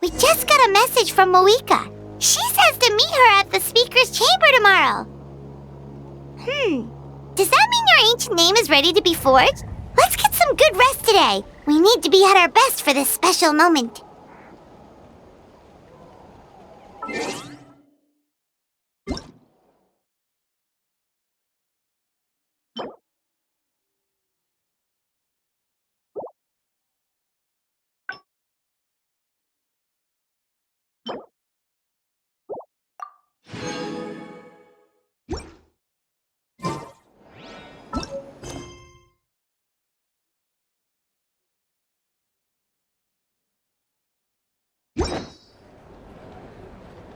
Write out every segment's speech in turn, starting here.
We just got a message from Moika. She says to meet her at the speaker's chamber tomorrow. Does that mean your ancient name is ready to be forged? Let's get some good rest today. We need to be at our best for this special moment.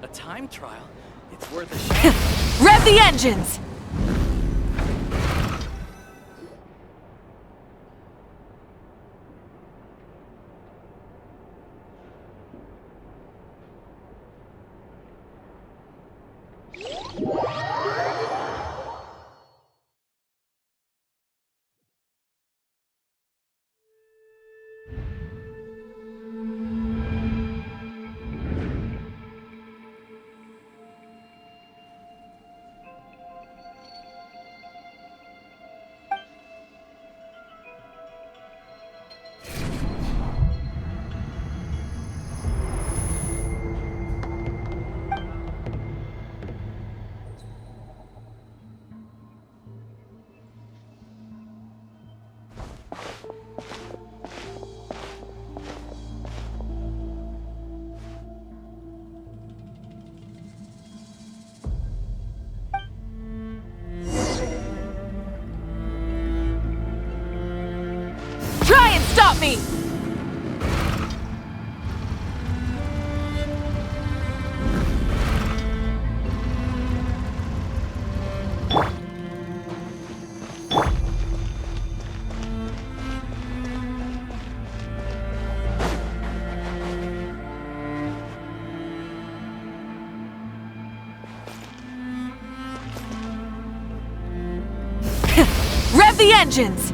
A time trial? It's worth a shot. Rev the engines! Try and stop me! Rev the engines!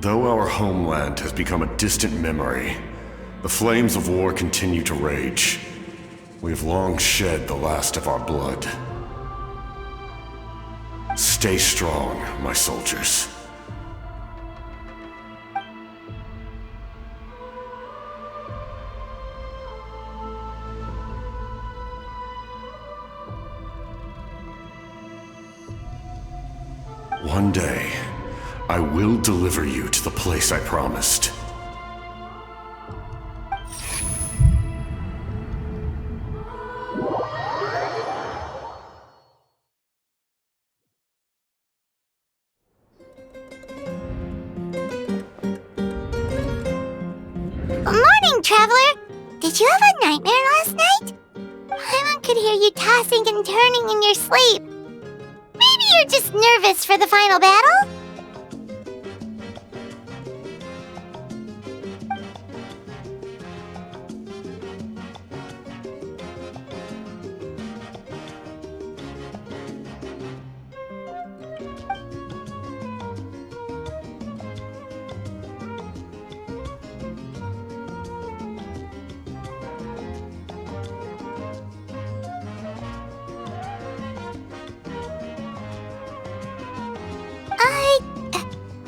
Though our homeland has become a distant memory, the flames of war continue to rage. We have long shed the last of our blood. Stay strong, my soldiers. One day, I will deliver you to the place I promised. Morning, Traveler! Did you have a nightmare last night? Paimon could hear you tossing and turning in your sleep. Maybe you're just nervous for the final battle?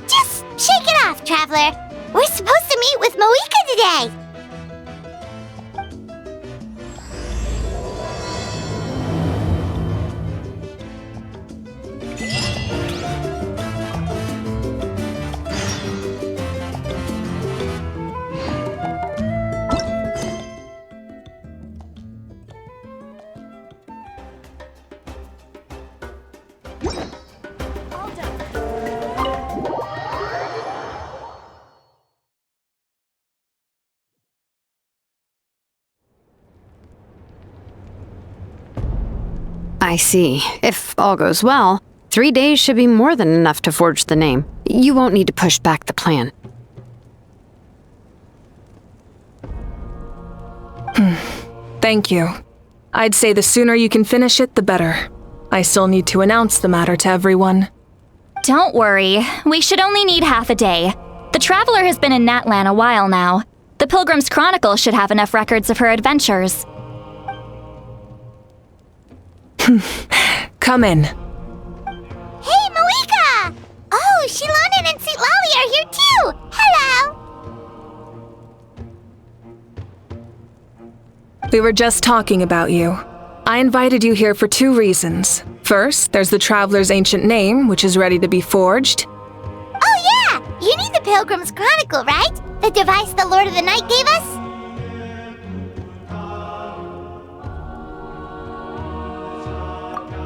Just shake it off, Traveler. We're supposed to meet with Moika today. I see. If all goes well, 3 days should be more than enough to forge the name. You won't need to push back the plan. Thank you. I'd say the sooner you can finish it, the better. I still need to announce the matter to everyone. Don't worry, we should only need half a day. The Traveler has been in Natlan a while now. The Pilgrim's Chronicle should have enough records of her adventures. Come in. Hey, Moika! Oh, Shilonen and St. Lolly are here too! Hello! We were just talking about you. I invited you here for 2 reasons. First, there's the Traveler's ancient name, which is ready to be forged. Oh yeah! You need the Pilgrim's Chronicle, right? The device the Lord of the Night gave us?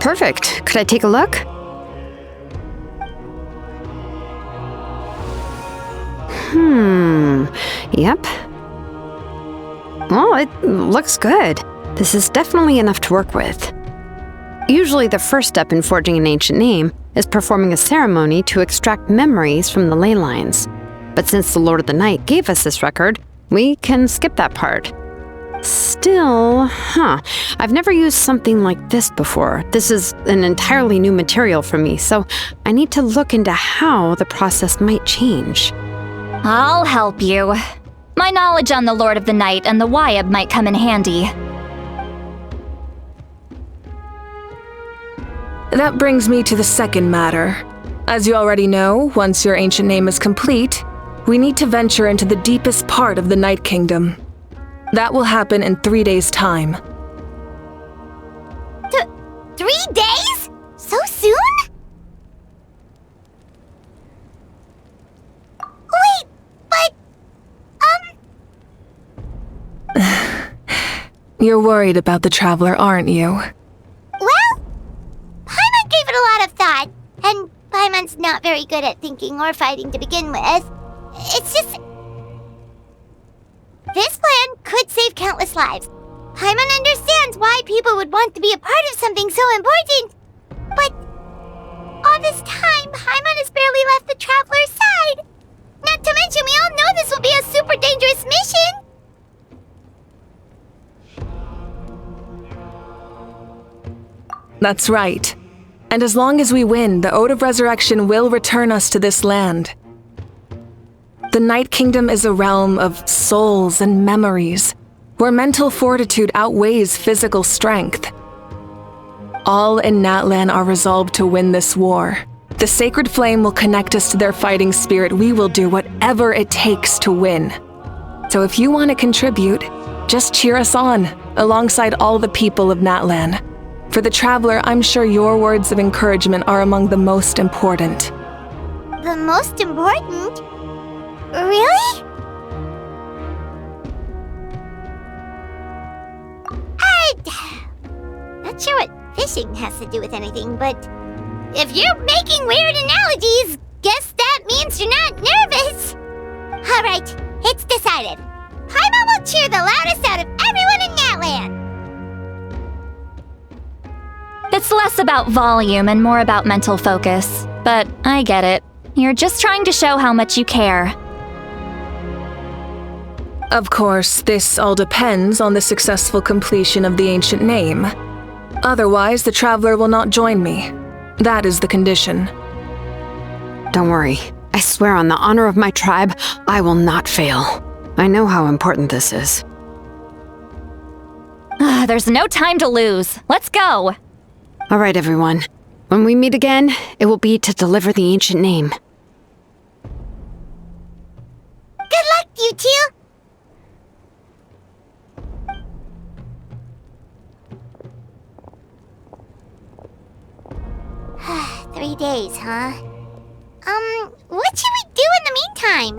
Perfect. Could I take a look? Yep. Well, it looks good. This is definitely enough to work with. Usually the first step in forging an ancient name is performing a ceremony to extract memories from the ley lines. But since the Lord of the Night gave us this record, we can skip that part. Still, I've never used something like this before. This is an entirely new material for me, so I need to look into how the process might change. I'll help you. My knowledge on the Lord of the Night and the Wyab might come in handy. That brings me to the second matter. As you already know, once your ancient name is complete, we need to venture into the deepest part of the Night Kingdom. That will happen in 3 days' time. 3 days? So soon? Wait, but... You're worried about the Traveler, aren't you? Well, Paimon gave it a lot of thought, and Paimon's not very good at thinking or fighting to begin with. It's just... This plan could save countless lives. Paimon understands why people would want to be a part of something so important. But all this time, Paimon has barely left the Traveler's side. Not to mention, we all know this will be a super dangerous mission. That's right. And as long as we win, the Ode of Resurrection will return us to this land. The Night Kingdom is a realm of souls and memories, where mental fortitude outweighs physical strength. All in Natlan are resolved to win this war. The sacred flame will connect us to their fighting spirit. We will do whatever it takes to win. So if you want to contribute, just cheer us on, alongside all the people of Natlan. For the Traveler, I'm sure your words of encouragement are among the most important. The most important? Really? Not sure what fishing has to do with anything, but if you're making weird analogies, guess that means you're not nervous. Alright, it's decided. Paimon will cheer the loudest out of everyone in Natland. It's less about volume and more about mental focus. But I get it. You're just trying to show how much you care. Of course, this all depends on the successful completion of the ancient name. Otherwise, the traveler will not join me. That is the condition. Don't worry. I swear on the honor of my tribe, I will not fail. I know how important this is. There's no time to lose. Let's go. All right, everyone. When we meet again, it will be to deliver the ancient name. Good luck, you two! 3 days, huh? What should we do in the meantime?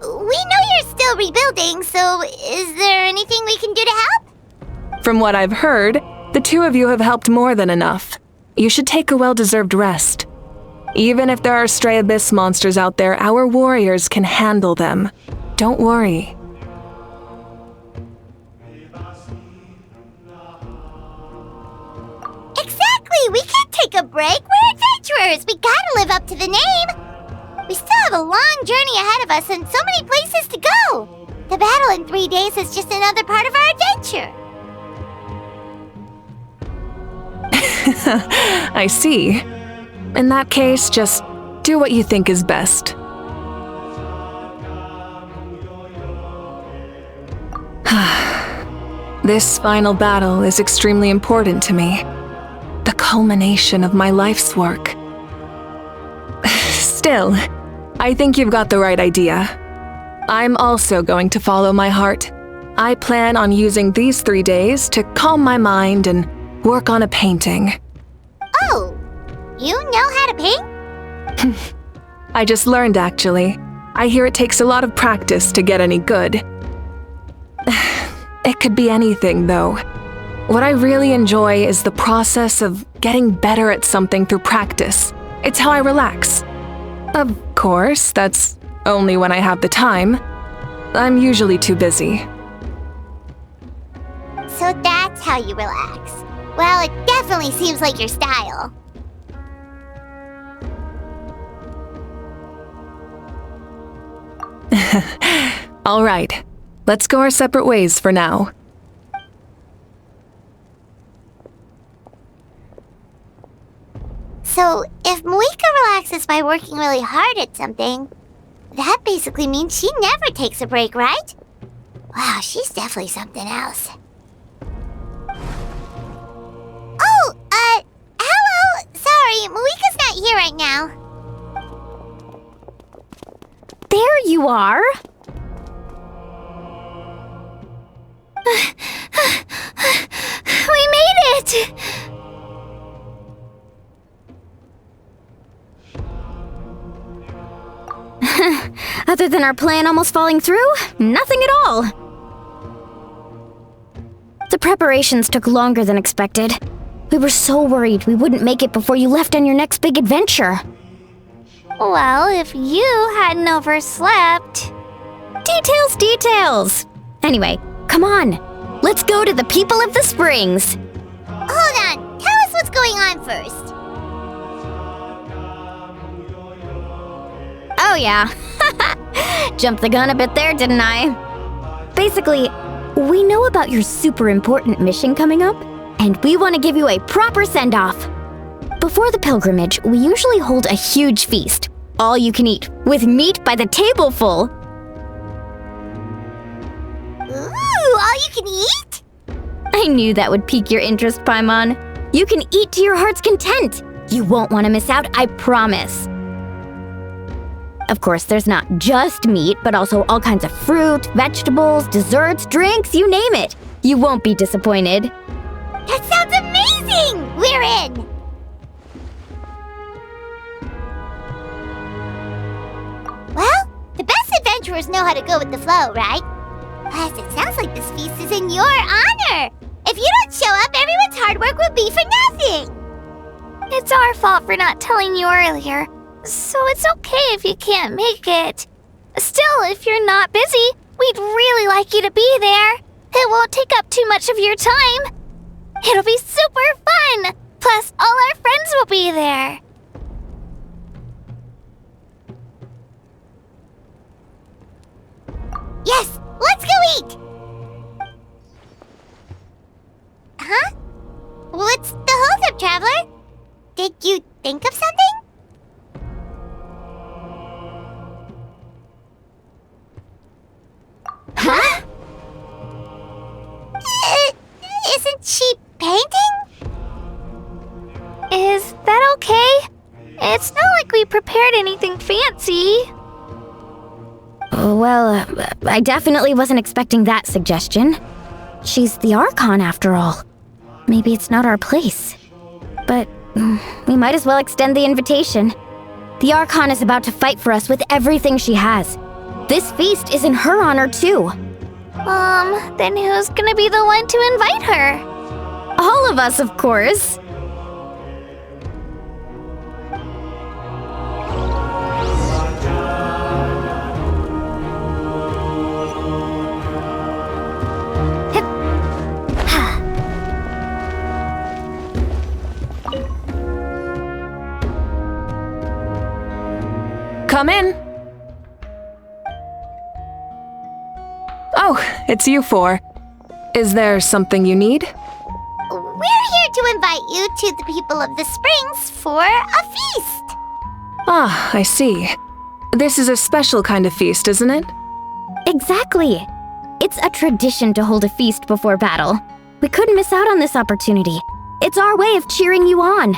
We know you're still rebuilding, so is there anything we can do to help? From what I've heard, the two of you have helped more than enough. You should take a well-deserved rest. Even if there are stray abyss monsters out there, our warriors can handle them. Don't worry. Exactly! We can't take a break! We're adventurers! We gotta live up to the name! We still have a long journey ahead of us and so many places to go! The battle in 3 days is just another part of our adventure! I see. In that case, just do what you think is best. This final battle is extremely important to me. The culmination of my life's work. Still, I think you've got the right idea. I'm also going to follow my heart. I plan on using these 3 days to calm my mind and work on a painting. Oh, you know how to paint? I just learned, actually. I hear it takes a lot of practice to get any good. It could be anything, though. What I really enjoy is the process of getting better at something through practice. It's how I relax. Of course, that's only when I have the time. I'm usually too busy. So that's how you relax. Well, it definitely seems like your style. All right, let's go our separate ways for now. So, if Moika relaxes by working really hard at something, that basically means she never takes a break, right? Wow, she's definitely something else. Oh, hello! Sorry, Moika's not here right now. There you are. We made it! Other than our plan almost falling through, nothing at all. The preparations took longer than expected. We were so worried we wouldn't make it before you left on your next big adventure. Well, if you hadn't overslept... Details! Anyway, come on. Let's go to the people of the springs. Hold on, tell us what's going on first. Oh yeah. Jumped the gun a bit there, didn't I? Basically, we know about your super important mission coming up, and we want to give you a proper send-off. Before the pilgrimage, we usually hold a huge feast, all you can eat, with meat by the tableful. Ooh, all you can eat? I knew that would pique your interest, Paimon. You can eat to your heart's content. You won't want to miss out, I promise. Of course, there's not just meat, but also all kinds of fruit, vegetables, desserts, drinks, you name it. You won't be disappointed. That sounds amazing! We're in! travelers know how to go with the flow, right? Plus, it sounds like this feast is in your honor. If you don't show up, everyone's hard work will be for nothing. It's our fault for not telling you earlier, so it's okay if you can't make it. Still, if you're not busy, we'd really like you to be there. It won't take up too much of your time. It'll be super fun! Plus, all our friends will be there. Yes, let's go eat! Huh? What's the holdup, Traveler? Did you think of something? Huh? Isn't she painting? Is that okay? It's not like we prepared anything fancy. Well, I definitely wasn't expecting that suggestion. She's the Archon after all. Maybe it's not our place. But we might as well extend the invitation. The Archon is about to fight for us with everything she has. This feast is in her honor too. Then who's gonna be the one to invite her? All of us, of course. Come in. Oh, it's you four. Is there something you need? We're here to invite you to the people of the Springs for a feast. Ah, I see. This is a special kind of feast, isn't it? Exactly. It's a tradition to hold a feast before battle. We couldn't miss out on this opportunity. It's our way of cheering you on.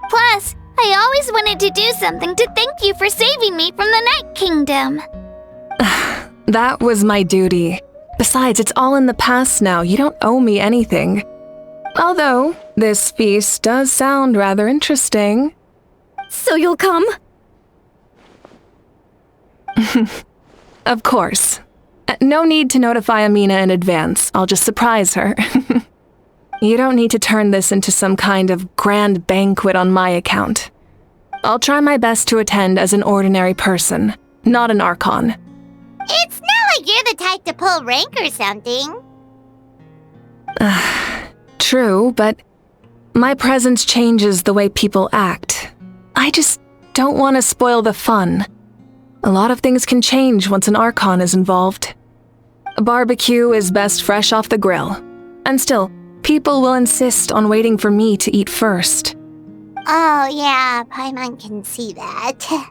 Plus, I always wanted to do something to thank you for saving me from the Night Kingdom. That was my duty. Besides, it's all in the past now. You don't owe me anything. Although, this feast does sound rather interesting. So you'll come? Of course. No need to notify Amina in advance. I'll just surprise her. You don't need to turn this into some kind of grand banquet on my account. I'll try my best to attend as an ordinary person, not an Archon. It's not like you're the type to pull rank or something. True, but my presence changes the way people act. I just don't want to spoil the fun. A lot of things can change once an Archon is involved. A barbecue is best fresh off the grill. And still, people will insist on waiting for me to eat first. Oh yeah, Paimon can see that.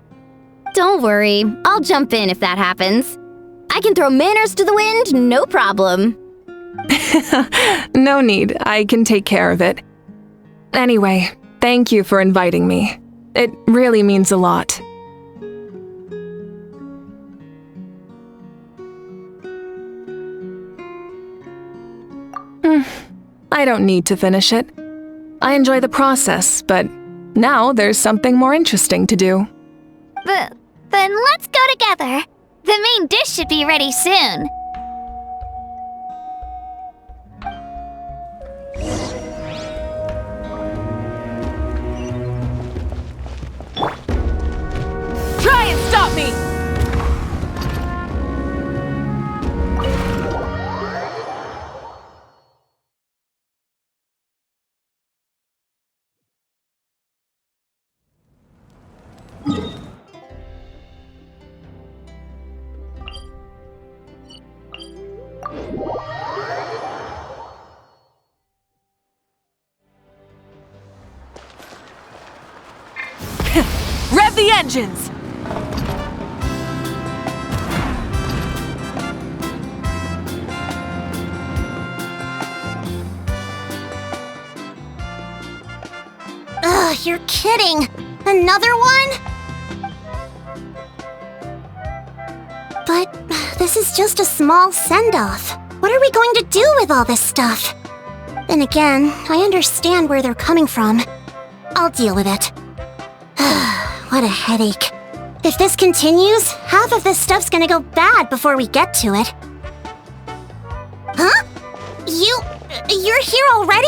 Don't worry, I'll jump in if that happens. I can throw manners to the wind, no problem. No need, I can take care of it. Anyway, thank you for inviting me. It really means a lot. I don't need to finish it. I enjoy the process, but now there's something more interesting to do. Then let's go together. The main dish should be ready soon. Try and stop me! Rev the engines! Ugh, you're kidding. Another one? But this is just a small send-off. What are we going to do with all this stuff? Then again, I understand where they're coming from. I'll deal with it. What a headache. If this continues, half of this stuff's gonna go bad before we get to it. Huh? You're here already?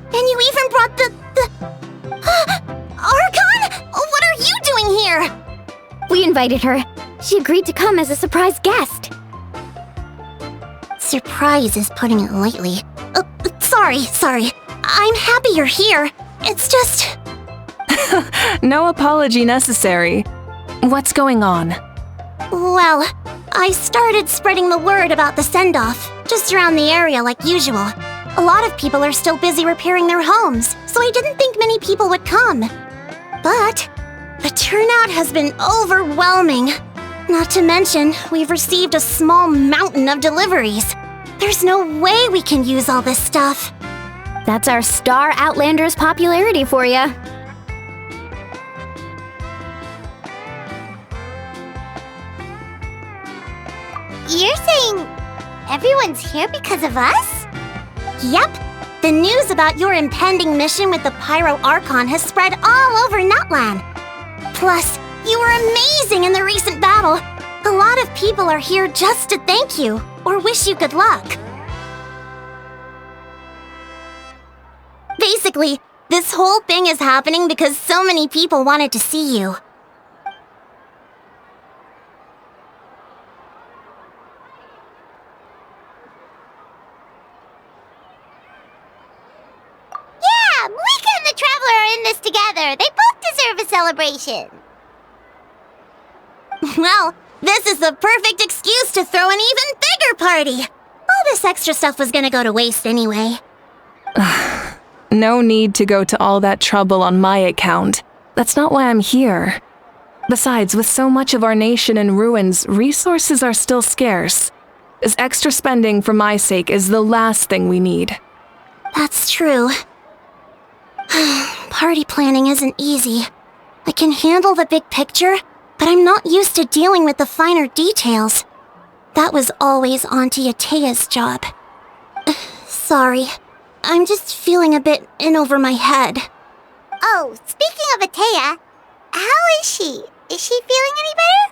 And you even brought the... Archon? What are you doing here? We invited her. She agreed to come as a surprise guest. Surprise is putting it lightly. Sorry. I'm happy you're here. It's just... No apology necessary. What's going on? Well, I started spreading the word about the send-off, just around the area like usual. A lot of people are still busy repairing their homes, so I didn't think many people would come. But the turnout has been overwhelming. Not to mention, we've received a small mountain of deliveries. There's no way we can use all this stuff. That's our Star Outlander's popularity for ya. You're saying everyone's here because of us? Yep. The news about your impending mission with the Pyro Archon has spread all over Nutland. Plus, you were amazing in the recent battle. A lot of people are here just to thank you, or wish you good luck. Basically, this whole thing is happening because so many people wanted to see you. Yeah, Malika and the Traveler are in this together. They both deserve a celebration. Well, this is the perfect excuse to throw an even bigger party. All this extra stuff was gonna go to waste anyway. No need to go to all that trouble on my account. That's not why I'm here. Besides, with so much of our nation in ruins, resources are still scarce. This extra spending for my sake is the last thing we need. That's true. Party planning isn't easy. I can handle the big picture, but I'm not used to dealing with the finer details. That was always Auntie Atea's job. Sorry. I'm just feeling a bit in over my head. Oh, speaking of Atea, how is she? Is she feeling any better?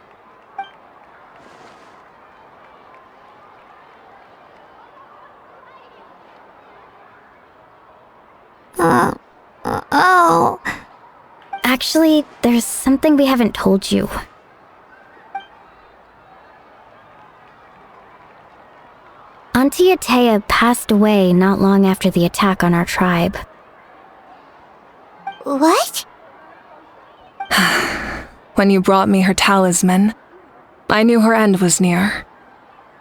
Oh. Actually, there's something we haven't told you. Auntie Atea passed away not long after the attack on our tribe. What? When you brought me her talisman, I knew her end was near.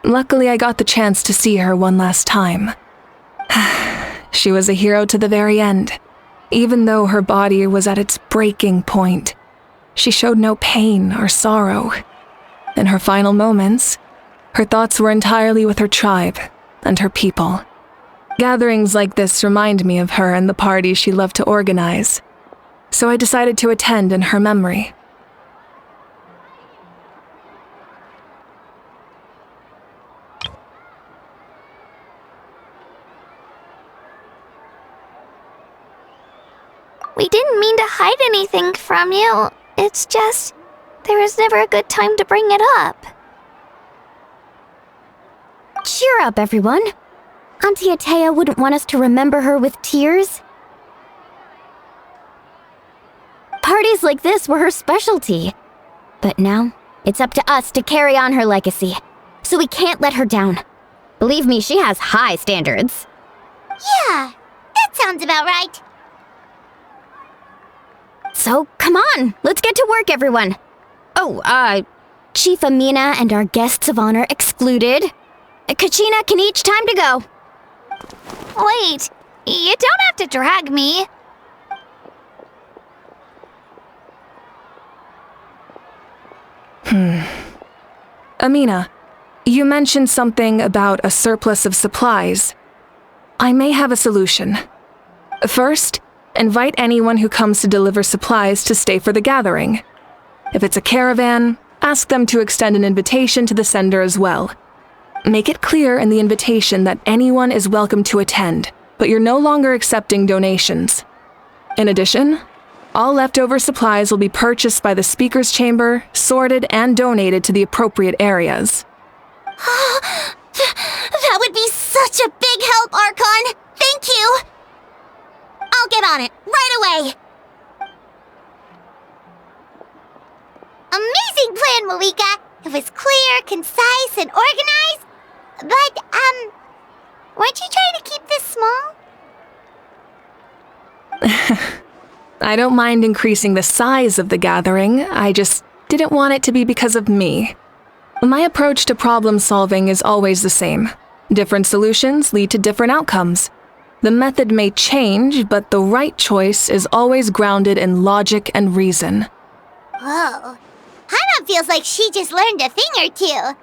Luckily, I got the chance to see her one last time. She was a hero to the very end. Even though her body was at its breaking point, she showed no pain or sorrow. In her final moments, her thoughts were entirely with her tribe and her people. Gatherings like this remind me of her and the parties she loved to organize, so I decided to attend in her memory. We didn't mean to hide anything from you. It's just, there was never a good time to bring it up. Cheer up, everyone. Auntie Atea wouldn't want us to remember her with tears. Parties like this were her specialty. But now, it's up to us to carry on her legacy. So we can't let her down. Believe me, she has high standards. Yeah, that sounds about right. So, come on, let's get to work, everyone. Oh, Chief Amina and our guests of honor excluded. Kachina can each time to go. Wait, you don't have to drag me. Amina, you mentioned something about a surplus of supplies. I may have a solution. First, invite anyone who comes to deliver supplies to stay for the gathering. If it's a caravan, ask them to extend an invitation to the sender as well. Make it clear in the invitation that anyone is welcome to attend, but you're no longer accepting donations. In addition, All leftover supplies will be purchased by the speaker's chamber, sorted, and donated to the appropriate areas. That would be such a big help, Archon! Thank you! I'll get on it, right away! Amazing plan, Malika! It was clear, concise, and organized. But, weren't you trying to keep this small? I don't mind increasing the size of the gathering, I just didn't want it to be because of me. My approach to problem solving is always the same. Different solutions lead to different outcomes. The method may change, but the right choice is always grounded in logic and reason. Whoa. Hana feels like she just learned a thing or two.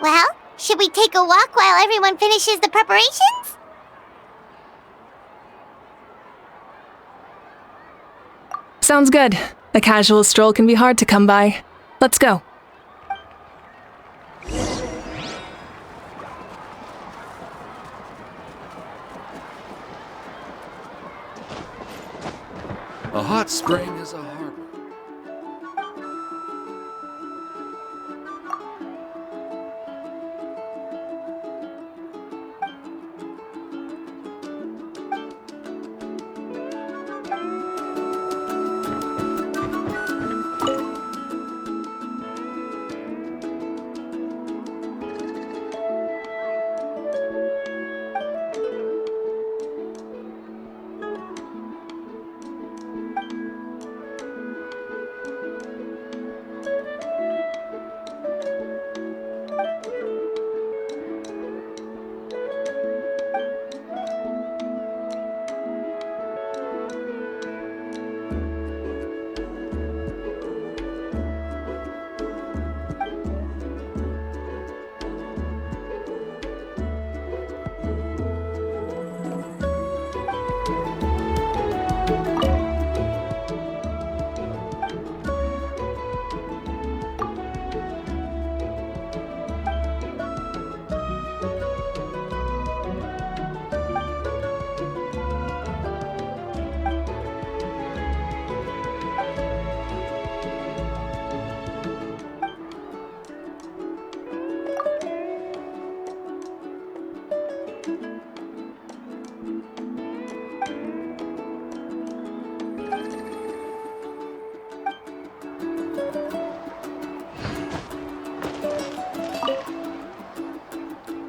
Well, should we take a walk while everyone finishes the preparations? Sounds good. A casual stroll can be hard to come by. Let's go. A hot spring is a harbor.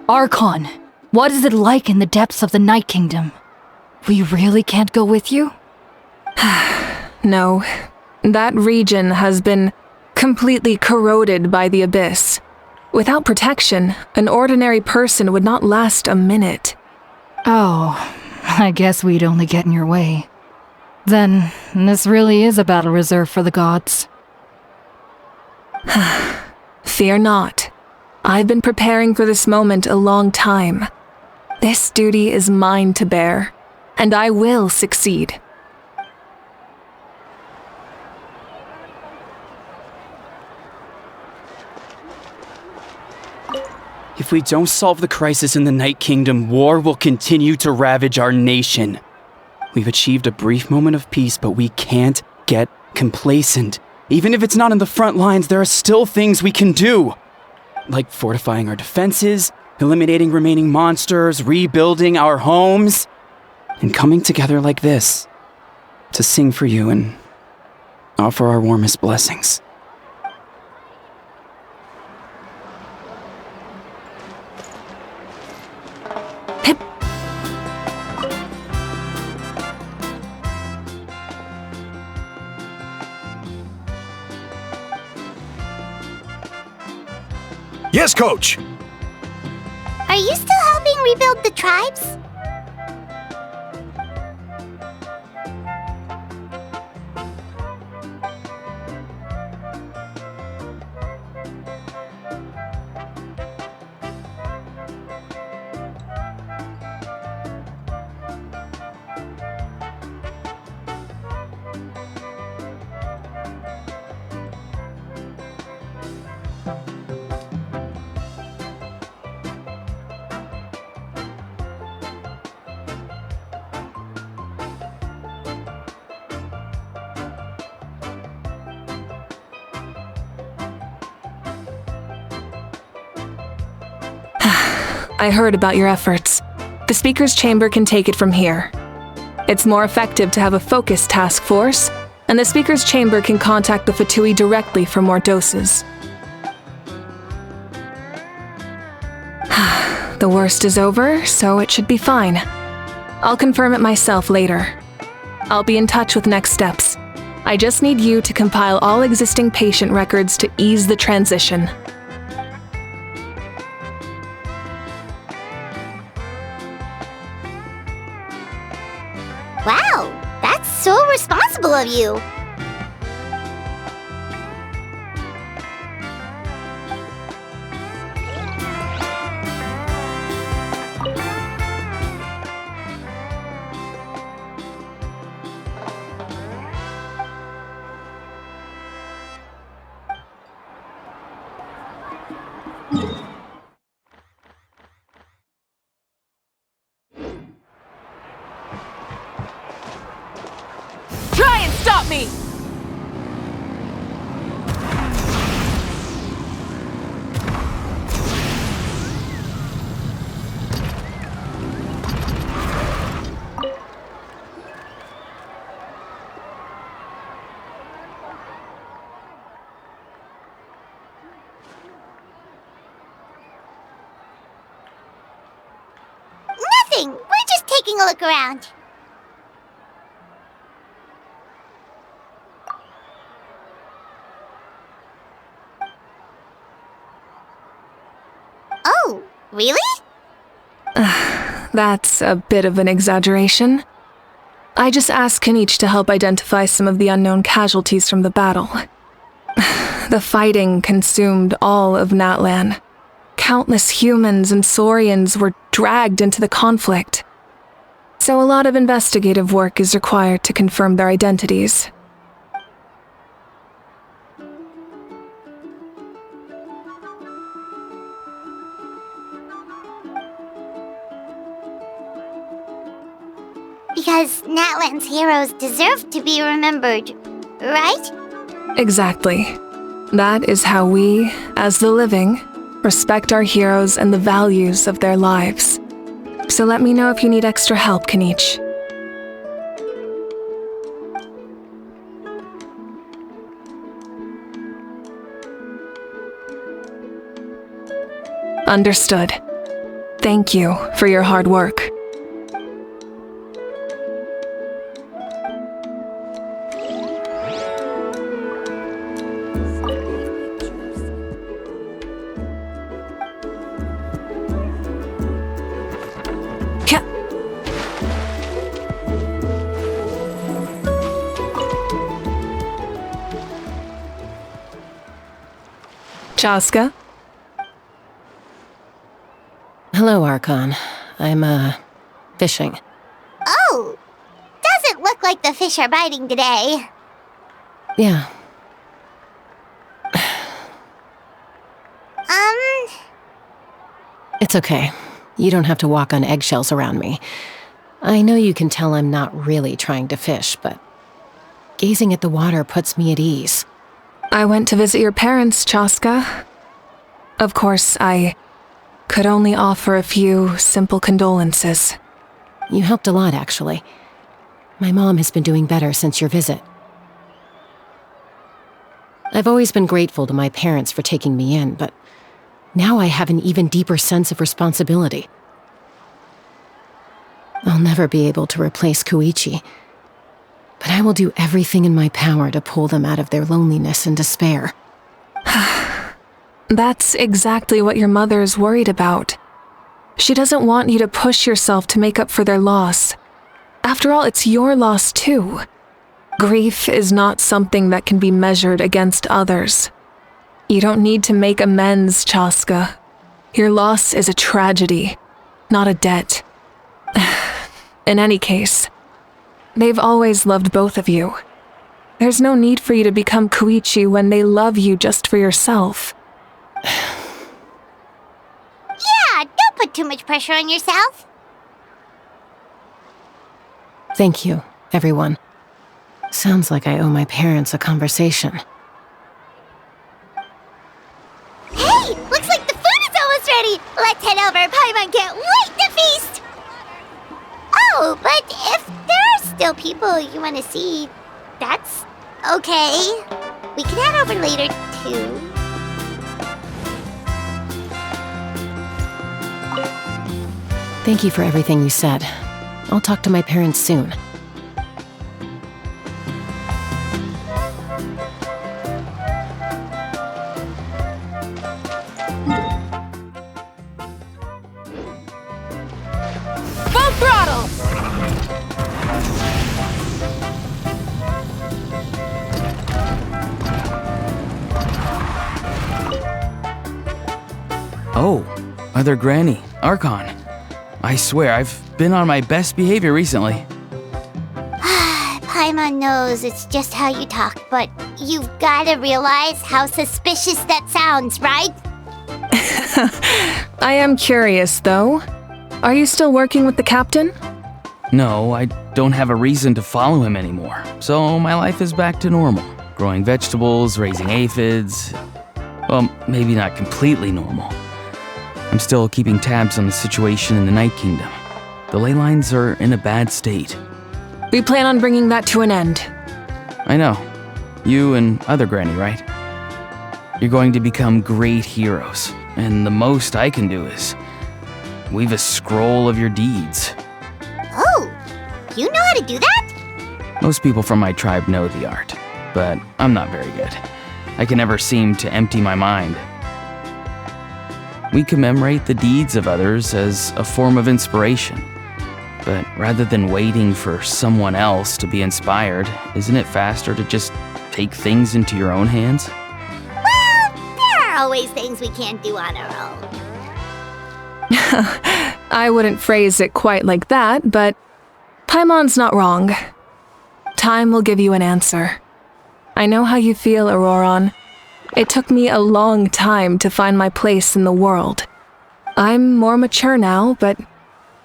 Archon, what is it like in the depths of the Night Kingdom? We really can't go with you? No. That region has been completely corroded by the abyss. Without protection, an ordinary person would not last a minute. Oh, I guess we'd only get in your way. Then, this really is a battle reserved for the gods. Fear not. I've been preparing for this moment a long time. This duty is mine to bear, and I will succeed. If we don't solve the crisis in the Night Kingdom, war will continue to ravage our nation. We've achieved a brief moment of peace, but we can't get complacent. Even if it's not in the front lines, there are still things we can do. Like fortifying our defenses, eliminating remaining monsters, rebuilding our homes, and coming together like this to sing for you and offer our warmest blessings. Yes, Coach! Are you still helping rebuild the tribes? I heard about your efforts. The Speaker's Chamber can take it from here. It's more effective to have a focused task force, and the Speaker's Chamber can contact the Fatui directly for more doses. The worst is over, so it should be fine. I'll confirm it myself later. I'll be in touch with next steps. I just need you to compile all existing patient records to ease the transition. Wow, that's so responsible of you. Try and stop me! Nothing! We're just taking a look around. Oh, really? That's a bit of an exaggeration. I just asked Kenichi to help identify some of the unknown casualties from the battle. The fighting consumed all of Natlan. Countless humans and Saurians were dragged into the conflict. So a lot of investigative work is required to confirm their identities. Because Natlan's heroes deserve to be remembered, right? Exactly. That is how we, as the living, respect our heroes and the values of their lives. So let me know if you need extra help, Kenichi. Understood. Thank you for your hard work. Chaska? Hello, Archon. I'm, fishing. Oh! Doesn't look like the fish are biting today. Yeah. It's okay. You don't have to walk on eggshells around me. I know you can tell I'm not really trying to fish, but gazing at the water puts me at ease. I went to visit your parents, Chaska. Of course, I could only offer a few simple condolences. You helped a lot, actually. My mom has been doing better since your visit. I've always been grateful to my parents for taking me in, but now I have an even deeper sense of responsibility. I'll never be able to replace Koichi, but I will do everything in my power to pull them out of their loneliness and despair. That's exactly what your mother is worried about. She doesn't want you to push yourself to make up for their loss. After all, it's your loss too. Grief is not something that can be measured against others. You don't need to make amends, Chaska. Your loss is a tragedy, not a debt. In any case, they've always loved both of you. There's no need for you to become Koichi when they love you just for yourself. Yeah, don't put too much pressure on yourself. Thank you, everyone. Sounds like I owe my parents a conversation. Hey, looks like the food is almost ready! Alright, let's head over. Paimon can't wait to feast! Oh, but if there are still people you want to see, that's okay. We can head over later, too. Thank you for everything you said. I'll talk to my parents soon. Full throttle! Oh, Mother Granny, Archon. I swear, I've been on my best behavior recently. Paimon knows it's just how you talk, but you've gotta realize how suspicious that sounds, right? I am curious, though. Are you still working with the captain? No, I don't have a reason to follow him anymore, so my life is back to normal. Growing vegetables, raising aphids. Well, maybe not completely normal. I'm still keeping tabs on the situation in the Night Kingdom. The ley lines are in a bad state. We plan on bringing that to an end. I know. You and other Granny, right? You're going to become great heroes, and the most I can do is weave a scroll of your deeds. Oh, you know how to do that? Most people from my tribe know the art, but I'm not very good. I can never seem to empty my mind. We commemorate the deeds of others as a form of inspiration. But rather than waiting for someone else to be inspired, isn't it faster to just take things into your own hands? Well, there are always things we can't do on our own. I wouldn't phrase it quite like that, but Paimon's not wrong. Time will give you an answer. I know how you feel, Auroron. It took me a long time to find my place in the world. I'm more mature now, but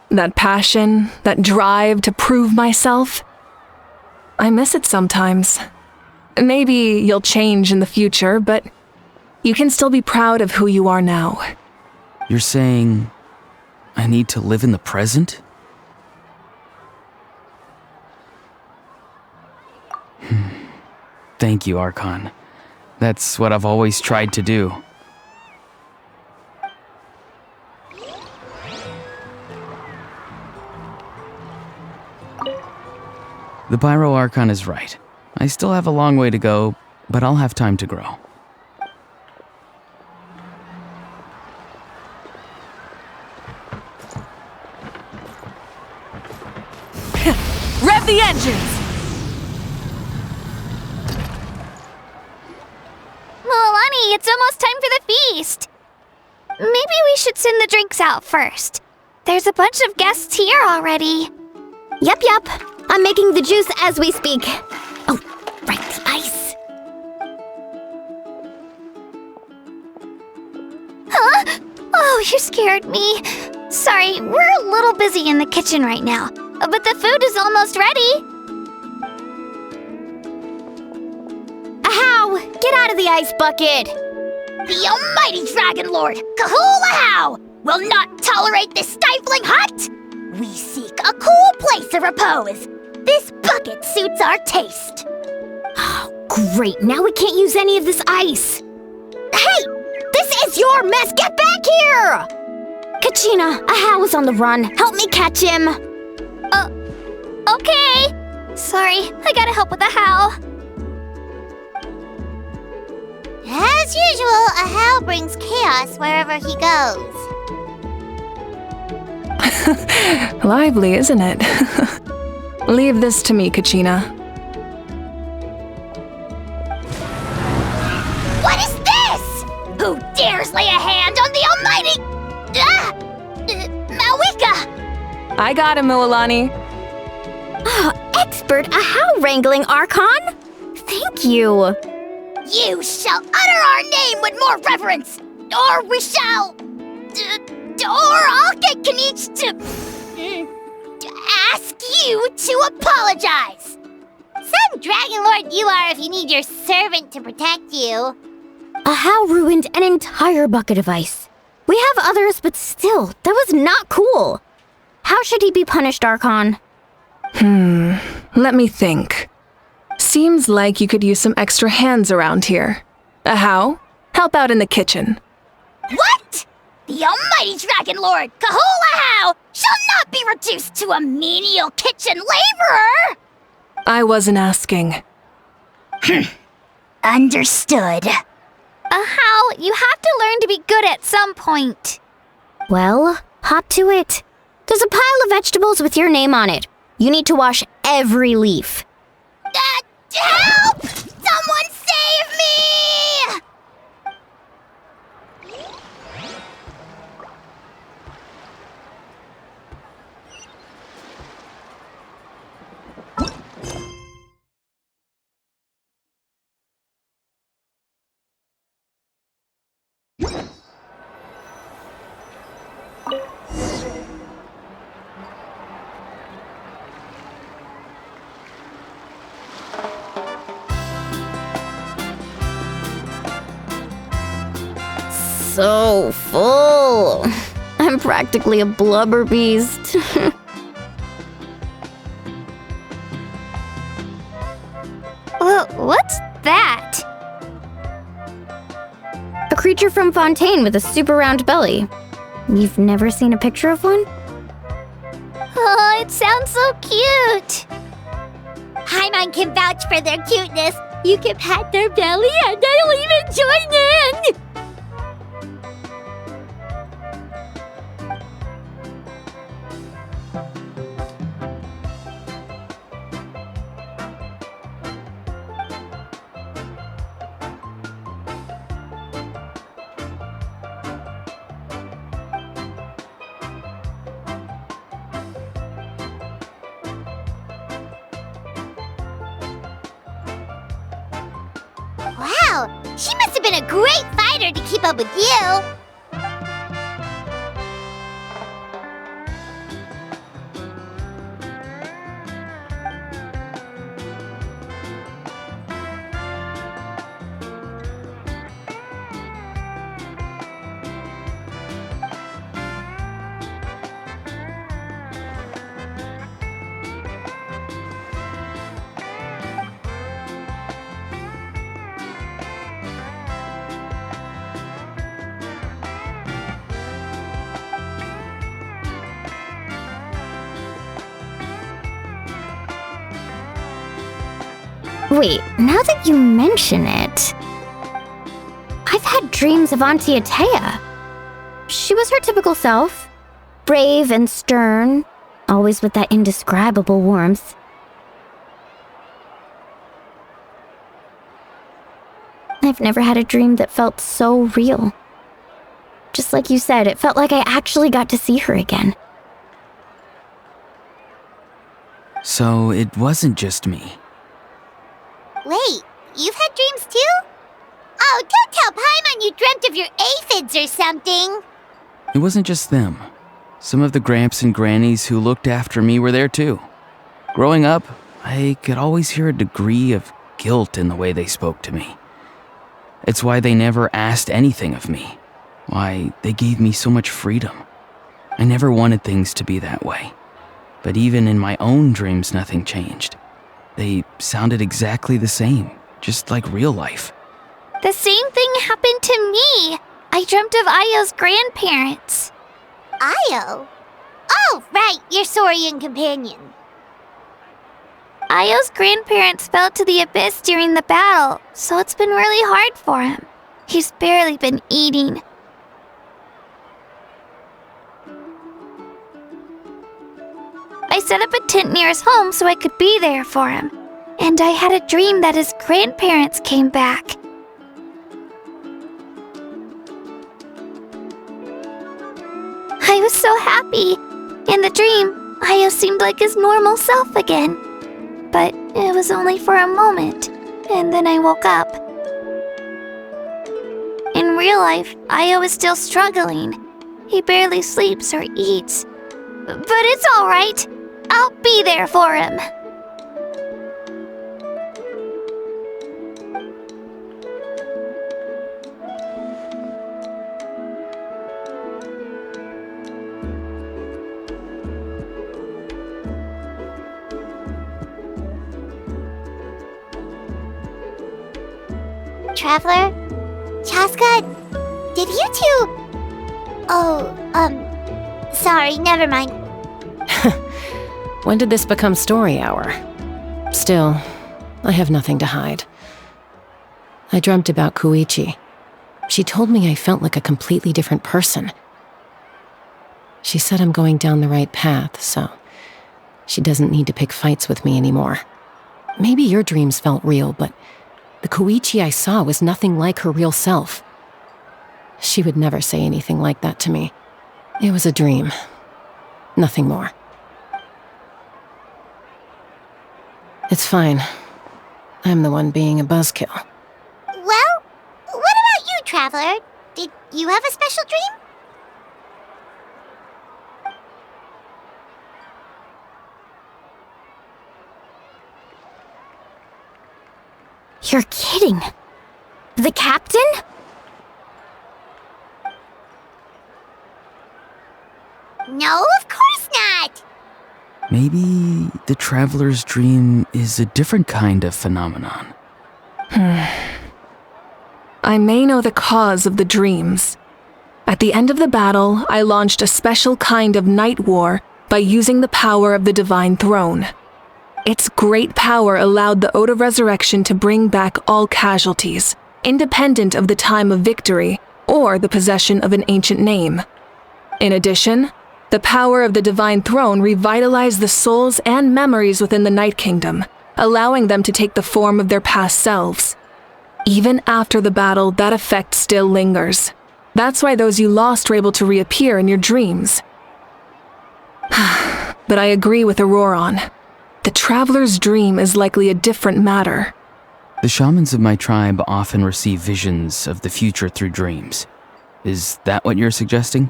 that passion, that drive to prove myself, I miss it sometimes. Maybe you'll change in the future, but you can still be proud of who you are now. You're saying I need to live in the present? Thank you, Archon. That's what I've always tried to do. The Pyro Archon is right. I still have a long way to go, but I'll have time to grow. Rev the engines! Milani, it's almost time for the feast. Maybe we should send the drinks out first. There's a bunch of guests here already. Yup. I'm making the juice as we speak. Oh, right, the ice. Huh? Oh, you scared me. Sorry, we're a little busy in the kitchen right now, but the food is almost ready. Ahow! Get out of the ice bucket! The almighty Dragon Lord, Kahula will not tolerate this stifling hut! We seek a cool place of repose. This bucket suits our taste. Oh, great. Now we can't use any of this ice. Hey! This is your mess! Get back here! Kachina, Ahow is on the run. Help me catch him. Okay. Sorry, I gotta help with Ahow. As usual, Ahow brings chaos wherever he goes. Lively, isn't it? Leave this to me, Kachina. What is this? Who dares lay a hand on the almighty... Mawika? I got him, Milani. Oh, expert Ahow wrangling, Archon. Thank you. You shall utter our name with more reverence, or we shall... or I'll get Kanich to ask you to apologize. Some Dragon Lord you are if you need your servant to protect you. Ahow ruined an entire bucket of ice. We have others, but still, that was not cool. How should he be punished, Archon? Let me think. Seems like you could use some extra hands around here. How? Help out in the kitchen. What? The almighty Dragon Lord, Kahulahau, shall not be reduced to a menial kitchen laborer! I wasn't asking. Understood. How? You have to learn to be good at some point. Well, hop to it. There's a pile of vegetables with your name on it. You need to wash every leaf. Help! Someone save me! So full. I'm practically a blubber beast. What's that? A creature from Fontaine with a super round belly. You've never seen a picture of one? Oh, it sounds so cute. Paimon can vouch for their cuteness. You can pat their belly and I'll even join in. Wow, she must have been a great fighter to keep up with you. Wait, now that you mention it, I've had dreams of Auntie Atea. She was her typical self, brave and stern, always with that indescribable warmth. I've never had a dream that felt so real. Just like you said, it felt like I actually got to see her again. So it wasn't just me. Wait, you've had dreams too? Oh, don't tell Paimon you dreamt of your aphids or something. It wasn't just them. Some of the Gramps and Grannies who looked after me were there too. Growing up, I could always hear a degree of guilt in the way they spoke to me. It's why they never asked anything of me. Why they gave me so much freedom. I never wanted things to be that way. But even in my own dreams, nothing changed. They sounded exactly the same, just like real life. The same thing happened to me. I dreamt of Ayo's grandparents. Ayo? Oh, right, your Saurian companion. Ayo's grandparents fell to the abyss during the battle, so it's been really hard for him. He's barely been eating. I set up a tent near his home so I could be there for him. And I had a dream that his grandparents came back. I was so happy. In the dream, Ayo seemed like his normal self again. But it was only for a moment, and then I woke up. In real life, Ayo is still struggling. He barely sleeps or eats. But it's all right. I'll be there for him. Traveler. Chaska, did you two... Oh, sorry, never mind. When did this become story hour? Still, I have nothing to hide. I dreamt about Koichi. She told me I felt like a completely different person. She said I'm going down the right path, so she doesn't need to pick fights with me anymore. Maybe your dreams felt real, but the Koichi I saw was nothing like her real self. She would never say anything like that to me. It was a dream. Nothing more. It's fine. I'm the one being a buzzkill. Well, what about you, Traveler? Did you have a special dream? You're kidding. The captain? No, of course not! Maybe the traveler's dream is a different kind of phenomenon. I may know the cause of the dreams. At the end of the battle, I launched a special kind of night war by using the power of the Divine Throne. Its great power allowed the Ode of Resurrection to bring back all casualties, independent of the time of victory or the possession of an ancient name. In addition, the power of the Divine Throne revitalized the souls and memories within the Night Kingdom, allowing them to take the form of their past selves. Even after the battle, that effect still lingers. That's why those you lost were able to reappear in your dreams. But I agree with Auroron. The Traveler's dream is likely a different matter. The shamans of my tribe often receive visions of the future through dreams. Is that what you're suggesting?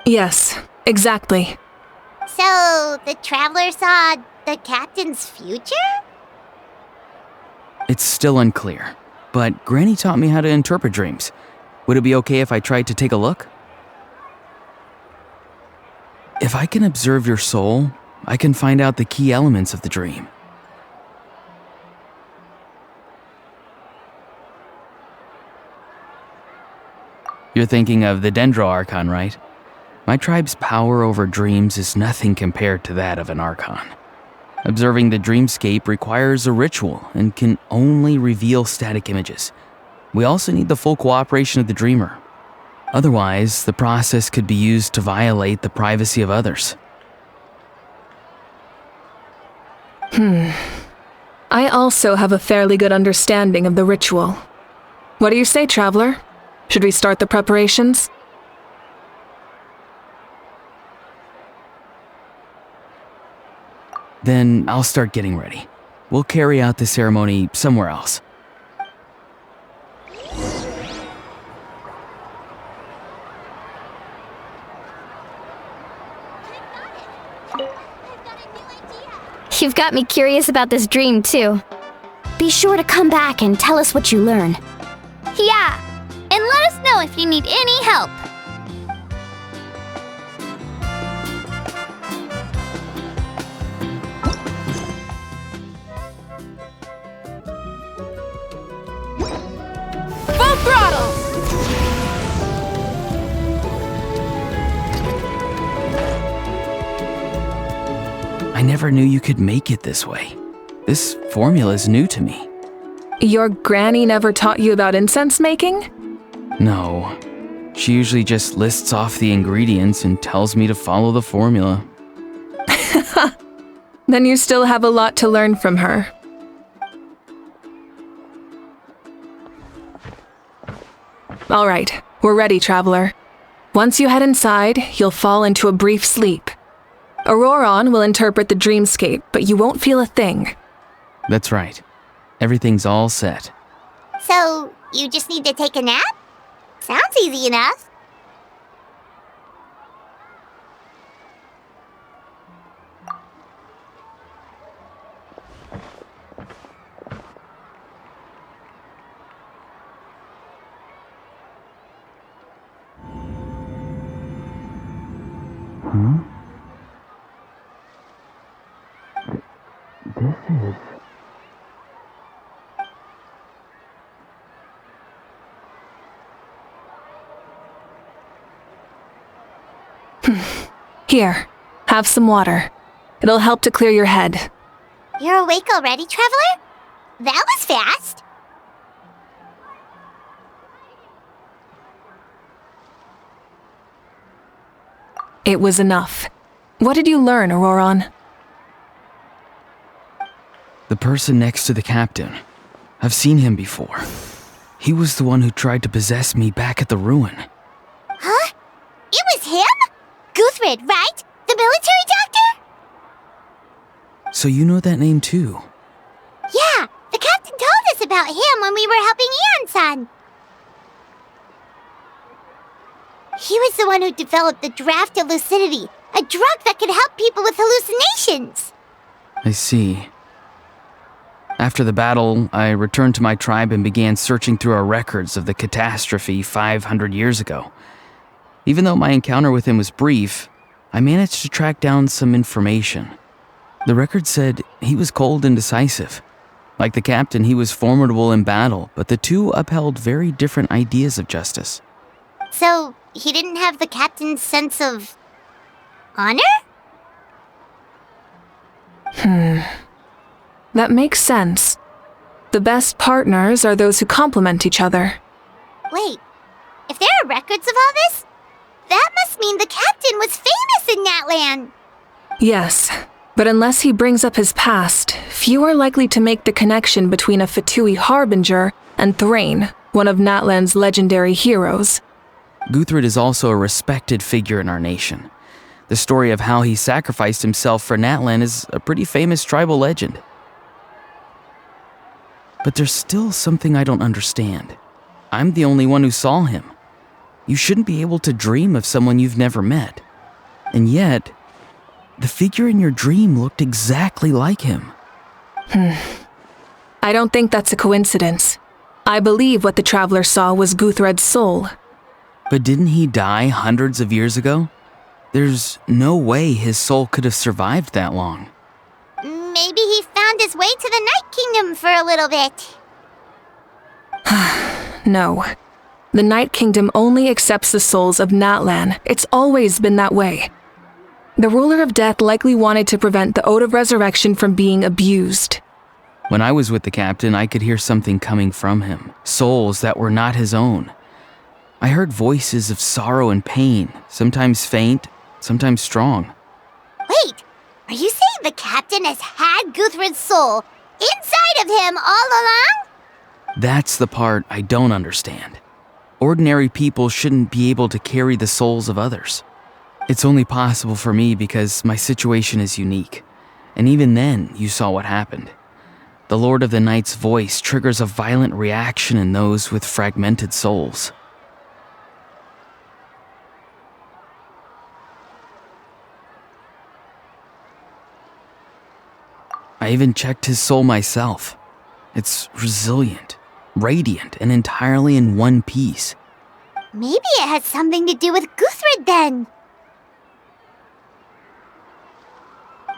Yes, exactly. So, the Traveler saw the captain's future? It's still unclear, but Granny taught me how to interpret dreams. Would it be okay if I tried to take a look? If I can observe your soul, I can find out the key elements of the dream. You're thinking of the Dendro Archon, right? My tribe's power over dreams is nothing compared to that of an Archon. Observing the dreamscape requires a ritual and can only reveal static images. We also need the full cooperation of the dreamer. Otherwise, the process could be used to violate the privacy of others. I also have a fairly good understanding of the ritual. What do you say, Traveler? Should we start the preparations? Then I'll start getting ready. We'll carry out the ceremony somewhere else. You've got me curious about this dream, too. Be sure to come back and tell us what you learn. Yeah, and let us know if you need any help. Full throttle! I never knew you could make it this way. This formula is new to me. Your granny never taught you about incense making? No. She usually just lists off the ingredients and tells me to follow the formula. Then you still have a lot to learn from her. All right, we're ready, Traveler. Once you head inside, you'll fall into a brief sleep. Auroron will interpret the dreamscape, but you won't feel a thing. That's right. Everything's all set. So, you just need to take a nap? Sounds easy enough. This is... Here, have some water. It'll help to clear your head. You're awake already, Traveler? That was fast. It was enough. What did you learn, Auroron? The person next to the captain. I've seen him before. He was the one who tried to possess me back at the ruin. Huh? It was him? Guthred, right? The military doctor? So you know that name too? Yeah, the captain told us about him when we were helping Eon-san. He was the one who developed the draft of lucidity, a drug that could help people with hallucinations. I see. After the battle, I returned to my tribe and began searching through our records of the catastrophe 500 years ago. Even though my encounter with him was brief, I managed to track down some information. The record said he was cold and decisive. Like the captain, he was formidable in battle, but the two upheld very different ideas of justice. So, he didn't have the captain's sense of honor? That makes sense. The best partners are those who complement each other. Wait, if there are records of all this, that must mean the captain was famous in Natlan. Yes, but unless he brings up his past, few are likely to make the connection between a Fatui harbinger and Thrain, one of Natlan's legendary heroes. Guthred is also a respected figure in our nation. The story of how he sacrificed himself for Natlan is a pretty famous tribal legend. But there's still something I don't understand. I'm the only one who saw him. You shouldn't be able to dream of someone you've never met. And yet, the figure in your dream looked exactly like him. I don't think that's a coincidence. I believe what the Traveler saw was Guthred's soul. But didn't he die hundreds of years ago? There's no way his soul could have survived that long. Maybe he found his way to the Night Kingdom for a little bit. No. The Night Kingdom only accepts the souls of Natlan. It's always been that way. The Ruler of Death likely wanted to prevent the Ode of Resurrection from being abused. When I was with the captain, I could hear something coming from him. Souls that were not his own. I heard voices of sorrow and pain, sometimes faint, sometimes strong. Wait, are you saying the captain has had Guthred's soul inside of him all along? That's the part I don't understand. Ordinary people shouldn't be able to carry the souls of others. It's only possible for me because my situation is unique. And even then, you saw what happened. The Lord of the Night's voice triggers a violent reaction in those with fragmented souls. I even checked his soul myself. It's resilient, radiant, and entirely in one piece. Maybe it has something to do with Guthred then.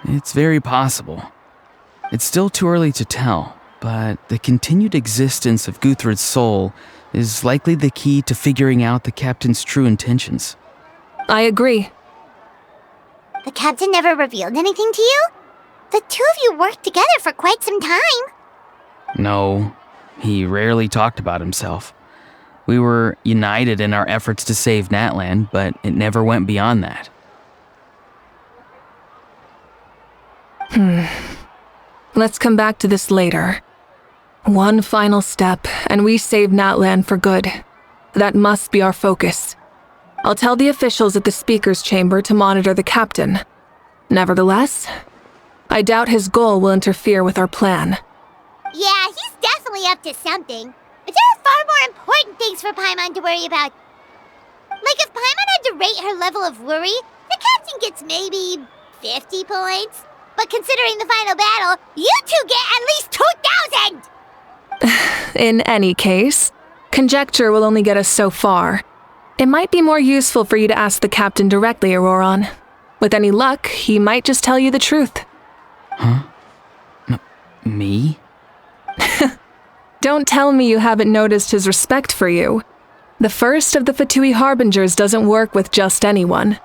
It's very possible. It's still too early to tell, but the continued existence of Guthred's soul is likely the key to figuring out the captain's true intentions. I agree. The captain never revealed anything to you? The two of you worked together for quite some time. No, he rarely talked about himself. We were united in our efforts to save Natlan, but it never went beyond that. Let's come back to this later. One final step, and we save Natlan for good. That must be our focus. I'll tell the officials at the speaker's chamber to monitor the captain. Nevertheless, I doubt his goal will interfere with our plan. Yeah, he's definitely up to something. But there are far more important things for Paimon to worry about. Like if Paimon had to rate her level of worry, the captain gets maybe 50 points. But considering the final battle, you two get at least 2,000! In any case, conjecture will only get us so far. It might be more useful for you to ask the captain directly, Auroron. With any luck, he might just tell you the truth. Huh? Me? Don't tell me you haven't noticed his respect for you. The first of the Fatui Harbingers doesn't work with just anyone.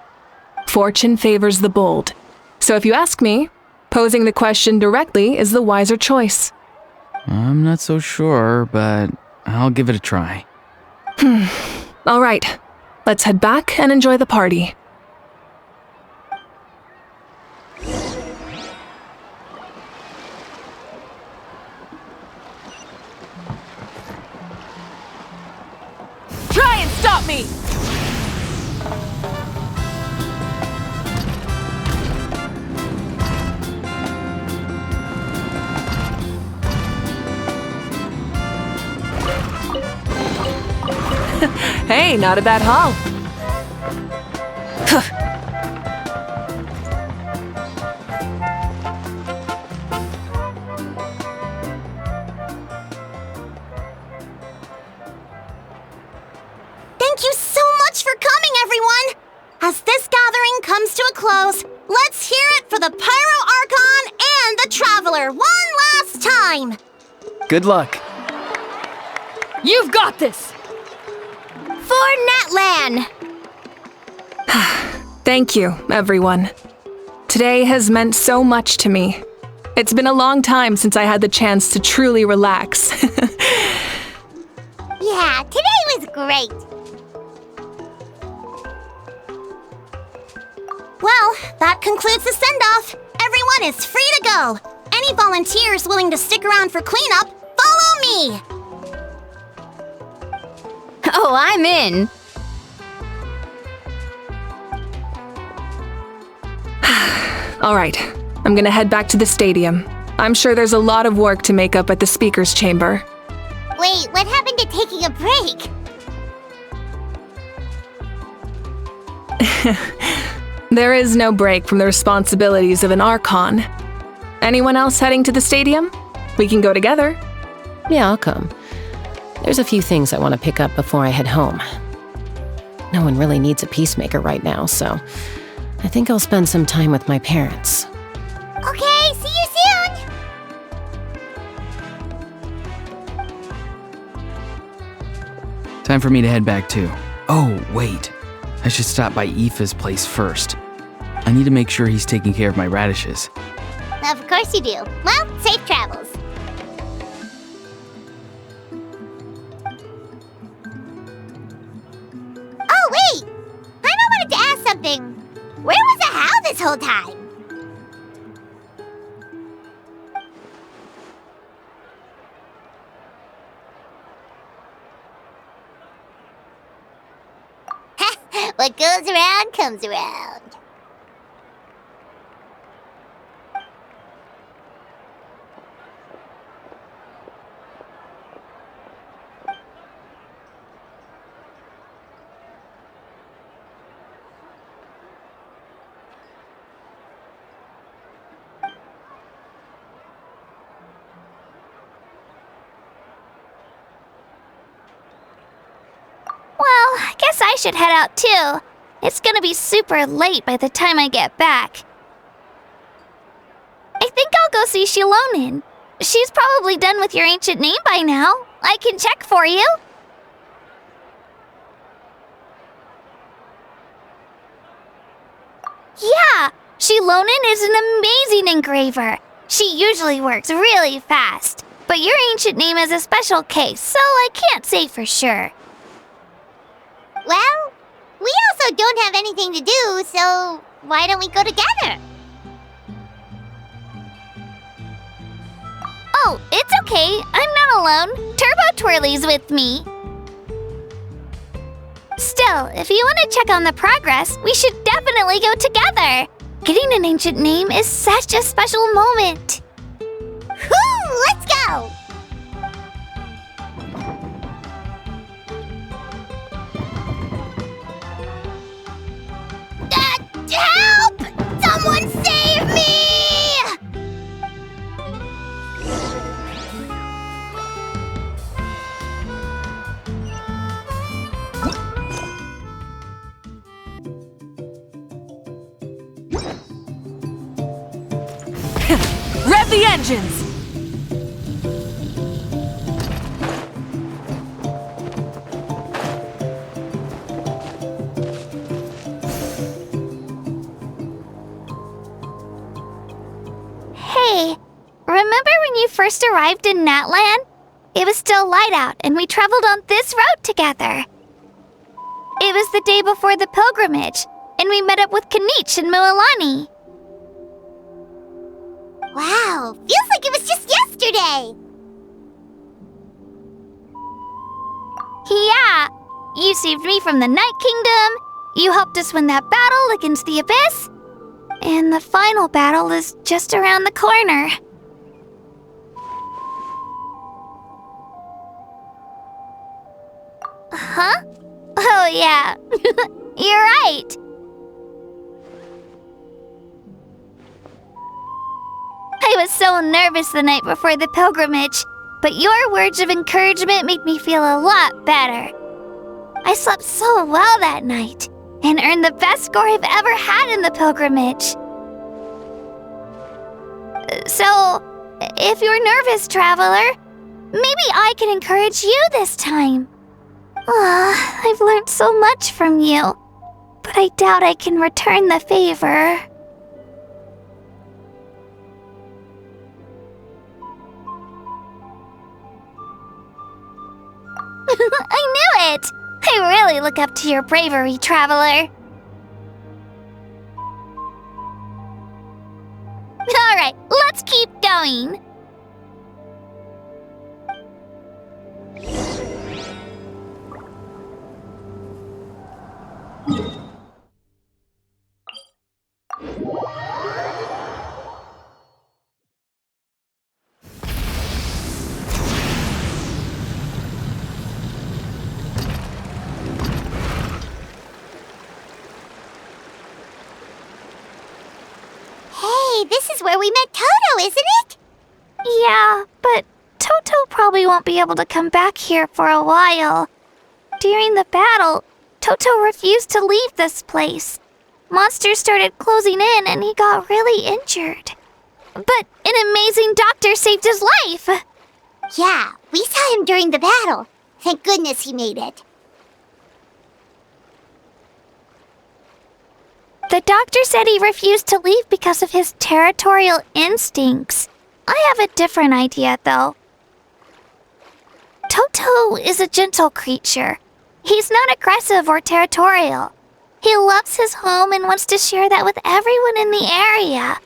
Fortune favors the bold. So if you ask me, posing the question directly is the wiser choice. I'm not so sure, but I'll give it a try. All right, let's head back and enjoy the party. Try and stop me! Hey, not a bad haul. Thank you so much for coming, everyone! As this gathering comes to a close, let's hear it for the Pyro Archon and the Traveler one last time! Good luck. You've got this! For Netlan! Thank you, everyone. Today has meant so much to me. It's been a long time since I had the chance to truly relax. Yeah, today was great! Well, that concludes the send-off. Everyone is free to go. Any volunteers willing to stick around for cleanup, follow me! Oh, I'm in. All right, I'm gonna head back to the stadium. I'm sure there's a lot of work to make up at the speaker's chamber. Wait, what happened to taking a break? There is no break from the responsibilities of an Archon. Anyone else heading to the stadium? We can go together. Yeah, I'll come. There's a few things I want to pick up before I head home. No one really needs a peacemaker right now, so I think I'll spend some time with my parents. Okay, see you soon! Time for me to head back too. Oh, wait. I should stop by Aoife's place first. I need to make sure he's taking care of my radishes. Of course you do. Well, safe travels. Oh, wait! I wanted to ask something. Where was the How this whole time? What goes around comes around. Well, I guess I should head out too. It's gonna be super late by the time I get back. I think I'll go see Shilonin. She's probably done with your ancient name by now. I can check for you. Yeah, Shilonin is an amazing engraver. She usually works really fast. But your ancient name is a special case, so I can't say for sure. Well, we also don't have anything to do, so why don't we go together? Oh, it's okay. I'm not alone. Turbo Twirly's with me. Still, if you want to check on the progress, we should definitely go together. Getting an ancient name is such a special moment. Whoo! Let's go! Help! Someone save me! Rev the engines! first arrived in Natlan, it was still light out and we traveled on this road together. It was the day before the pilgrimage, and we met up with Kanich and Mualani. Wow, feels like it was just yesterday. Yeah, you saved me from the Night Kingdom, you helped us win that battle against the Abyss, and the final battle is just around the corner. Huh? Oh yeah, you're right. I was so nervous the night before the pilgrimage, but your words of encouragement made me feel a lot better. I slept so well that night, and earned the best score I've ever had in the pilgrimage. So, if you're nervous, traveler, maybe I can encourage you this time. I've learned so much from you, but I doubt I can return the favor. I knew it! I really look up to your bravery, traveler. Alright, let's keep going. Hey, this is where we met Toto, isn't it? Yeah, but Toto probably won't be able to come back here for a while. During the battle, Toto refused to leave this place. Monsters started closing in and he got really injured. But an amazing doctor saved his life! Yeah, we saw him during the battle. Thank goodness he made it. The doctor said he refused to leave because of his territorial instincts. I have a different idea, though. Toto is a gentle creature. He's not aggressive or territorial. He loves his home and wants to share that with everyone in the area.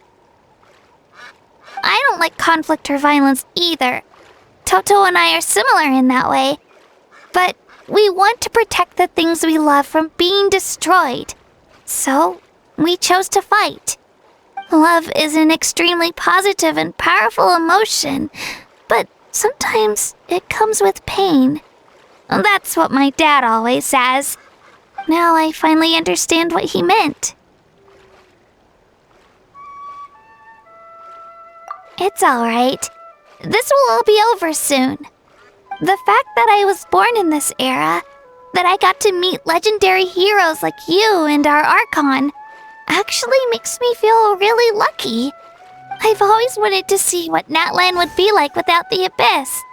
I don't like conflict or violence either. Toto and I are similar in that way. But we want to protect the things we love from being destroyed. So, we chose to fight. Love is an extremely positive and powerful emotion, but sometimes it comes with pain. That's what my dad always says. Now I finally understand what he meant. It's alright. This will all be over soon. The fact that I was born in this era, that I got to meet legendary heroes like you and our Archon, actually makes me feel really lucky. I've always wanted to see what Natlan would be like without the Abyss.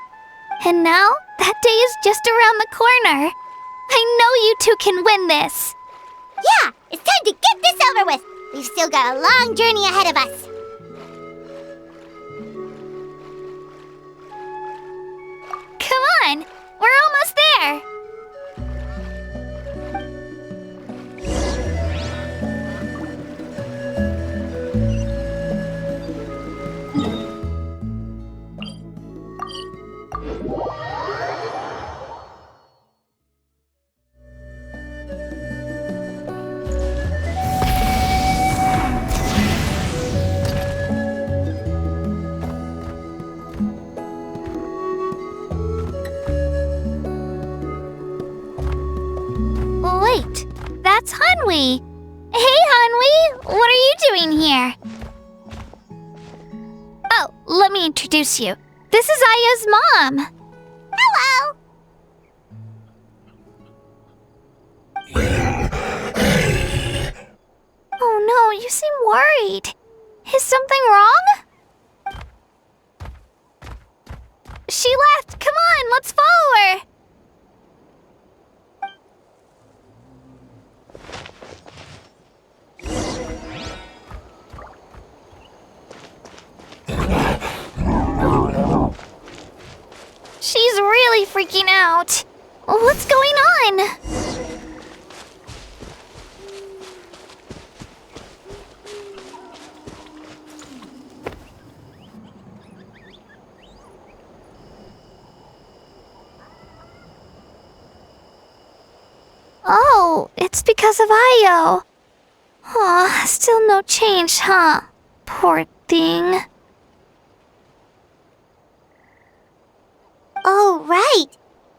And now, that day is just around the corner. I know you two can win this. Yeah, it's time to get this over with. We've still got a long journey ahead of us. Come on, we're almost there. Wait, that's Hanwi. Hey, Hanwi, what are you doing here? Oh, let me introduce you. This is Aya's mom. Hello! Oh no, you seem worried. Is something wrong? She left. Come on, let's follow her. She's really freaking out. What's going on? Oh, it's because of Io. Aw, still no change, huh? Poor thing. Oh, right.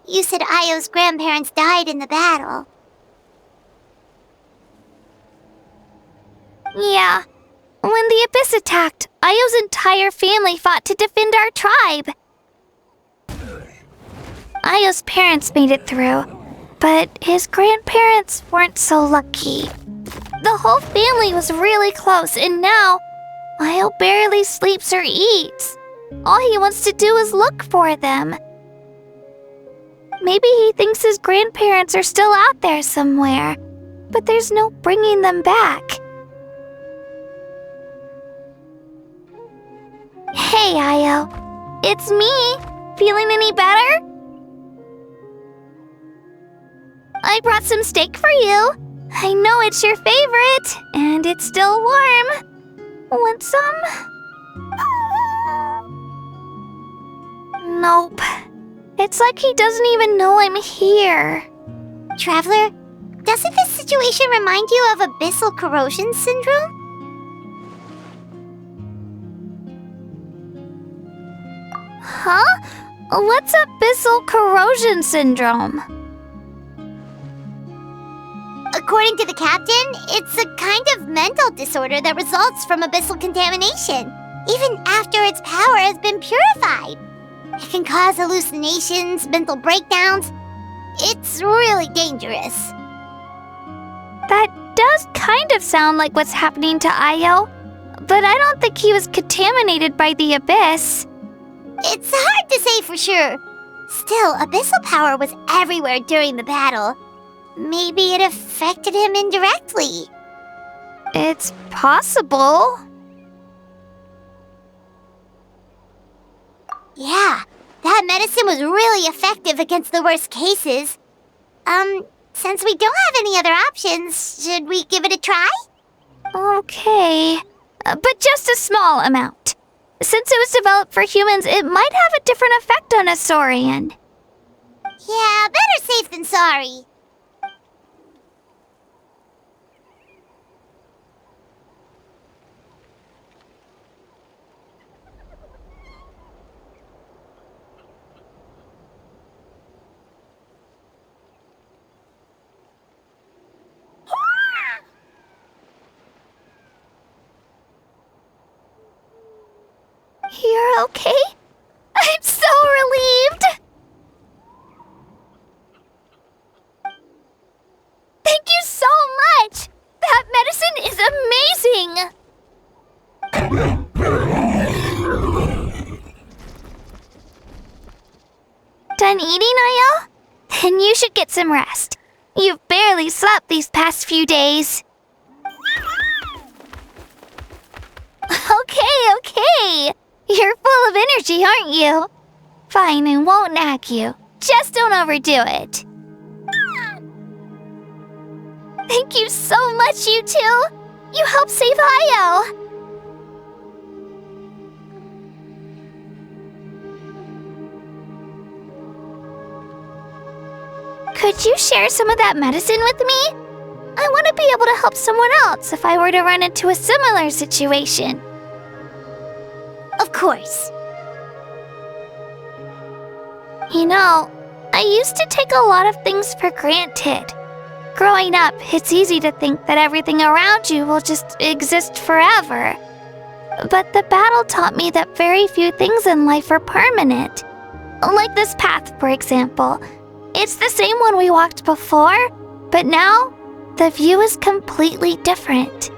You said Io's grandparents died in the battle. Yeah. When the Abyss attacked, Io's entire family fought to defend our tribe. Io's parents made it through, but his grandparents weren't so lucky. The whole family was really close, and now Io barely sleeps or eats. All he wants to do is look for them. Maybe he thinks his grandparents are still out there somewhere, but there's no bringing them back. Hey, Io. It's me. Feeling any better? I brought some steak for you. I know it's your favorite, and it's still warm. Want some? Nope. It's like he doesn't even know I'm here. Traveler, doesn't this situation remind you of abyssal corrosion syndrome? Huh? What's abyssal corrosion syndrome? According to the captain, it's a kind of mental disorder that results from abyssal contamination, even after its power has been purified. It can cause hallucinations, mental breakdowns. It's really dangerous. That does kind of sound like what's happening to Io, but I don't think he was contaminated by the Abyss. It's hard to say for sure. Still, abyssal power was everywhere during the battle. Maybe it affected him indirectly. It's possible. Yeah, that medicine was really effective against the worst cases. Since we don't have any other options, should we give it a try? Okay, but just a small amount. Since it was developed for humans, it might have a different effect on a Saurian. Yeah, better safe than sorry. You're okay? I'm so relieved! Thank you so much! That medicine is amazing! Done eating, Io? Then you should get some rest. You've barely slept these past few days. Okay. You're full of energy, aren't you? Fine, I won't nag you. Just don't overdo it. Thank you so much, you two. You helped save Io. Could you share some of that medicine with me? I want to be able to help someone else if I were to run into a similar situation. Of course. You know, I used to take a lot of things for granted. Growing up, it's easy to think that everything around you will just exist forever. But the battle taught me that very few things in life are permanent. Like this path, for example. It's the same one we walked before, but now the view is completely different.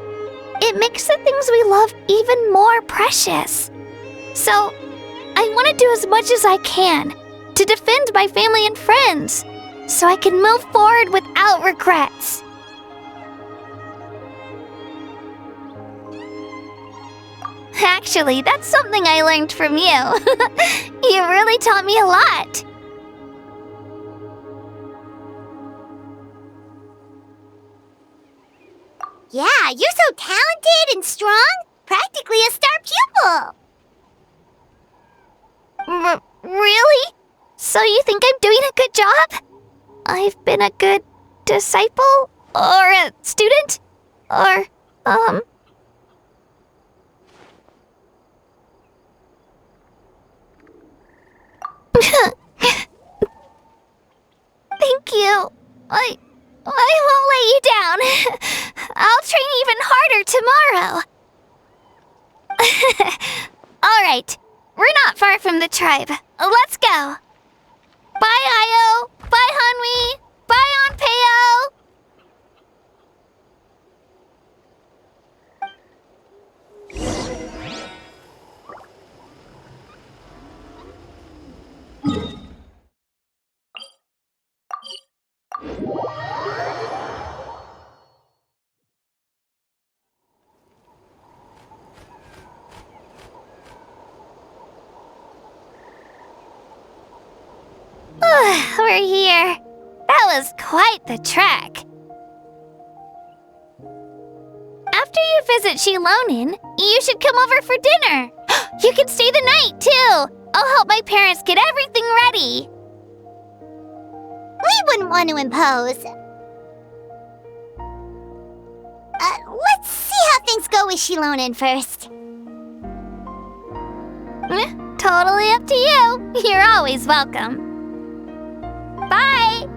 It makes the things we love even more precious. So, I want to do as much as I can to defend my family and friends, so I can move forward without regrets. Actually, that's something I learned from you. You really taught me a lot. Yeah, you're so talented and strong. Practically a star pupil. Really? So you think I'm doing a good job? I've been a good disciple? Or a student? Or, Thank you. I won't let you down. I'll train even harder tomorrow. Alright, we're not far from the tribe. Let's go. Bye, Io. Bye, Hanwi. Bye, Onpeo. We're here. That was quite the trek. After you visit Shilonin, you should come over for dinner. You can stay the night, too. I'll help my parents get everything ready. We wouldn't want to impose. Let's see how things go with Shilonin first. Totally up to you. You're always welcome. Bye!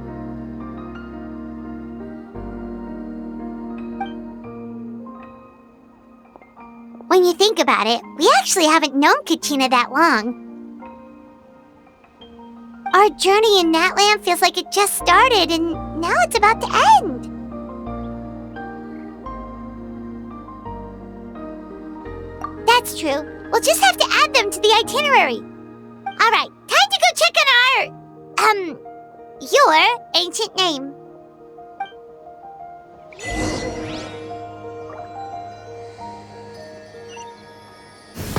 When you think about it, we actually haven't known Katina that long. Our journey in Natland feels like it just started and now it's about to end. That's true. We'll just have to add them to the itinerary. Alright, time to go check on your ancient name.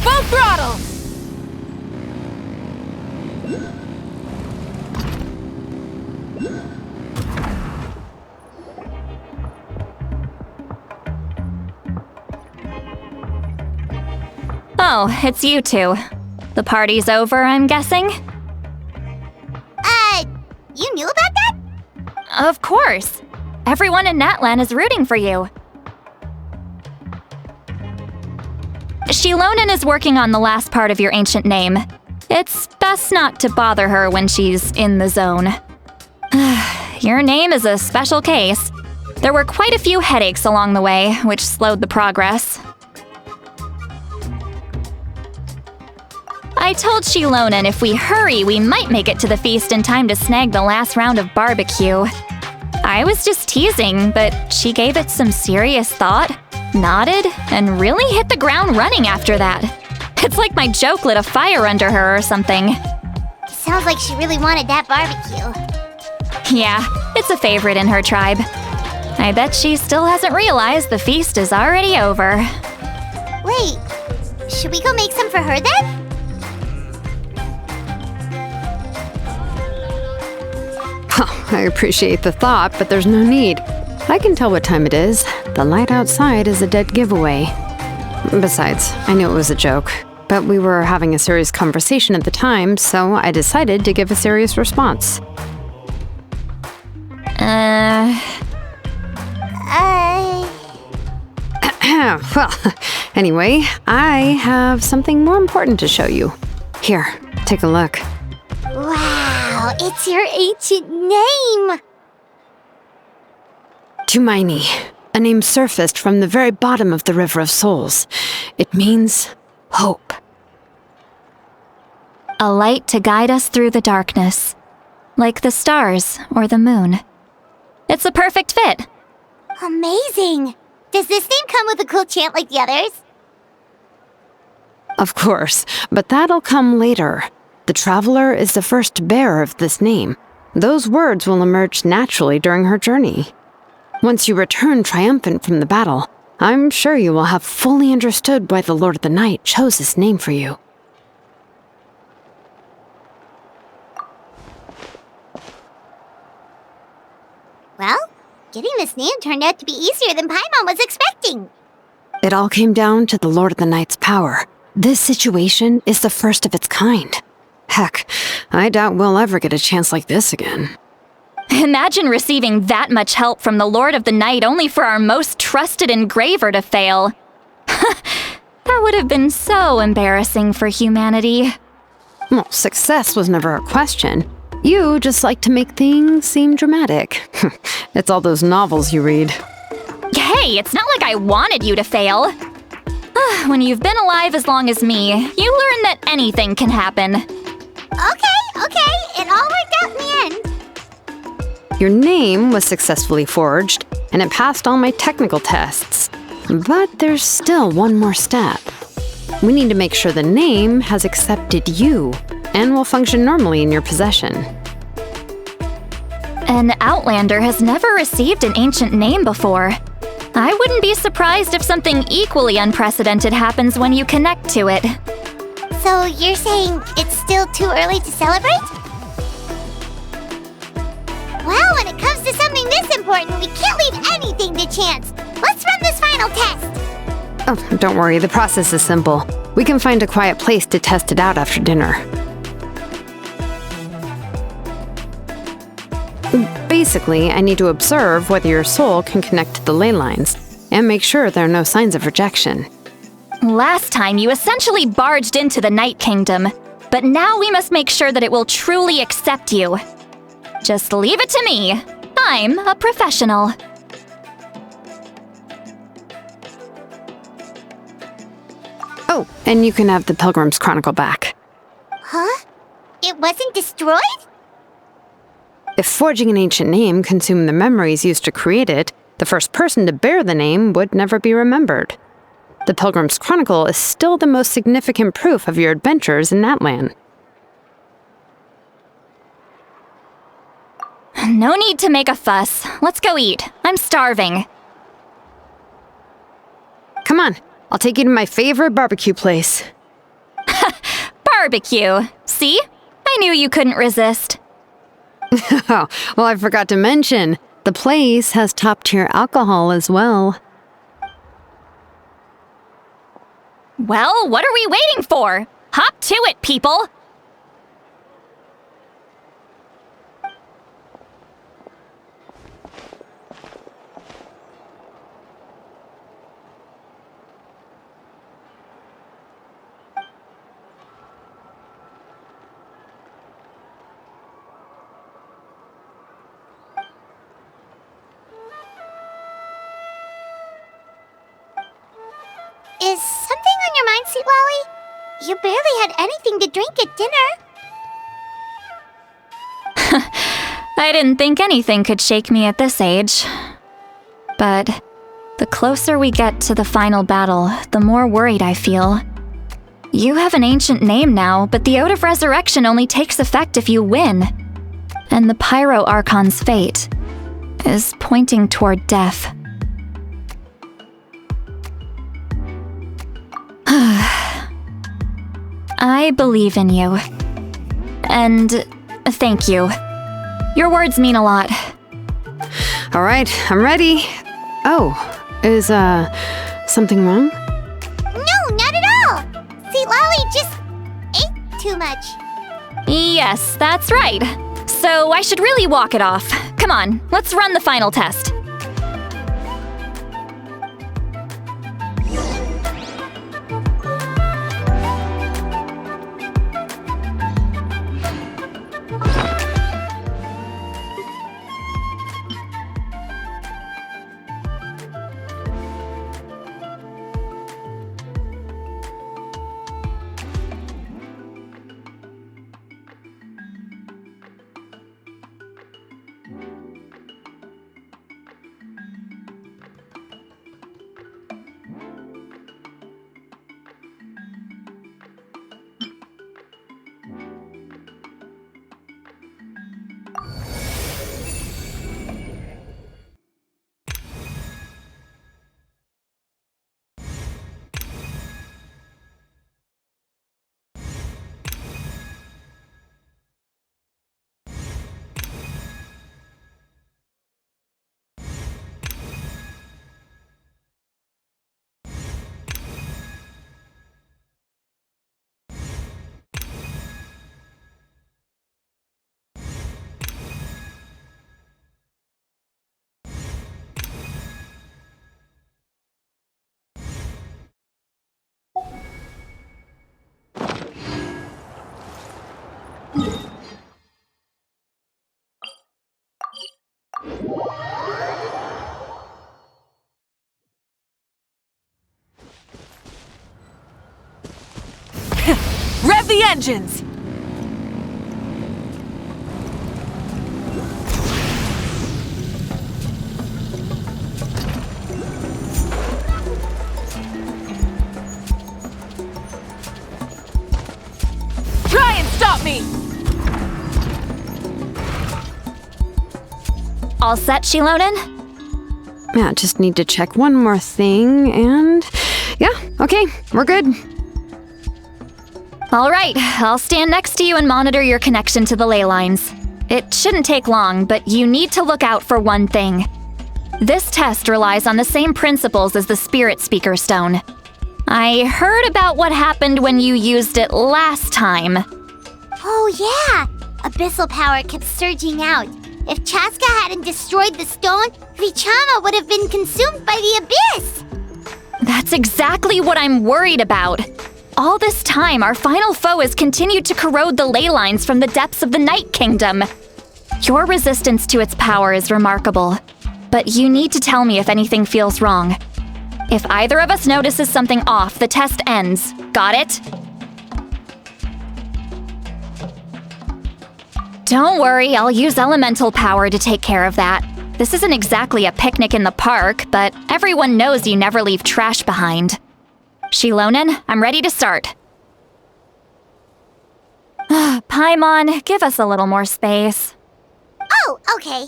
Full throttle! Oh, it's you two. The party's over, I'm guessing? You knew about that? Of course. Everyone in Natlan is rooting for you. Shilonin is working on the last part of your ancient name. It's best not to bother her when she's in the zone. Your name is a special case. There were quite a few headaches along the way, which slowed the progress. I told Shilonin if we hurry, we might make it to the feast in time to snag the last round of barbecue. I was just teasing, but she gave it some serious thought, nodded, and really hit the ground running after that. It's like my joke lit a fire under her or something. Sounds like she really wanted that barbecue. Yeah, it's a favorite in her tribe. I bet she still hasn't realized the feast is already over. Wait, should we go make some for her then? Oh, I appreciate the thought, but there's no need. I can tell what time it is. The light outside is a dead giveaway. Besides, I knew it was a joke, but we were having a serious conversation at the time, so I decided to give a serious response. Well, anyway, I have something more important to show you. Here, take a look. Wow, it's your ancient name! Tumaini, a name surfaced from the very bottom of the River of Souls. It means hope. A light to guide us through the darkness, like the stars or the moon. It's a perfect fit. Amazing! Does this name come with a cool chant like the others? Of course, but that'll come later. The Traveler is the first bearer of this name. Those words will emerge naturally during her journey. Once you return triumphant from the battle, I'm sure you will have fully understood why the Lord of the Night chose this name for you. Well, Getting this name turned out to be easier than Paimon was expecting. It all came down to the Lord of the Night's power. This situation is the first of its kind. Heck, I doubt we'll ever get a chance like this again. Imagine receiving that much help from the Lord of the Night only for our most trusted engraver to fail. That would have been so embarrassing for humanity. Well, success was never a question. You just like to make things seem dramatic. It's all those novels you read. Hey, it's not like I wanted you to fail. When you've been alive as long as me, you learn that anything can happen. Okay, it all worked out in the end. Your name was successfully forged, and it passed all my technical tests. But there's still one more step. We need to make sure the name has accepted you, and will function normally in your possession. An Outlander has never received an ancient name before. I wouldn't be surprised if something equally unprecedented happens when you connect to it. So you're saying it's still too early to celebrate? Well, when it comes to something this important, we can't leave anything to chance. Let's run this final test. Oh, don't worry, the process is simple. We can find a quiet place to test it out after dinner. Basically, I need to observe whether your soul can connect to the ley lines, and make sure there are no signs of rejection. Last time, you essentially barged into the Night Kingdom, but now we must make sure that it will truly accept you. Just leave it to me. I'm a professional. Oh, and you can have the Pilgrim's Chronicle back. Huh? It wasn't destroyed? If forging an ancient name consumed the memories used to create it, the first person to bear the name would never be remembered. The Pilgrim's Chronicle is still the most significant proof of your adventures in that land. No need to make a fuss. Let's go eat. I'm starving. Come on, I'll take you to my favorite barbecue place. Barbecue. See? I knew you couldn't resist. Oh, well, I forgot to mention, the place has top-tier alcohol as well. Well, what are we waiting for? Hop to it, people! Is something on your mind, Sweet Lolly? You barely had anything to drink at dinner. I didn't think anything could shake me at this age. But the closer we get to the final battle, the more worried I feel. You have an ancient name now, but the Ode of Resurrection only takes effect if you win. And the Pyro Archon's fate is pointing toward death. I believe in you. And thank you. Your words mean a lot. All right, I'm ready. Oh, is, something wrong? No, not at all. Sweet Lolly just ate too much. Yes, that's right. So I should really walk it off. Come on, let's run the final test. engines! Try and stop me! All set, Shilonen? Yeah, just need to check one more thing, and yeah, okay, we're good. All right, I'll stand next to you and monitor your connection to the ley lines. It shouldn't take long, but you need to look out for one thing. This test relies on the same principles as the Spirit Speaker Stone. I heard about what happened when you used it last time. Oh yeah! Abyssal power kept surging out. If Chaska hadn't destroyed the stone, Vichama would have been consumed by the abyss! That's exactly what I'm worried about. All this time, our final foe has continued to corrode the ley lines from the depths of the Night Kingdom. Your resistance to its power is remarkable, but you need to tell me if anything feels wrong. If either of us notices something off, the test ends. Got it? Don't worry, I'll use elemental power to take care of that. This isn't exactly a picnic in the park, but everyone knows you never leave trash behind. Shilonen, I'm ready to start. Paimon, give us a little more space. Oh, okay.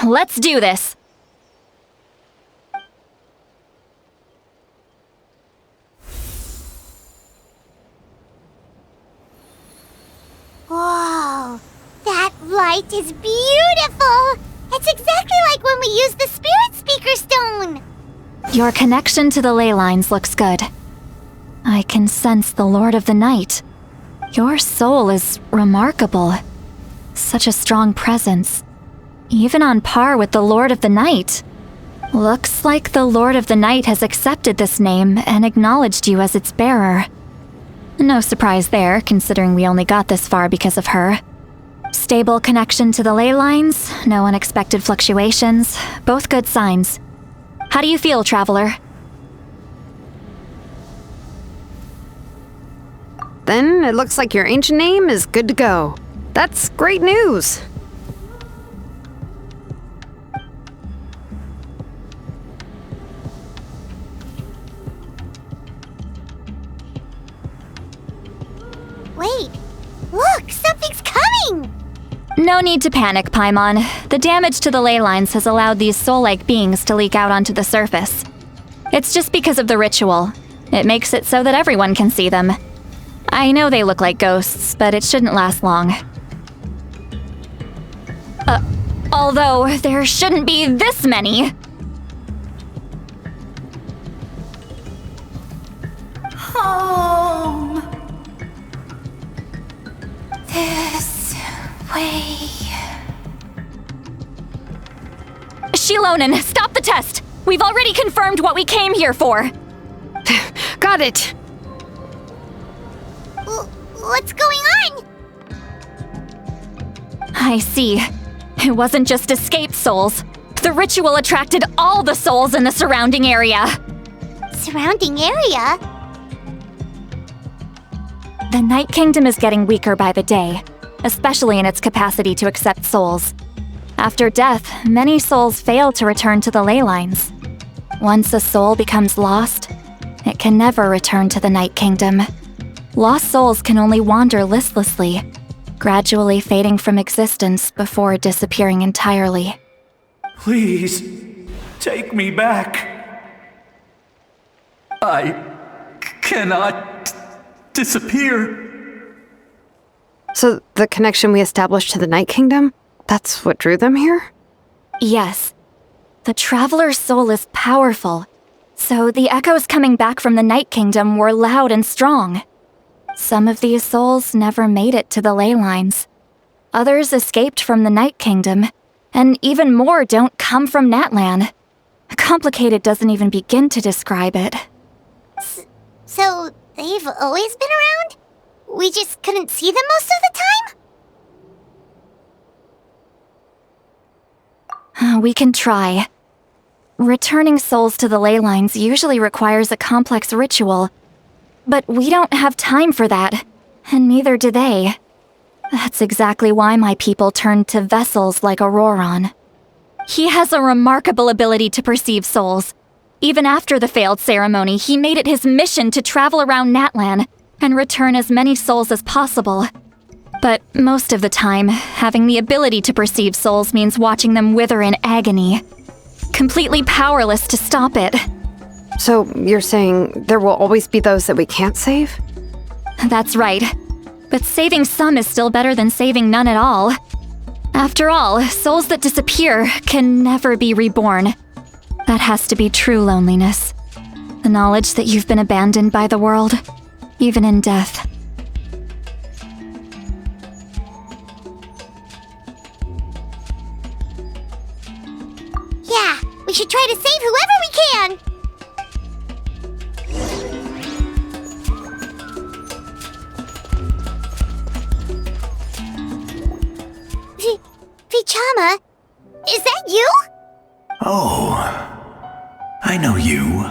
Let's do this. Whoa, that light is beautiful! It's exactly like when we used the Spirit Speaker Stone! Your connection to the ley lines looks good. I can sense the Lord of the Night. Your soul is remarkable. Such a strong presence. Even on par with the Lord of the Night. Looks like the Lord of the Night has accepted this name and acknowledged you as its bearer. No surprise there, considering we only got this far because of her. Stable connection to the ley lines, no unexpected fluctuations, both good signs. How do you feel, Traveler? Then it looks like your ancient name is good to go. That's great news. Wait, look, something's coming! No need to panic, Paimon. The damage to the ley lines has allowed these soul-like beings to leak out onto the surface. It's just because of the ritual. It makes it so that everyone can see them. I know they look like ghosts, but it shouldn't last long. Although, there shouldn't be this many! Home. This way. Shilonen, stop the test! We've already confirmed what we came here for! Got it! What's going on? I see. It wasn't just escaped souls. The ritual attracted all the souls in the surrounding area. Surrounding area? The Night Kingdom is getting weaker by the day, especially in its capacity to accept souls. After death, many souls fail to return to the ley lines. Once a soul becomes lost, it can never return to the Night Kingdom. Lost souls can only wander listlessly, gradually fading from existence before disappearing entirely. Please, take me back. I cannot disappear. So the connection we established to the Night Kingdom, that's what drew them here? Yes. The Traveler's soul is powerful, so the echoes coming back from the Night Kingdom were loud and strong. Some of these souls never made it to the ley lines. Others escaped from the Night Kingdom, and even more don't come from Natlan. Complicated doesn't even begin to describe it. So, they've always been around? We just couldn't see them most of the time? We can try. Returning souls to the ley lines usually requires a complex ritual. But we don't have time for that, and neither do they. That's exactly why my people turned to vessels like Auroron. He has a remarkable ability to perceive souls. Even after the failed ceremony, he made it his mission to travel around Natlan and return as many souls as possible. But most of the time, having the ability to perceive souls means watching them wither in agony. Completely powerless to stop it. So you're saying there will always be those that we can't save? That's right. But saving some is still better than saving none at all. After all, souls that disappear can never be reborn. That has to be true loneliness. The knowledge that you've been abandoned by the world, even in death. Yeah, we should try to save whoever we can! Vichama, is that you? Oh, I know you.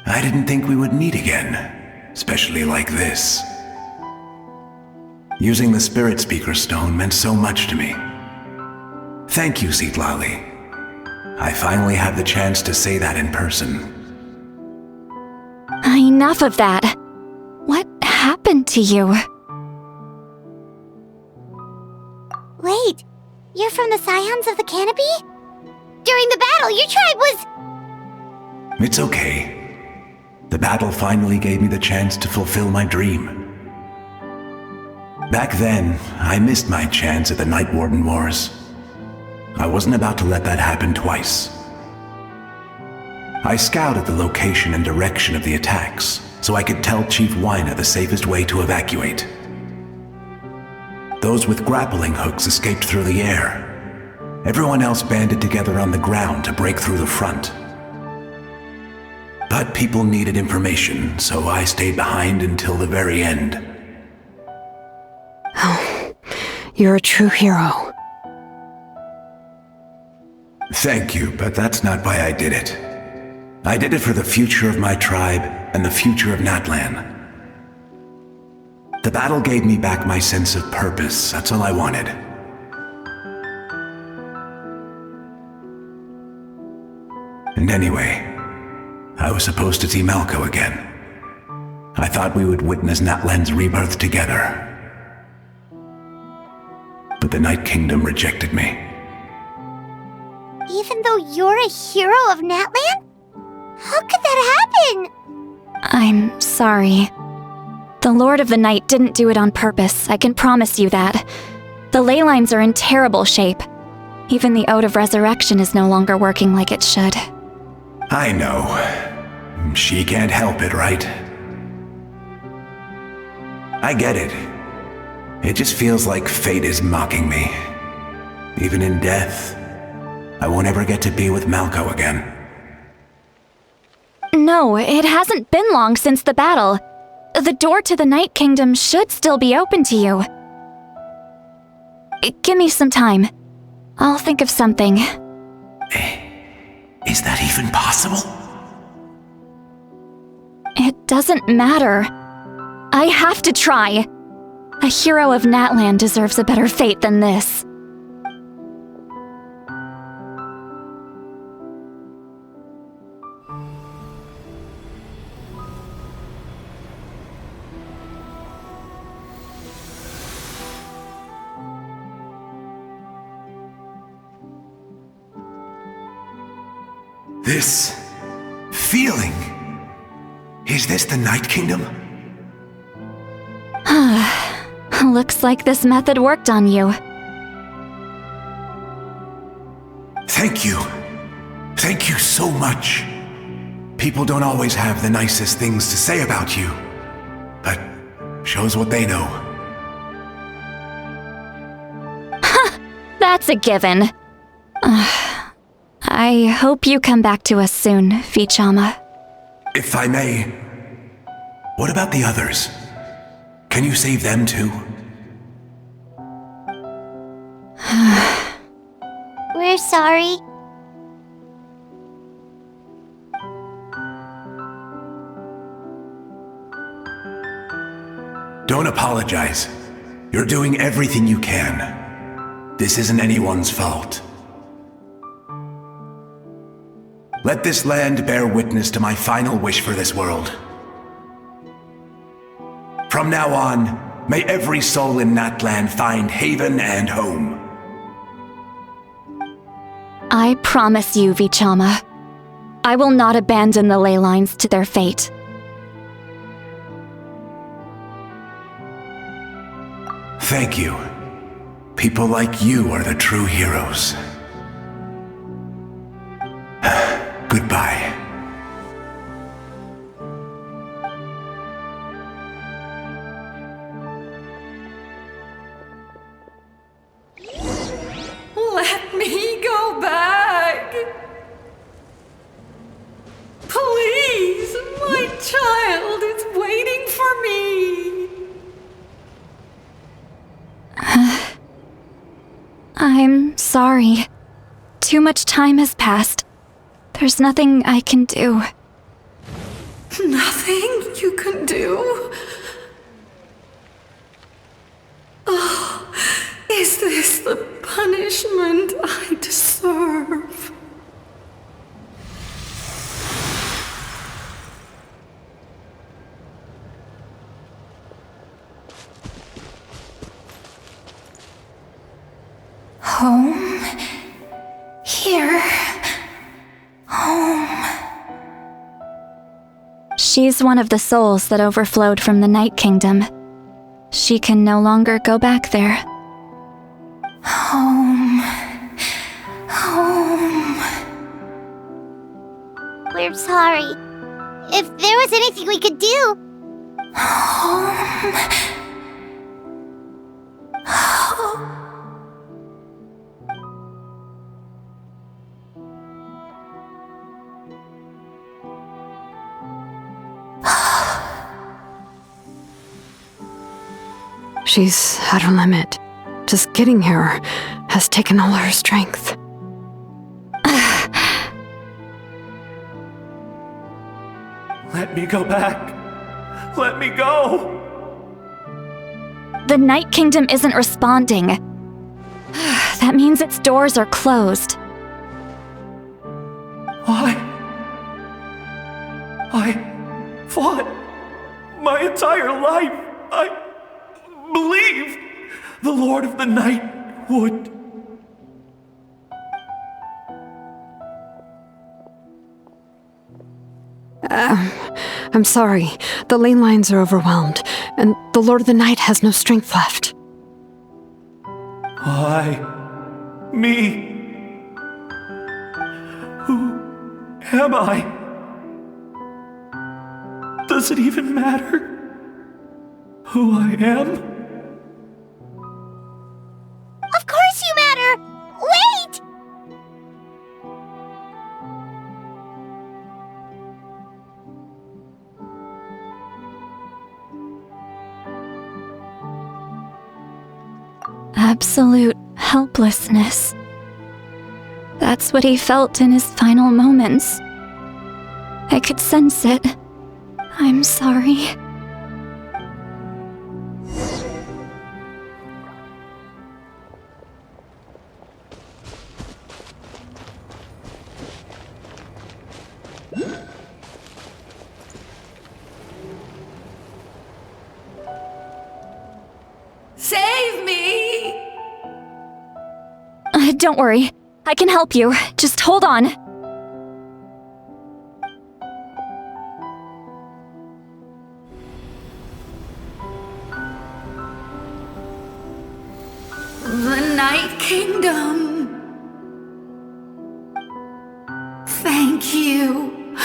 I didn't think we would meet again, especially like this. Using the Spirit Speaker Stone meant so much to me. Thank you, Citlali. I finally had the chance to say that in person. Enough of that. What happened to you? Wait, you're from the Scions of the Canopy? During the battle, your tribe was... It's okay. The battle finally gave me the chance to fulfill my dream. Back then, I missed my chance at the Night Warden Wars. I wasn't about to let that happen twice. I scouted the location and direction of the attacks, so I could tell Chief Wyna the safest way to evacuate. Those with grappling hooks escaped through the air. Everyone else banded together on the ground to break through the front. But people needed information, so I stayed behind until the very end. Oh, you're a true hero. Thank you, but that's not why I did it. I did it for the future of my tribe and the future of Natlan. The battle gave me back my sense of purpose, that's all I wanted. And anyway, I was supposed to see Malco again. I thought we would witness Natlan's rebirth together. But the Night Kingdom rejected me. Even though you're a hero of Natlan? How could that happen? I'm sorry. The Lord of the Night didn't do it on purpose, I can promise you that. The ley lines are in terrible shape. Even the Ode of Resurrection is no longer working like it should. I know. She can't help it, right? I get it. It just feels like fate is mocking me. Even in death, I won't ever get to be with Malco again. No, it hasn't been long since the battle. The door to the Night Kingdom should still be open to you. Give me some time. I'll think of something. Is that even possible? It doesn't matter. I have to try. A hero of Natlan deserves a better fate than this. This feeling. Is this the Night Kingdom? Looks like this method worked on you. Thank you. Thank you so much. People don't always have the nicest things to say about you, but shows what they know. That's a given. I hope you come back to us soon, Vichama. If I may, what about the others? Can you save them too? We're sorry. Don't apologize. You're doing everything you can. This isn't anyone's fault. Let this land bear witness to my final wish for this world. From now on, may every soul in Natlan find haven and home. I promise you, Vichama, I will not abandon the ley lines to their fate. Thank you. People like you are the true heroes. Goodbye. Let me go back. Please, my child is waiting for me. I'm sorry. Too much time has passed. There's nothing I can do. Nothing you can do? Oh, is this the punishment I deserve? Home? Here? Home? She's one of the souls that overflowed from the Night Kingdom. She can no longer go back there. Home. Home. We're sorry. If there was anything we could do... Home. Home. She's at her limit. Just getting here has taken all her strength. Let me go back. Let me go. The Night Kingdom isn't responding. That means its doors are closed. I fought my entire life. I believed the Lord of the Night would. I'm sorry. The ley lines are overwhelmed, and the Lord of the Night has no strength left. Why? Me? Who am I? Does it even matter who I am? Of course you matter! Wait! Absolute helplessness. That's what he felt in his final moments. I could sense it. I'm sorry. Save me! Don't worry. I can help you. Just hold on. The Night Kingdom. Thank you.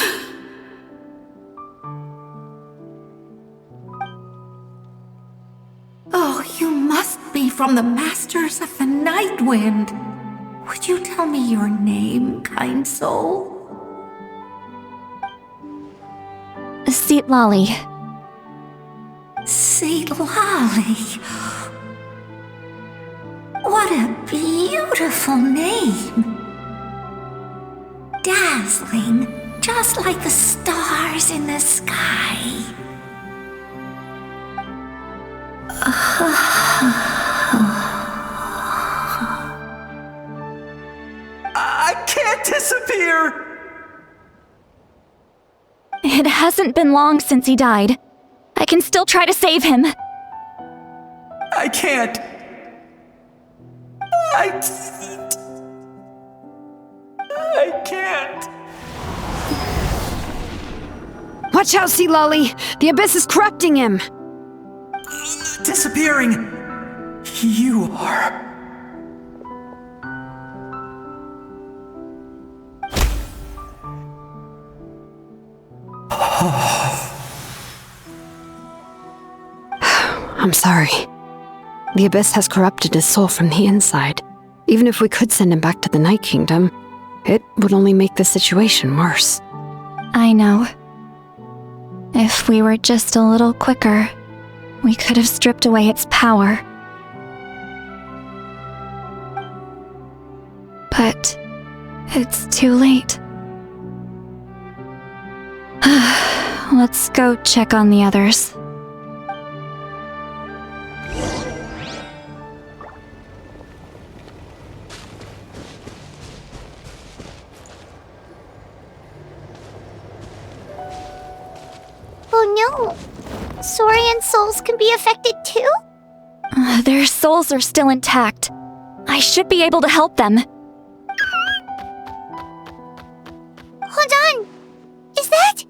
Oh, you must be from the Masters of the Night Wind. Would you tell me your name, kind soul? Seat Lolly. Seat Lolly. What a beautiful name. Dazzling, just like the stars in the sky. hasn't been long since he died. I can still try to save him. I can't. I can't. Watch out, Sea Lolly! The Abyss is corrupting him! Disappearing. You are. I'm sorry. The Abyss has corrupted his soul from the inside. Even if we could send him back to the Night Kingdom, it would only make the situation worse. I know. If we were just a little quicker, we could have stripped away its power. But it's too late. Let's go check on the others. Oh no! Saurian souls can be affected too? Their souls are still intact. I should be able to help them. Hold on! Is that...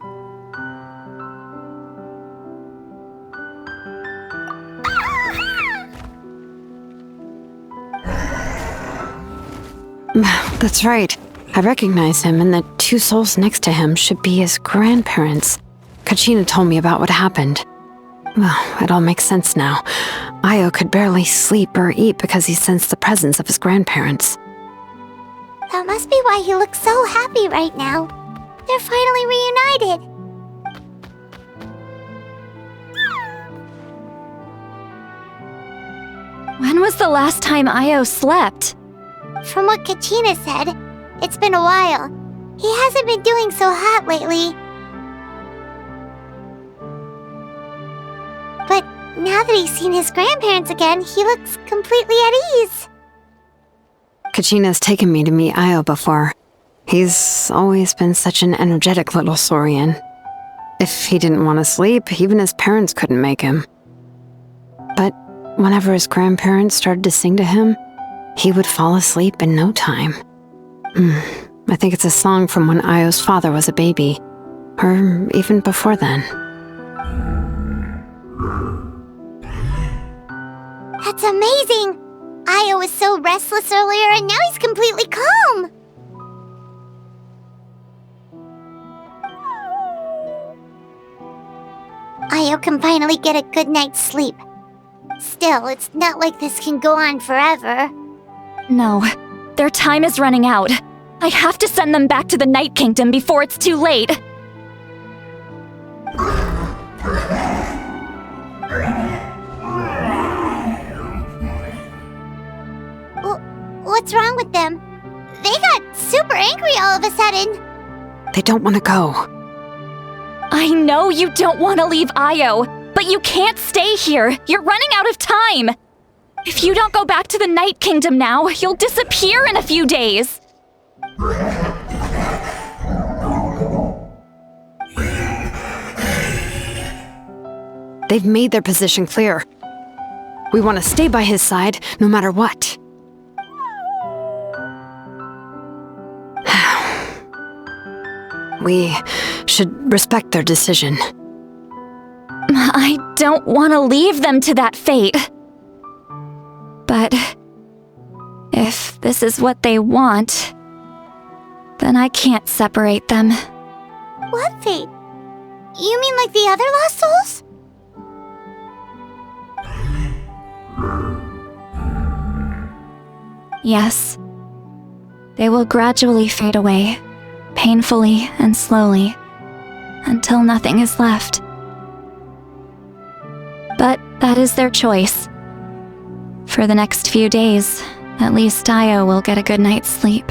That's right. I recognize him, and the two souls next to him should be his grandparents. Kachina told me about what happened. Well, it all makes sense now. Io could barely sleep or eat because he sensed the presence of his grandparents. That must be why he looks so happy right now. They're finally reunited. When was the last time Io slept? From what Kachina said, it's been a while. He hasn't been doing so hot lately. But now that he's seen his grandparents again, he looks completely at ease. Kachina's taken me to meet Io before. He's always been such an energetic little Saurian. If he didn't want to sleep, even his parents couldn't make him. But whenever his grandparents started to sing to him, he would fall asleep in no time. I think it's a song from when Io's father was a baby, or even before then. That's amazing! Io was so restless earlier and now he's completely calm! Io can finally get a good night's sleep. Still, it's not like this can go on forever. No, their time is running out. I have to send them back to the Night Kingdom before it's too late. What's wrong with them? They got super angry all of a sudden. They don't want to go. I know you don't want to leave Io, but you can't stay here. You're running out of time. If you don't go back to the Night Kingdom now, you'll disappear in a few days. They've made their position clear. We want to stay by his side, no matter what. We should respect their decision. I don't want to leave them to that fate. But if this is what they want, then I can't separate them. What fate? You mean like the other lost souls? Yes. They will gradually fade away, painfully and slowly, until nothing is left. But that is their choice. For the next few days, at least Io will get a good night's sleep.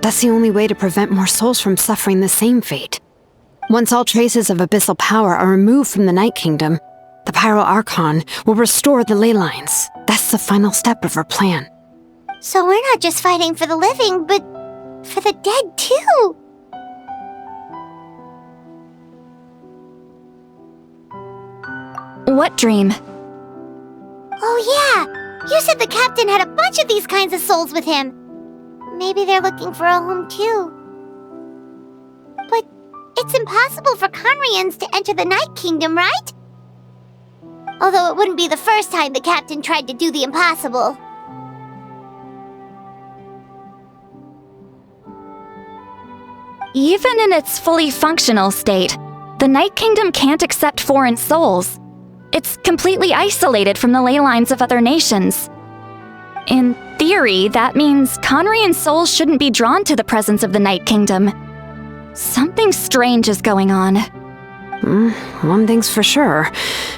That's the only way to prevent more souls from suffering the same fate. Once all traces of abyssal power are removed from the Night Kingdom, the Pyro Archon will restore the ley lines. That's the final step of our plan. So we're not just fighting for the living, but For the dead, too! What dream? Oh yeah! You said the captain had a bunch of these kinds of souls with him. Maybe they're looking for a home too. But it's impossible for Conrians to enter the Night Kingdom, right? Although it wouldn't be the first time the captain tried to do the impossible. Even in its fully functional state, the Night Kingdom can't accept foreign souls. It's completely isolated from the ley lines of other nations. In theory, that means Conrian souls shouldn't be drawn to the presence of the Night Kingdom. Something strange is going on. One thing's for sure.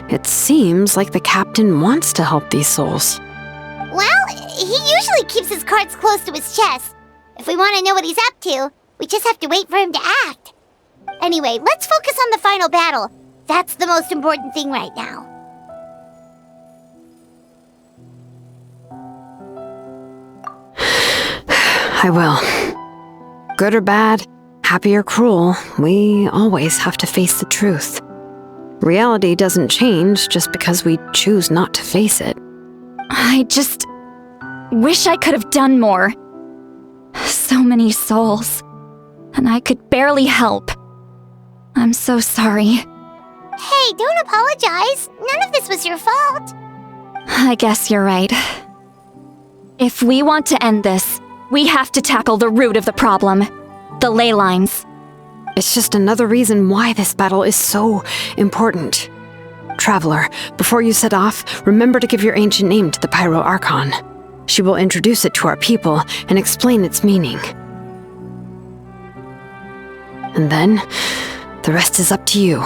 It seems like the captain wants to help these souls. Well, he usually keeps his cards close to his chest. If we want to know what he's up to, we just have to wait for him to act. Anyway, let's focus on the final battle. That's the most important thing right now. I will. Good or bad, happy or cruel, we always have to face the truth. Reality doesn't change just because we choose not to face it. I just wish I could have done more. So many souls, and I could barely help. I'm so sorry. Hey, don't apologize. None of this was your fault. I guess you're right. If we want to end this, we have to tackle the root of the problem. The ley lines. It's just another reason why this battle is so important. Traveler, before you set off, remember to give your ancient name to the Pyro Archon. She will introduce it to our people and explain its meaning. And then, the rest is up to you.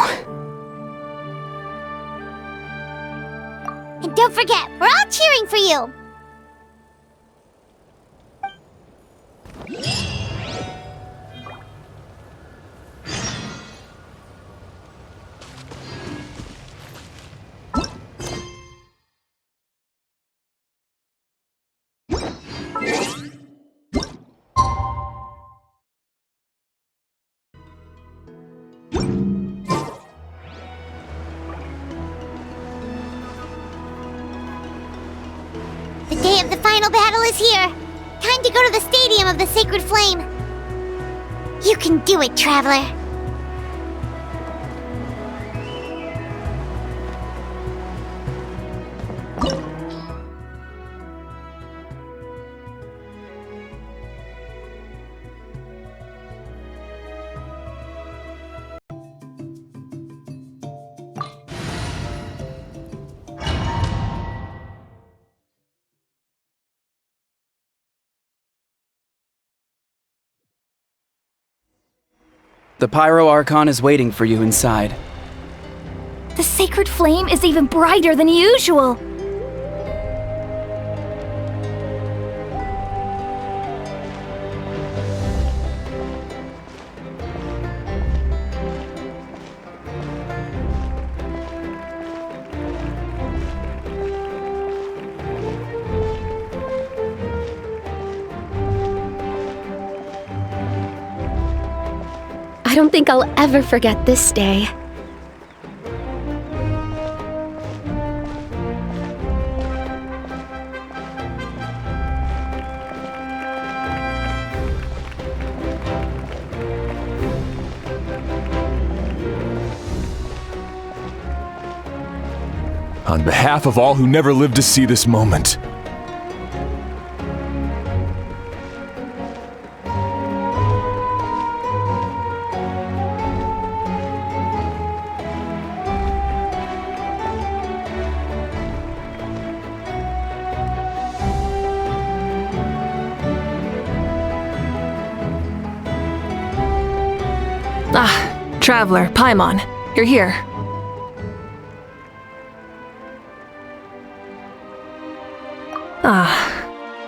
And don't forget, we're all cheering for you! The day of the final battle is here. Time to go to the Stadium of the Sacred Flame. You can do it, Traveler. The Pyro Archon is waiting for you inside. The sacred flame is even brighter than usual. I don't think I'll ever forget this day. On behalf of all who never lived to see this moment, Traveler, Paimon, you're here.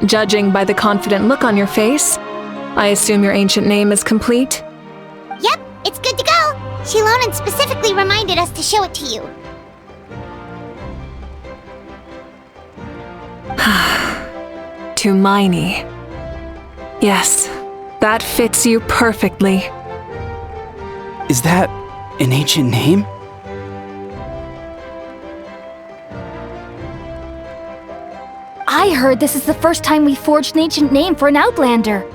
Judging by the confident look on your face, I assume your ancient name is complete? Yep, it's good to go. Shilonan specifically reminded us to show it to you. To Miney. Yes, That fits you perfectly. Is that an ancient name? I heard this is the first time we forged an ancient name for an Outlander.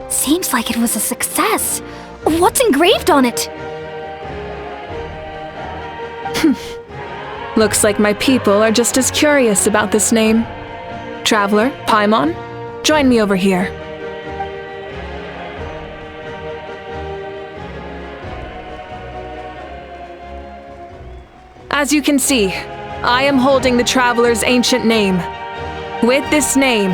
Seems like it was a success. What's engraved on it? Looks like my people are just as curious about this name. Traveler, Paimon, join me over here. As you can see, I am holding the Traveler's ancient name. With this name,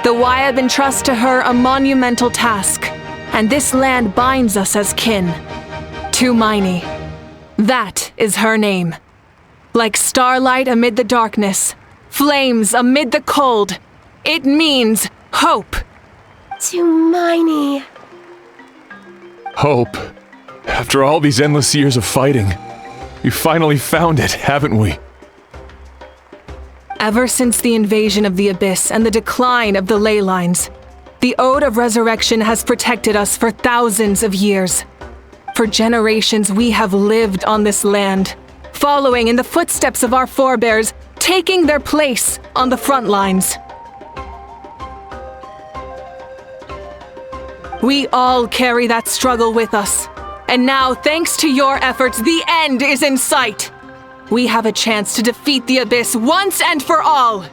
the Wyab entrust to her a monumental task, and this land binds us as kin. To Miney. That is her name. Like starlight amid the darkness, flames amid the cold, it means hope. To Miney. Hope. After all these endless years of fighting, we finally found it, haven't we? Ever since the invasion of the Abyss and the decline of the ley lines, the Ode of Resurrection has protected us for thousands of years. For generations we have lived on this land, following in the footsteps of our forebears, taking their place on the front lines. We all carry that struggle with us, and now, thanks to your efforts, the end is in sight. We have a chance to defeat the Abyss once and for all.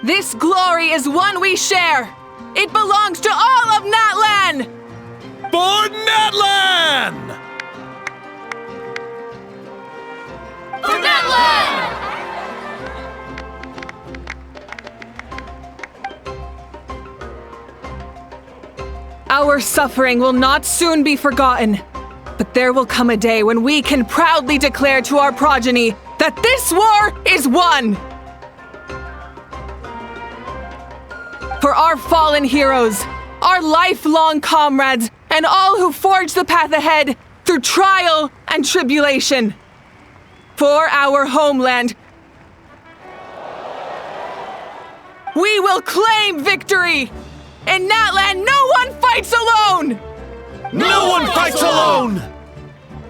This glory is one we share. It belongs to all of Natlan! For Natlan! For Natlan! Our suffering will not soon be forgotten. But there will come a day when we can proudly declare to our progeny that this war is won! For our fallen heroes, our lifelong comrades, and all who forge the path ahead through trial and tribulation. For our homeland, we will claim victory! In Natlan, no one fights alone! No one fights alone!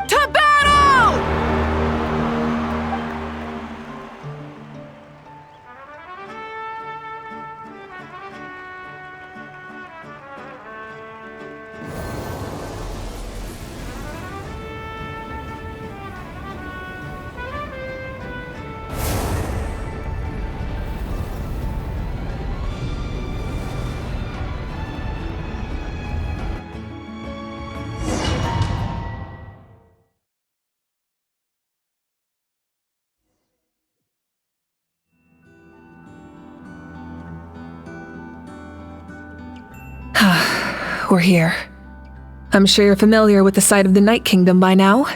To battle! We're here. I'm sure you're familiar with the site of the Night Kingdom by now.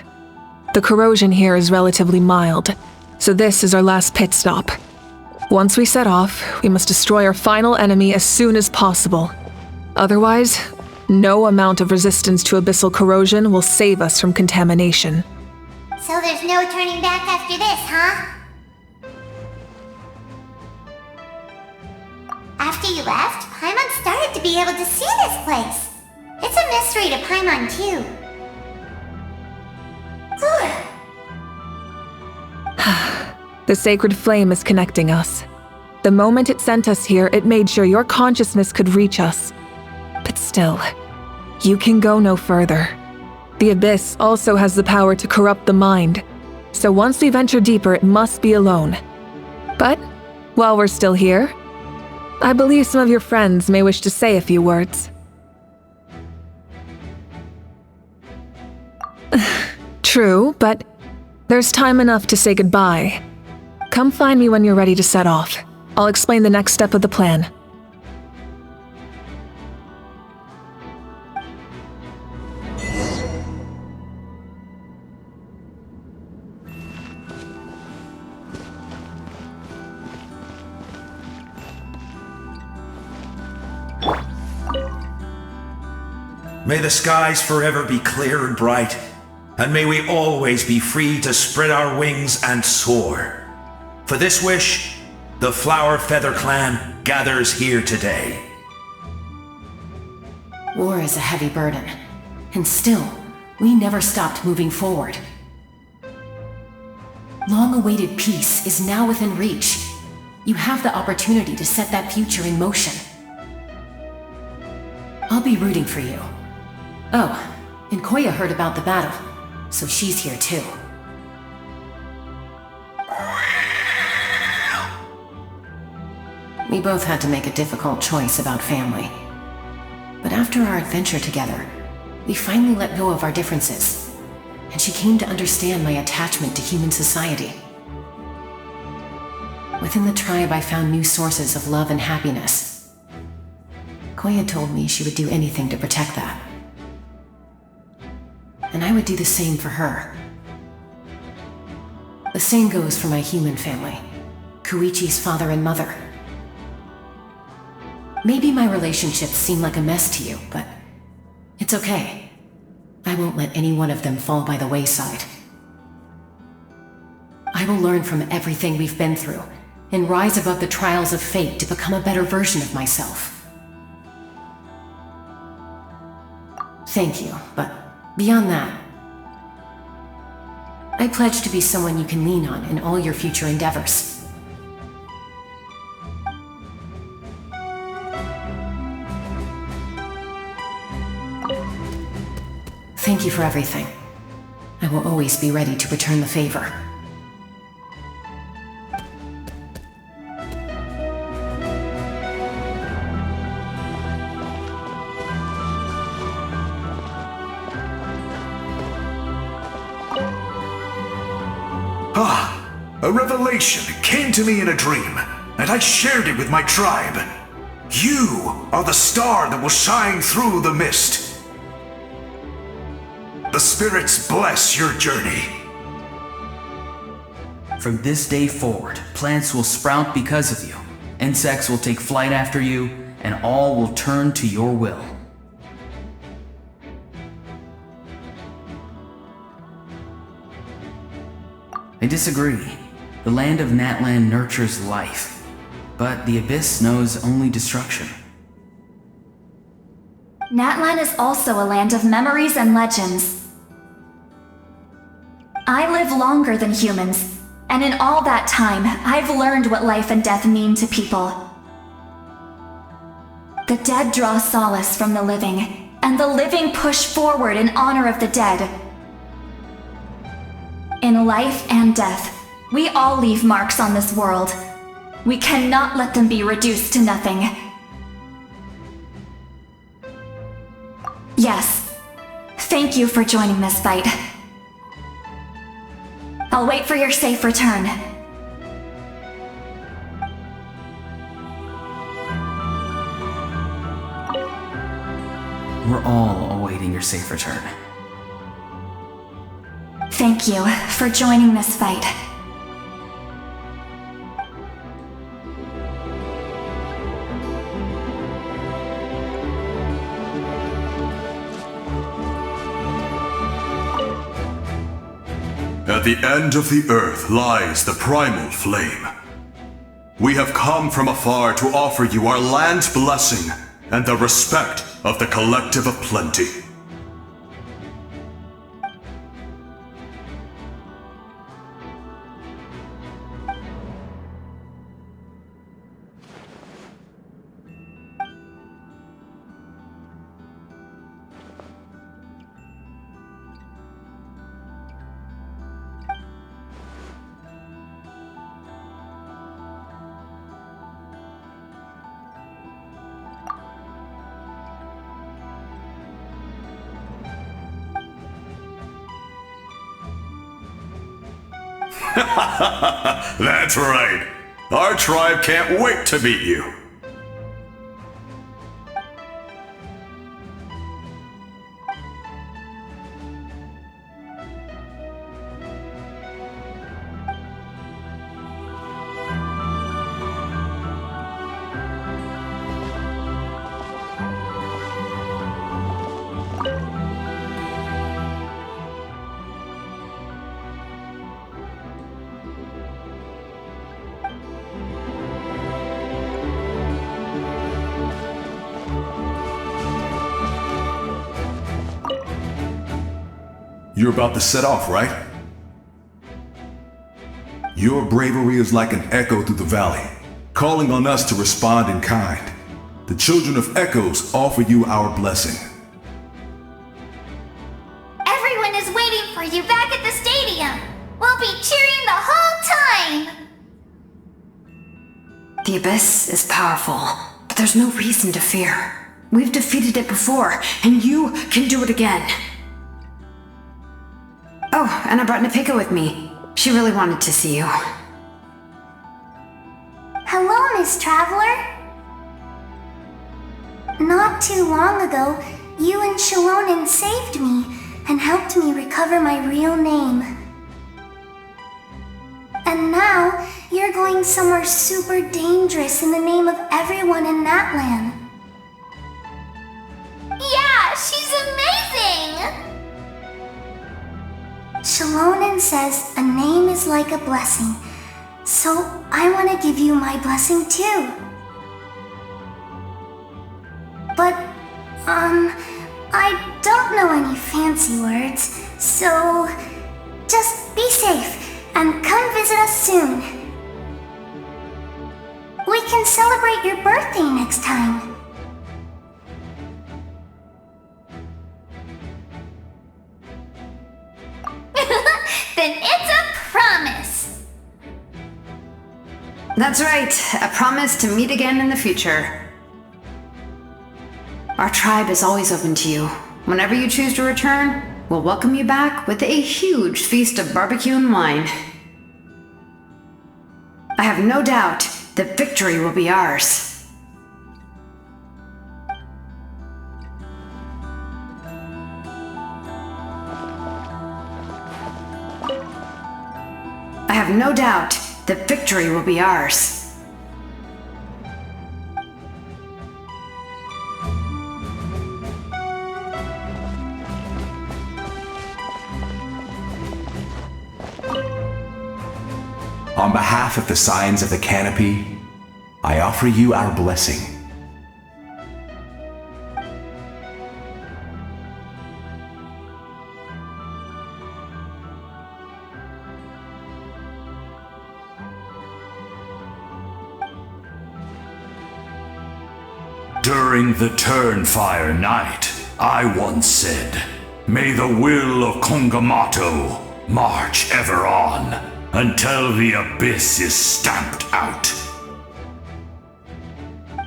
The corrosion here is relatively mild, so this is our last pit stop. Once we set off, we must destroy our final enemy as soon as possible. Otherwise, no amount of resistance to abyssal corrosion will save us from contamination. So there's no turning back after this, huh? After you left, Paimon started to be able to see this place. It's a mystery to Paimon, too. The sacred flame is connecting us. The moment it sent us here, it made sure your consciousness could reach us. But still, you can go no further. The Abyss also has the power to corrupt the mind, so once we venture deeper, it must be alone. But, while we're still here, I believe some of your friends may wish to say a few words. True, but there's time enough to say goodbye. Come find me when you're ready to set off. I'll explain the next step of the plan. May the skies forever be clear and bright, and may we always be free to spread our wings and soar. For this wish, the Flower Feather Clan gathers here today. War is a heavy burden, and still, we never stopped moving forward. Long-awaited peace is now within reach. You have the opportunity to set that future in motion. I'll be rooting for you. Oh, and Koya heard about the battle, so she's here too. We both had to make a difficult choice about family. But after our adventure together, we finally let go of our differences, and she came to understand my attachment to human society. Within the tribe, I found new sources of love and happiness. Koya told me she would do anything to protect that. And I would do the same for her. The same goes for my human family, Koichi's father and mother. Maybe my relationships seem like a mess to you, but it's okay. I won't let any one of them fall by the wayside. I will learn from everything we've been through and rise above the trials of fate to become a better version of myself. Thank you, but beyond that, I pledge to be someone you can lean on in all your future endeavors. Thank you for everything. I will always be ready to return the favor. A revelation came to me in a dream, and I shared it with my tribe. You are the star that will shine through the mist. The spirits bless your journey. From this day forward, plants will sprout because of you, insects will take flight after you, and all will turn to your will. I disagree. The land of Natlan nurtures life, but the Abyss knows only destruction. Natlan is also a land of memories and legends. I live longer than humans, and in all that time, I've learned what life and death mean to people. The dead draw solace from the living, and the living push forward in honor of the dead. In life and death, we all leave marks on this world. We cannot let them be reduced to nothing. Yes, thank you for joining this fight. I'll wait for your safe return. We're all awaiting your safe return. Thank you for joining this fight. At the end of the earth lies the primal flame. We have come from afar to offer you our land's blessing and the respect of the Collective of Plenty. That's right. Our tribe can't wait to meet you. You're about to set off, right? Your bravery is like an echo through the valley, calling on us to respond in kind. The children of Echoes offer you our blessing. Everyone is waiting for you back at the stadium. We'll be cheering the whole time. The Abyss is powerful, but there's no reason to fear. We've defeated it before, and you can do it again. Oh, and I brought Nepika with me. She really wanted to see you. Hello, Miss Traveler. Not too long ago, you and Shalonen saved me and helped me recover my real name. And now, you're going somewhere super dangerous in the name of everyone in Natlan. Yeah, she's amazing! Shalonen says a name is like a blessing, so I want to give you my blessing too. But, I don't know any fancy words, so just be safe and come visit us soon. We can celebrate your birthday next time. Then it's a promise! That's right, a promise to meet again in the future. Our tribe is always open to you. Whenever you choose to return, we'll welcome you back with a huge feast of barbecue and wine. I have no doubt that victory will be ours. I have no doubt that victory will be ours. On behalf of the Scions of the Canopy, I offer you our blessing. During the Turnfire Night, I once said, "May the will of Kongamato march ever on, until the abyss is stamped out."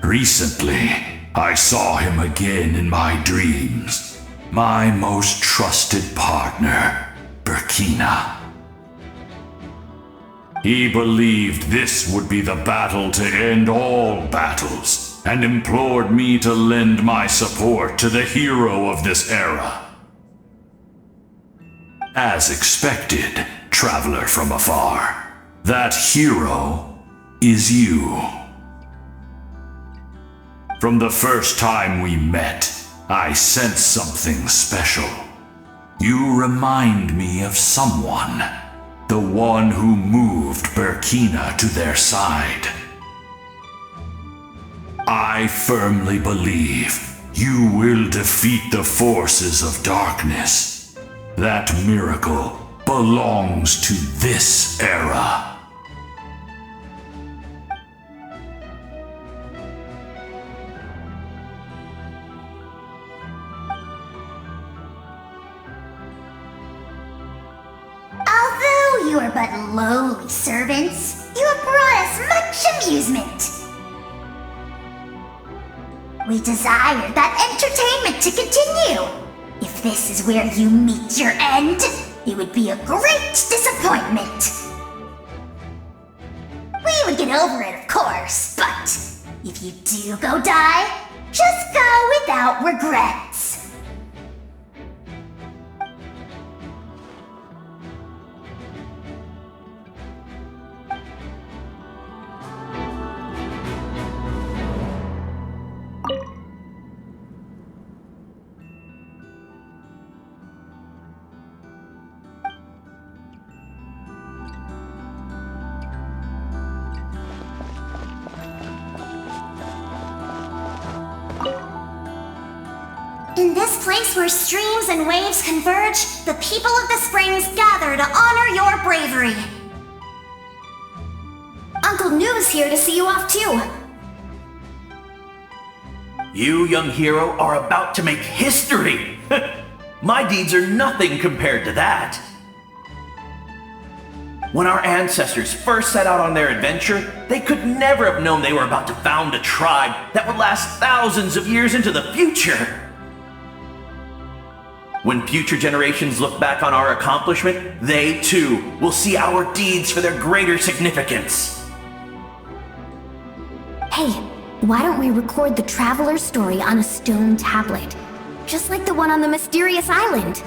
Recently, I saw him again in my dreams. My most trusted partner, Burkina. He believed this would be the battle to end all battles, and implored me to lend my support to the hero of this era. As expected, traveler from afar, that hero is you. From the first time we met, I sensed something special. You remind me of someone, the one who moved Burkina to their side. I firmly believe you will defeat the forces of darkness. That miracle belongs to this era. Although you are but lowly servants, you have brought us much amusement. We desire that entertainment to continue. If this is where you meet your end, it would be a great disappointment. We would get over it, of course, but if you do go die, just go without regrets. this place where streams and waves converge, the people of the springs gather to honor your bravery. Uncle Noo's here to see you off too. You, young hero, are about to make history! My deeds are nothing compared to that. When our ancestors first set out on their adventure, they could never have known they were about to found a tribe that would last thousands of years into the future. When future generations look back on our accomplishment, they too will see our deeds for their greater significance. Hey, why don't we record the traveler's story on a stone tablet? Just like the one on the mysterious island.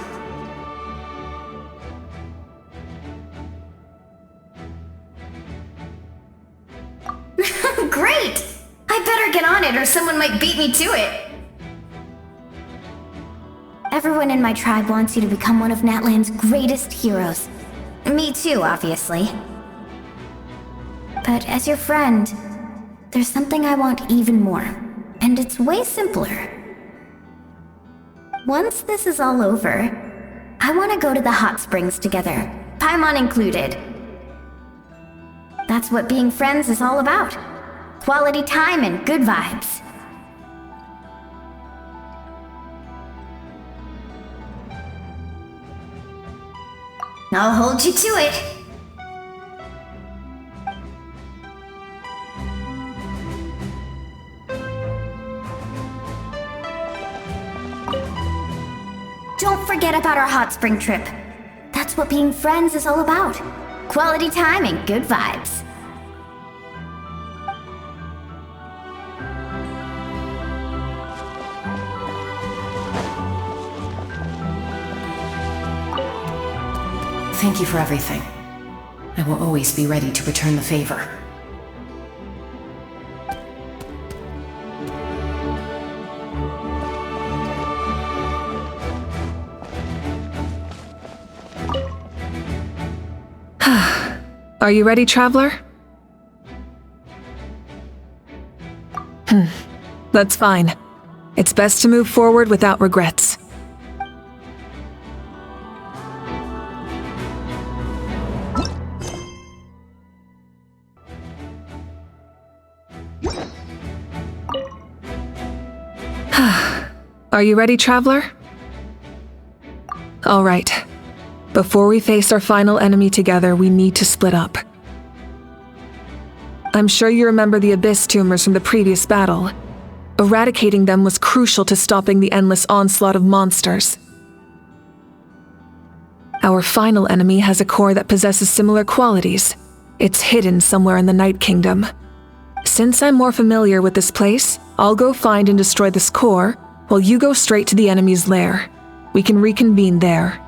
Great! I better get on it or someone might beat me to it. Everyone in my tribe wants you to become one of Natlan's greatest heroes. Me too, obviously. But as your friend, there's something I want even more, and it's way simpler. Once this is all over, I want to go to the hot springs together, Paimon included. That's what being friends is all about. Quality time and good vibes. I'll hold you to it. Don't forget about our hot spring trip. That's what being friends is all about. Quality time and good vibes. Thank you for everything. I will always be ready to return the favor. Are you ready, traveler? That's fine. It's best to move forward without regrets. Are you ready, traveler? All right. Before we face our final enemy together, we need to split up. I'm sure you remember the Abyss tumors from the previous battle. Eradicating them was crucial to stopping the endless onslaught of monsters. Our final enemy has a core that possesses similar qualities. It's hidden somewhere in the Night Kingdom. Since I'm more familiar with this place, I'll go find and destroy this core, while you go straight to the enemy's lair. We can reconvene there.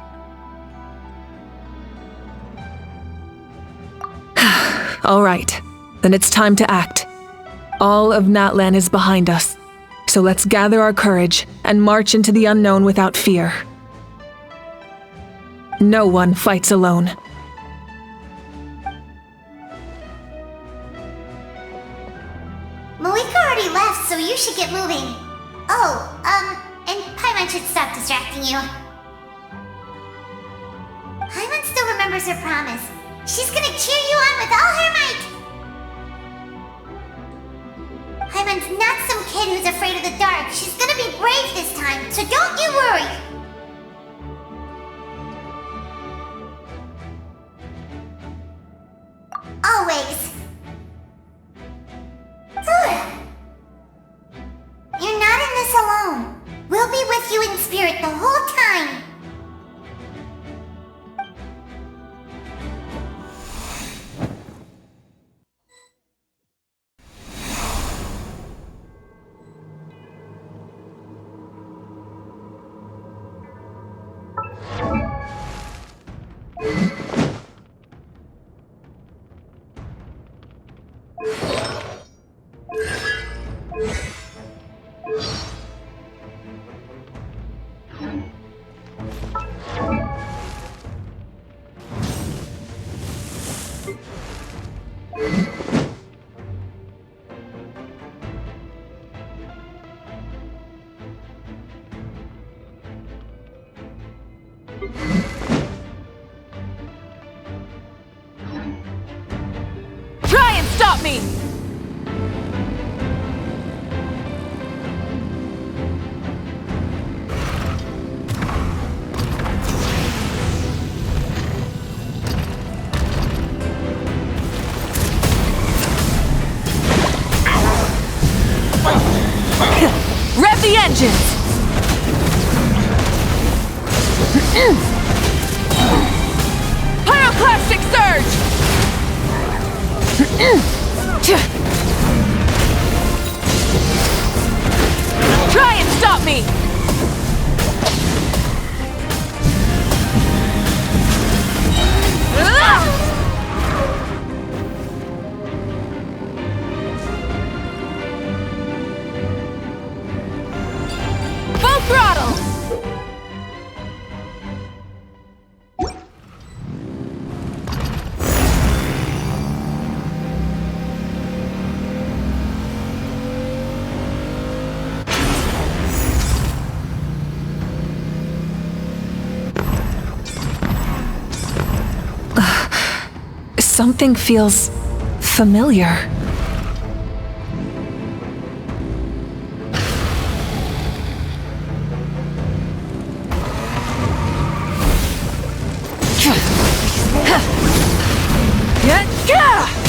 All right, then it's time to act. All of Natlan is behind us, so let's gather our courage and march into the unknown without fear. No one fights alone. Malika already left, so you should get moving. Oh, and Paimon should stop distracting you. Paimon still remembers her promise. She's gonna cheer you on with all her might! Paimon's not some kid who's afraid of the dark. She's gonna be brave this time, so don't you worry! Always. You're not in this alone. We'll be with you in spirit the whole time. stop me! Rev the engines! Pyroclastic surge! Try and stop me! Full throttle! Something feels familiar.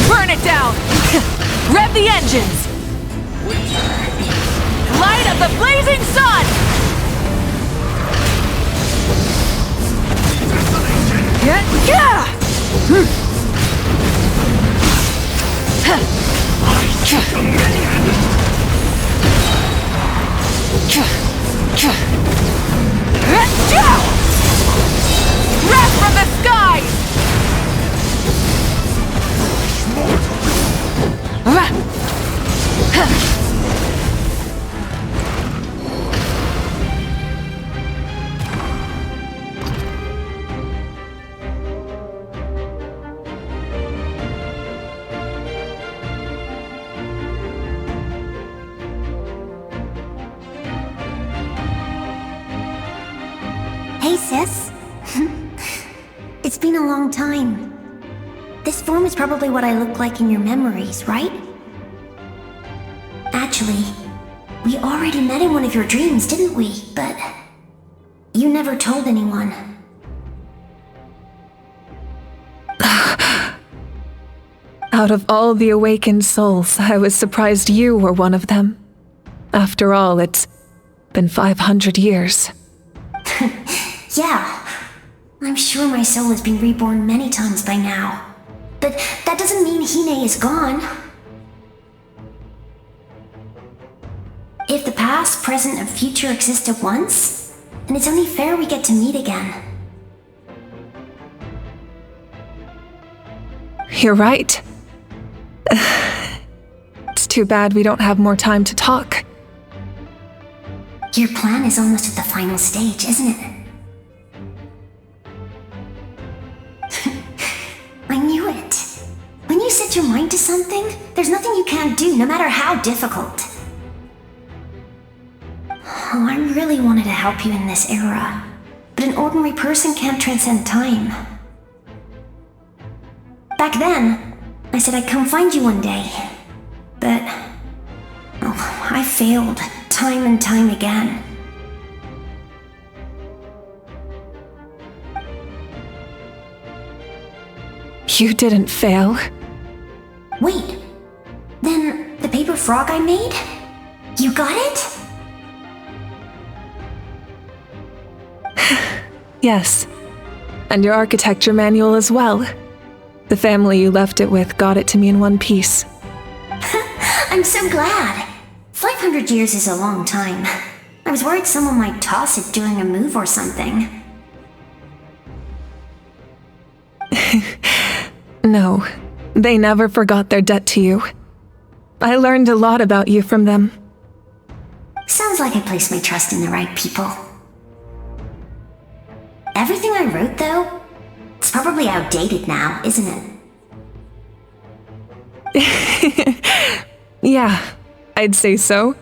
Burn it down! Rev the engines! Light of the blazing sun! Wrath from the skies! Hey, sis. It's been a long time. This form is probably what I look like in your memories, right? Actually, we already met in one of your dreams, didn't we? But you never told anyone. Out of all the awakened souls, I was surprised you were one of them. After all, it's been 500 years. Yeah. I'm sure my soul has been reborn many times by now. But that doesn't mean Hine is gone. If the past, present, and future exist at once, then it's only fair we get to meet again. You're right. It's too bad we don't have more time to talk. Your plan is almost at the final stage, isn't it? I knew it. When you set your mind to something, there's nothing you can't do, no matter how difficult. Oh, I really wanted to help you in this era, but an ordinary person can't transcend time. Back then, I said I'd come find you one day, but I failed time and time again. You didn't fail. Wait, then the paper frog I made? You got it? Yes. And your architecture manual as well. The family you left it with got it to me in one piece. I'm so glad. 500 years is a long time. I was worried someone might toss it during a move or something. No, they never forgot their debt to you. I learned a lot about you from them. Sounds like I placed my trust in the right people. Everything I wrote, though, it's probably outdated now, isn't it? Yeah, I'd say so.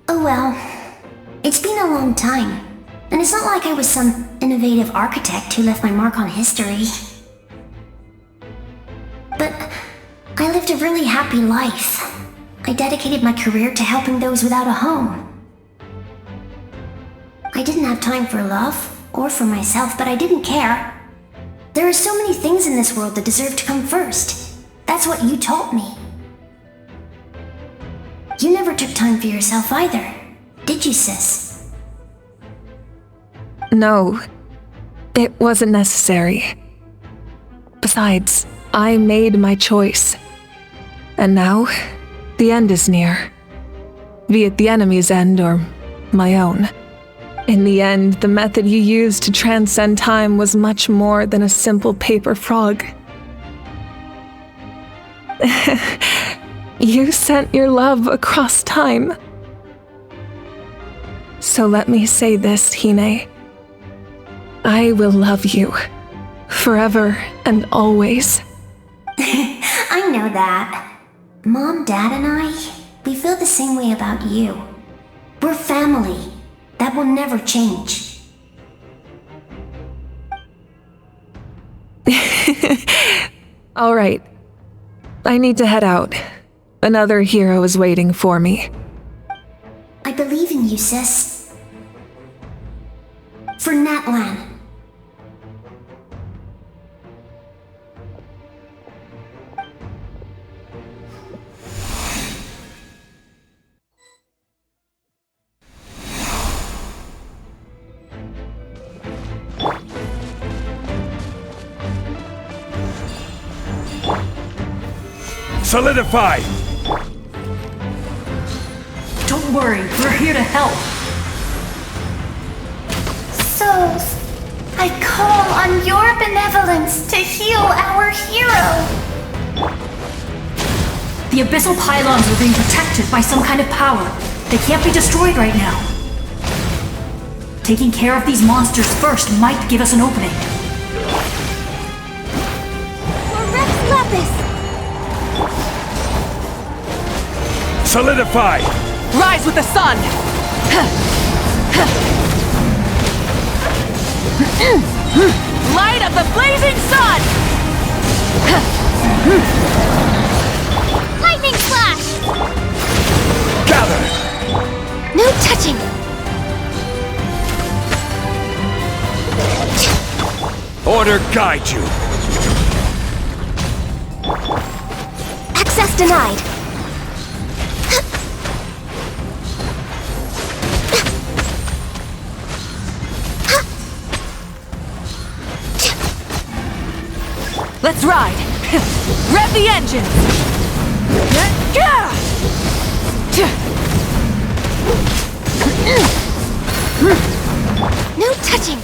Oh well, it's been a long time, and it's not like I was some innovative architect who left my mark on history. But lived a really happy life. I dedicated my career to helping those without a home. I didn't have time for love, or for myself, but I didn't care. There are so many things in this world that deserve to come first. That's what you taught me. You never took time for yourself either, did you, sis? No, it wasn't necessary. Besides, I made my choice. And now, the end is near. Be it the enemy's end or my own. In the end, the method you used to transcend time was much more than a simple paper frog. You sent your love across time. So let me say this, Hine. I will love you. Forever and always. I know that. Mom, Dad, and I, we feel the same way about you. We're family. That will never change. All right. I need to head out. Another hero is waiting for me. I believe in you, sis. For Natlan. Solidify! Don't worry, we're here to help. Souls, I call on your benevolence to heal our hero. The abyssal pylons are being protected by some kind of power. They can't be destroyed right now. Taking care of these monsters first might give us an opening. For Rex Lepus! Solidify! Rise with the sun! Light of the blazing sun! Lightning flash! Gather! No touching! Order guide you! Access denied. Let's ride! Rev the engine! No touching!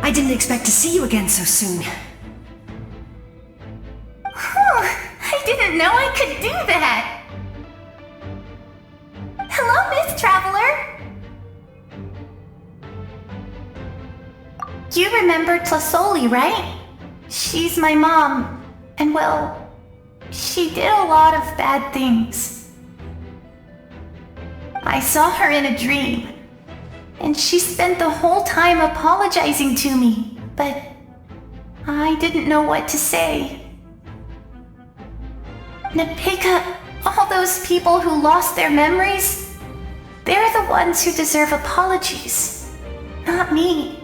I didn't expect to see you again so soon. I didn't know I could do that. Hello, Miss Traveler. You remember Tlasoli, right? She's my mom, and well, she did a lot of bad things. I saw her in a dream, and she spent the whole time apologizing to me, but I didn't know what to say. Napika, all those people who lost their memories, they're the ones who deserve apologies, not me.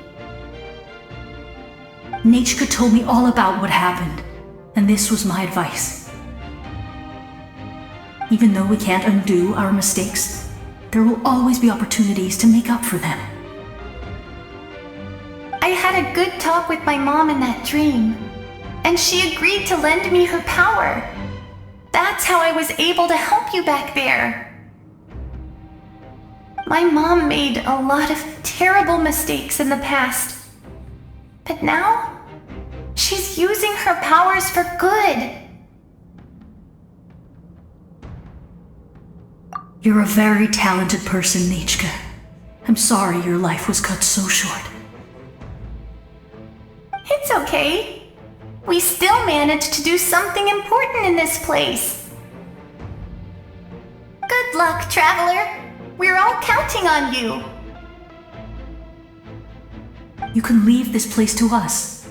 Nachka told me all about what happened, and this was my advice. Even though we can't undo our mistakes, there will always be opportunities to make up for them. I had a good talk with my mom in that dream, and she agreed to lend me her power. That's how I was able to help you back there. My mom made a lot of terrible mistakes in the past, but now she's using her powers for good. You're a very talented person, Nachka. I'm sorry your life was cut so short. It's okay. We still managed to do something important in this place. Good luck, Traveler. We're all counting on you. You can leave this place to us.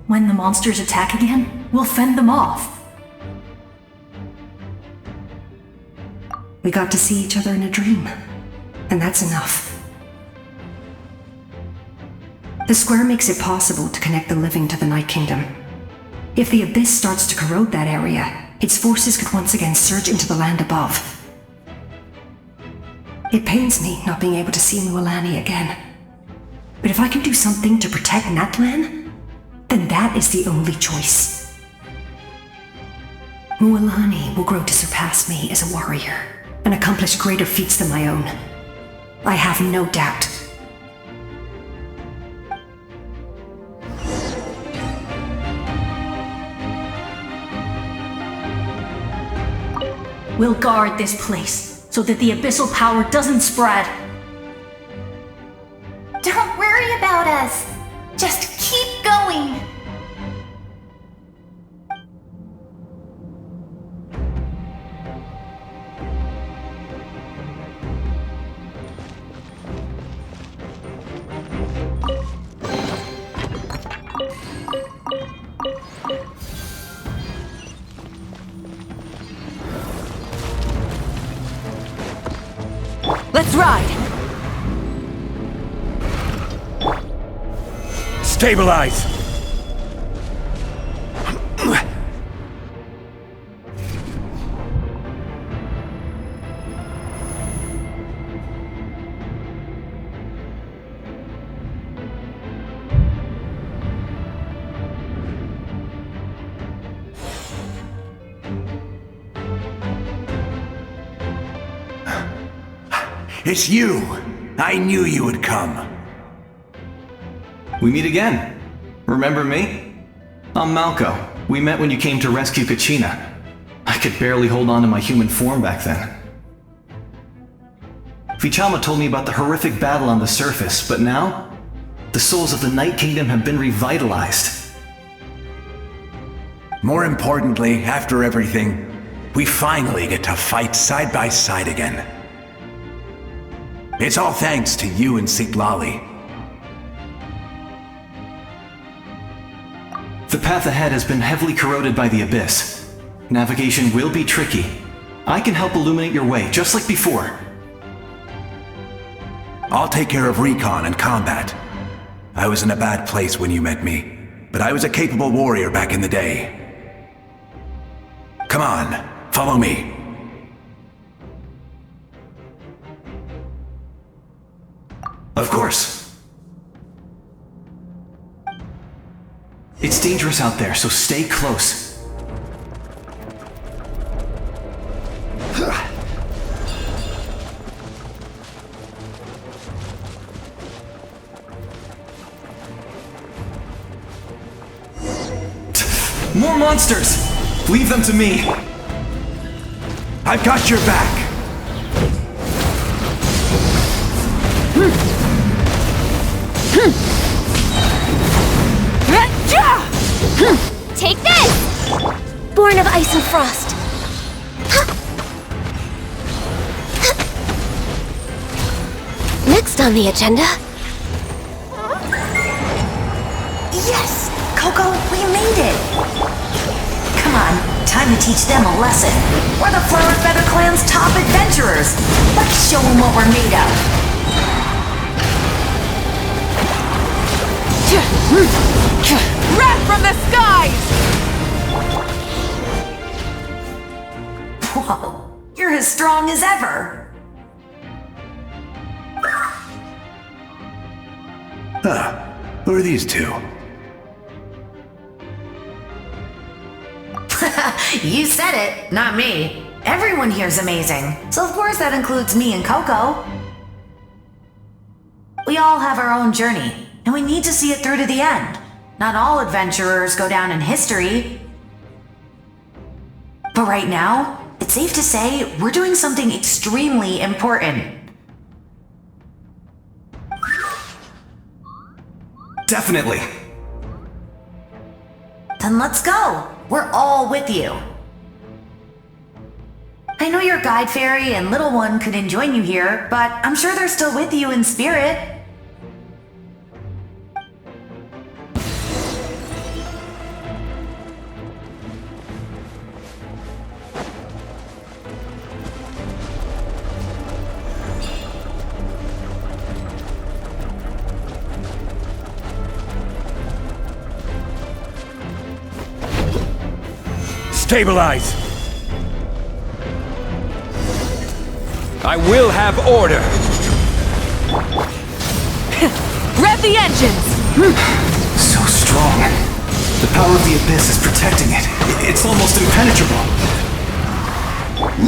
When the monsters attack again, we'll fend them off. We got to see each other in a dream, and that's enough. The square makes it possible to connect the living to the Night Kingdom. If the Abyss starts to corrode that area, its forces could once again surge into the land above. It pains me not being able to see Mualani again. But if I can do something to protect Natlan, then that is the only choice. Mualani will grow to surpass me as a warrior and accomplish greater feats than my own. I have no doubt. We'll guard this place so that the abyssal power doesn't spread. Don't worry about us. Just keep going. Let's ride! Stabilize! It's you! I knew you would come. We meet again. Remember me? I'm Malco. We met when you came to rescue Kachina. I could barely hold on to my human form back then. Vichama told me about the horrific battle on the surface, but now, the souls of the Night Kingdom have been revitalized. More importantly, after everything, we finally get to fight side by side again. It's all thanks to you and Sitlali. The path ahead has been heavily corroded by the Abyss. Navigation will be tricky. I can help illuminate your way, just like before. I'll take care of recon and combat. I was in a bad place when you met me, but I was a capable warrior back in the day. Come on, follow me. Of course. It's dangerous out there, so stay close. More monsters! Leave them to me! I've got your back! Take this! Born of ice and frost. Next on the agenda. Yes! Coco, we made it! Come on, time to teach them a lesson. We're the Flower Feather Clan's top adventurers. Let's show them what we're made of. Wrath from the skies! Whoa, you're as strong as ever. Who are these two? You said it, not me. Everyone here's amazing, so of course that includes me and Coco. We all have our own journey, and we need to see it through to the end. Not all adventurers go down in history. But right now, it's safe to say we're doing something extremely important. Definitely. Then let's go. We're all with you. I know your guide fairy and little one couldn't join you here, but I'm sure they're still with you in spirit. Stabilize! I will have order! Rev the engines! So strong. The power of the Abyss is protecting it. It's almost impenetrable.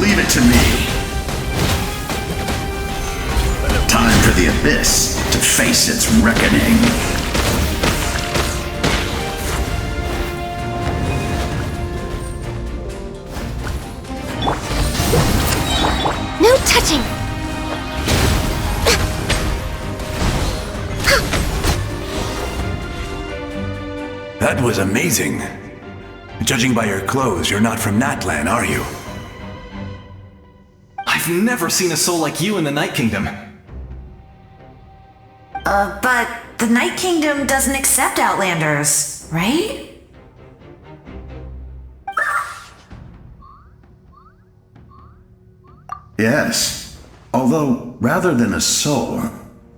Leave it to me. Time for the Abyss to face its reckoning. No touching! That was amazing. Judging by your clothes, you're not from Natlan, are you? I've never seen a soul like you in the Night Kingdom. But the Night Kingdom doesn't accept Outlanders, right? Yes. Although, rather than a soul,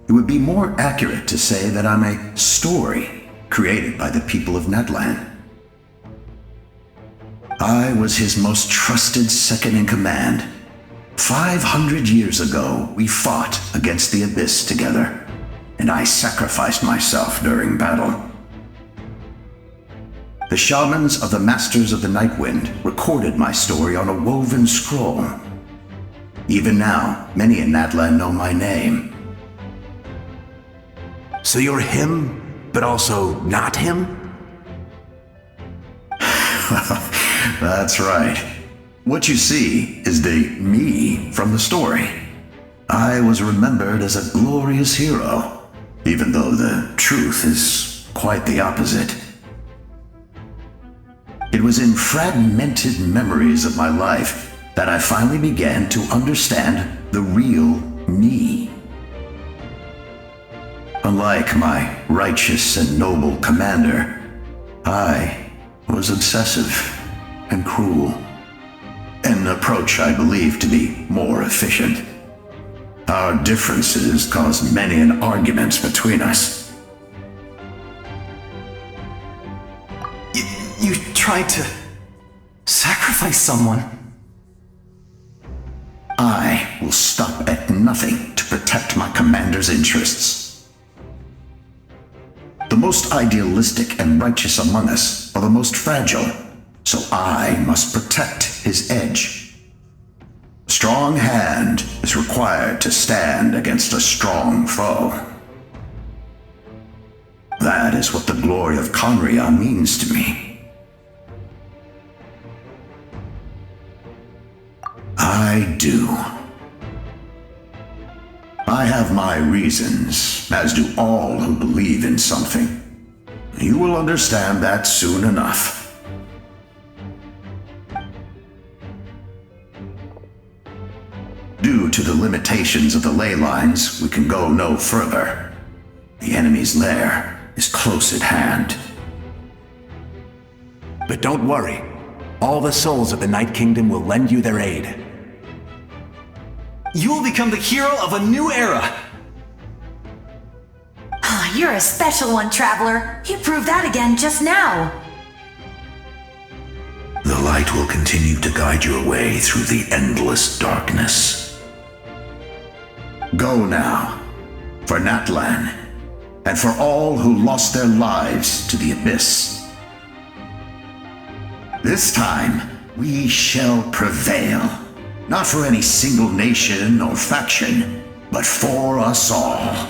it would be more accurate to say that I'm a story created by the people of Natlan. I was his most trusted second-in-command. 500 years ago, we fought against the Abyss together, and I sacrificed myself during battle. The shamans of the Masters of the Nightwind recorded my story on a woven scroll. Even now, many in Natlan know my name. So you're him, but also not him? That's right. What you see is the me from the story. I was remembered as a glorious hero, even though the truth is quite the opposite. It was in fragmented memories of my life that I finally began to understand the real me. Unlike my righteous and noble commander, I was obsessive and cruel, an approach I believe to be more efficient. Our differences caused many an arguments between us. You tried to sacrifice someone. I will stop at nothing to protect my commander's interests. The most idealistic and righteous among us are the most fragile, so I must protect his edge. A strong hand is required to stand against a strong foe. That is what the glory of Conria means to me. I do. I have my reasons, as do all who believe in something. You will understand that soon enough. Due to the limitations of the ley lines, we can go no further. The enemy's lair is close at hand. But don't worry. All the souls of the Night Kingdom will lend you their aid. You will become the hero of a new era! You're a special one, Traveler. You proved that again just now. The light will continue to guide your way through the endless darkness. Go now, for Natlan, and for all who lost their lives to the Abyss. This time, we shall prevail. Not for any single nation or faction, but for us all.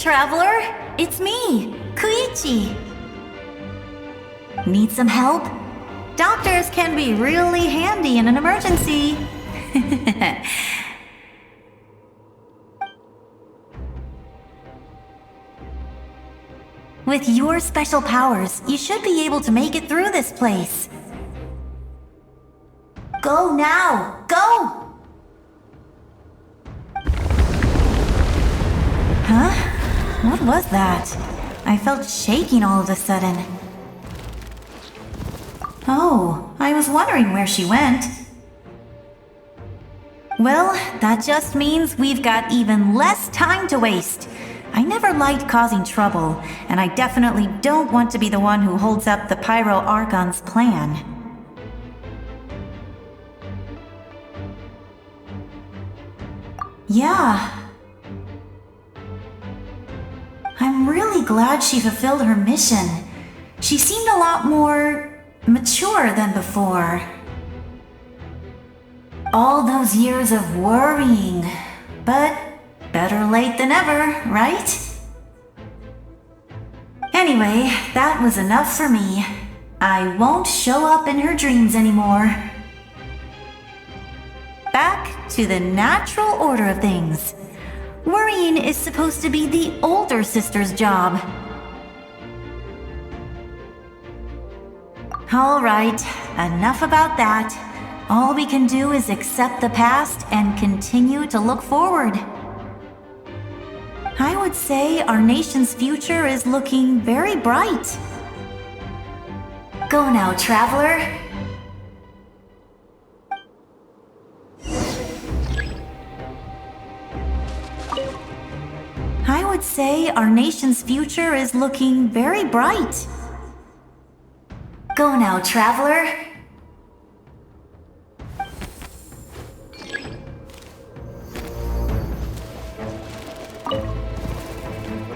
traveler! It's me, Koichi. Need some help? Doctors can be really handy in an emergency. With your special powers, you should be able to make it through this place. Go now! Go! Huh? What was that? I felt shaking all of a sudden. Oh, I was wondering where she went. Well, that just means we've got even less time to waste. I never liked causing trouble, and I definitely don't want to be the one who holds up the Pyro Archon's plan. Yeah. I'm really glad she fulfilled her mission. She seemed a lot more mature than before. All those years of worrying, but better late than ever, right? Anyway, that was enough for me. I won't show up in her dreams anymore. Back to the natural order of things. Worrying is supposed to be the older sister's job. All right, enough about that. All we can do is accept the past and continue to look forward. I would say our nation's future is looking very bright. Go now, traveler. I would say our nation's future is looking very bright. Go now, traveler.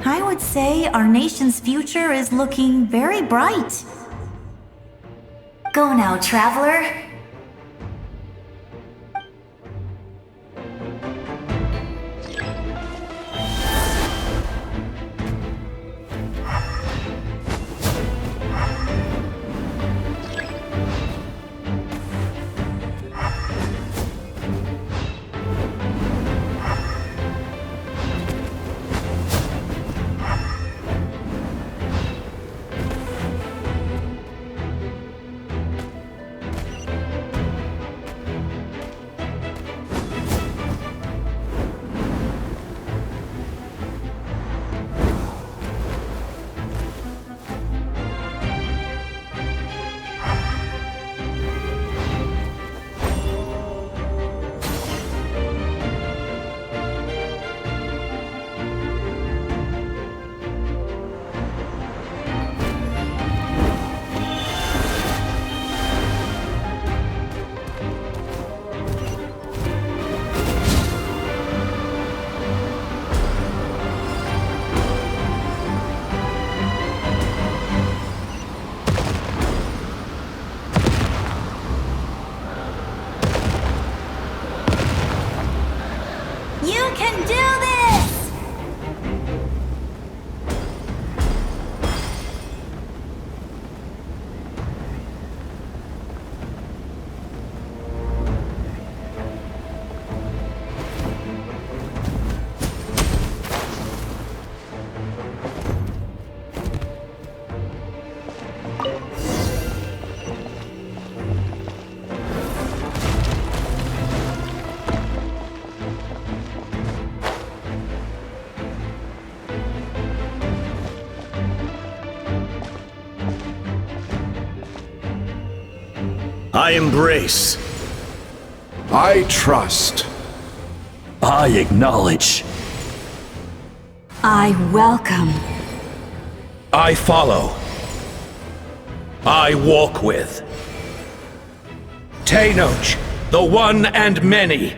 I would say our nation's future is looking very bright. Go now, traveler. I embrace. I trust. I acknowledge. I welcome. I follow. I walk with. Tenoch, the one and many.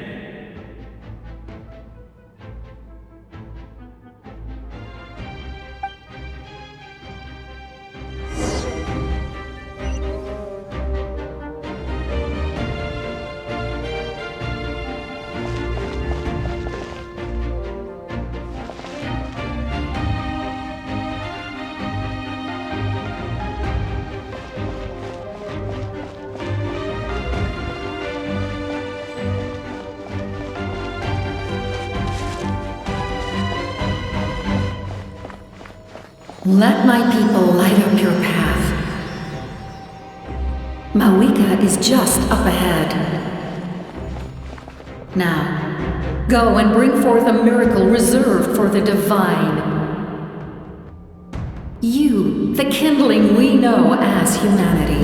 Let my people light up your path. Mawika is just up ahead. Now, go and bring forth a miracle reserved for the divine. You, the kindling we know as humanity.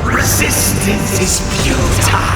Resistance is futile.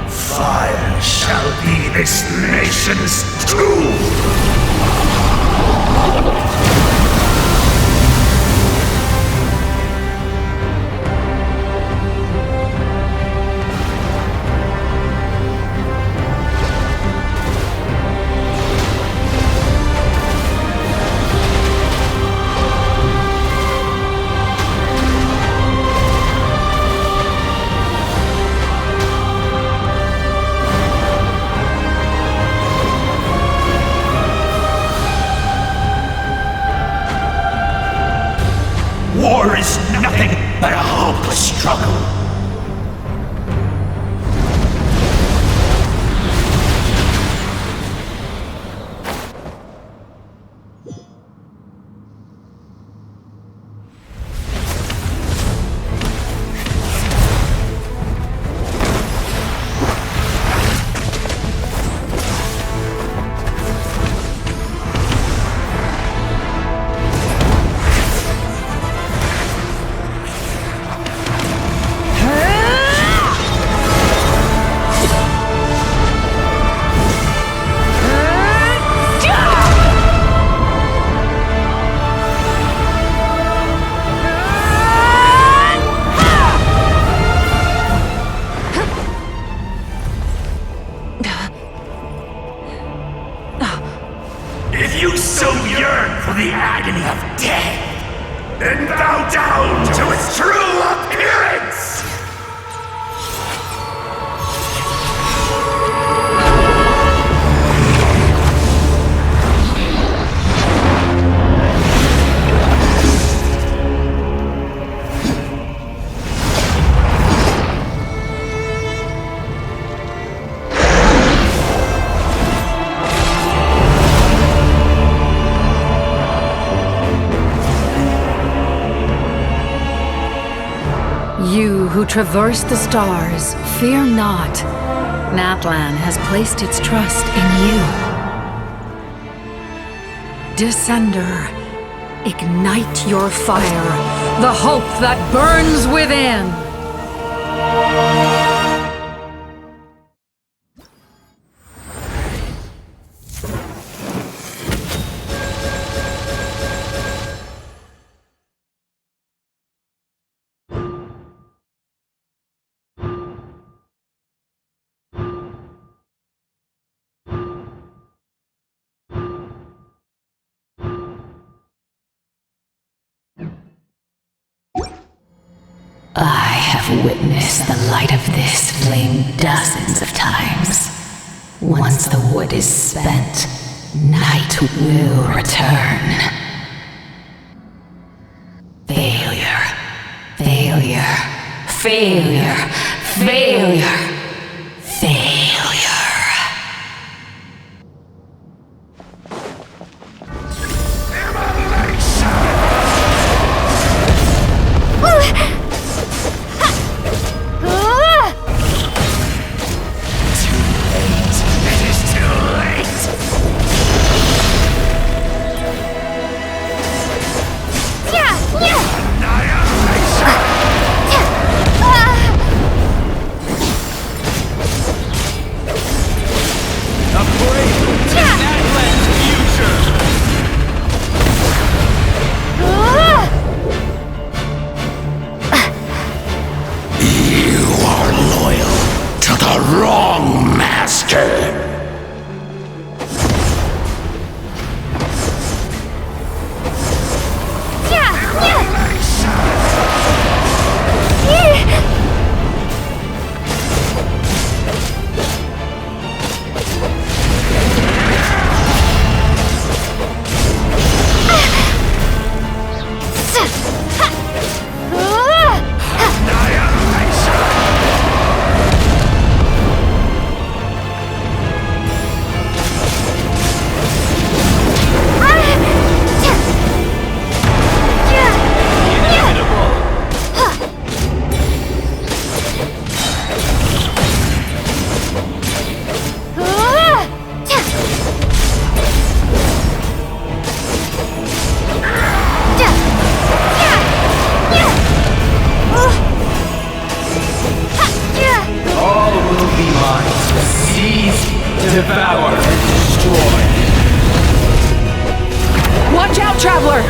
Fire shall be this nation's tomb! War is nothing but a hopeless struggle. and bow down to its true appearance! You who traverse the stars, fear not. Natlan has placed its trust in you. Descender, ignite your fire, the hope that burns within. I have witnessed the light of this flame dozens of times. Once the wood is spent, night will return. Failure. Failure. Failure. Failure. Failure. Devour and destroy. Watch out, Traveler!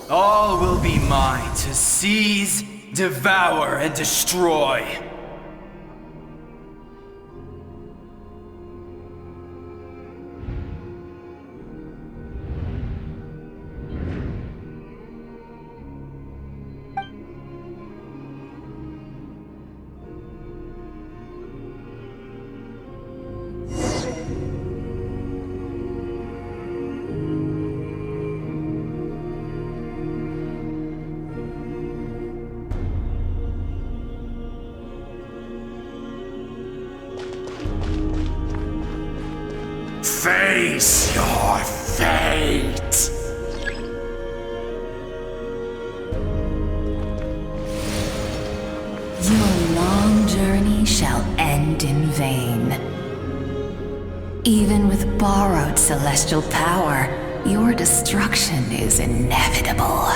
All will be mine to seize, devour, and destroy. Face your fate! Your long journey shall end in vain. Even with borrowed celestial power, your destruction is inevitable.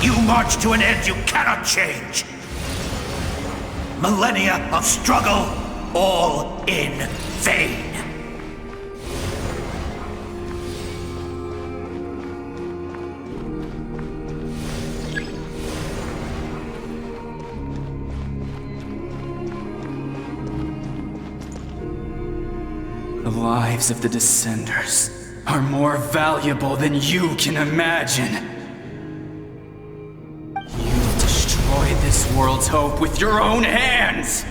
You march to an end you cannot change. Millennia of struggle, all in vain. The lives of the Descenders are more valuable than you can imagine. You've destroyed this world's hope with your own hands!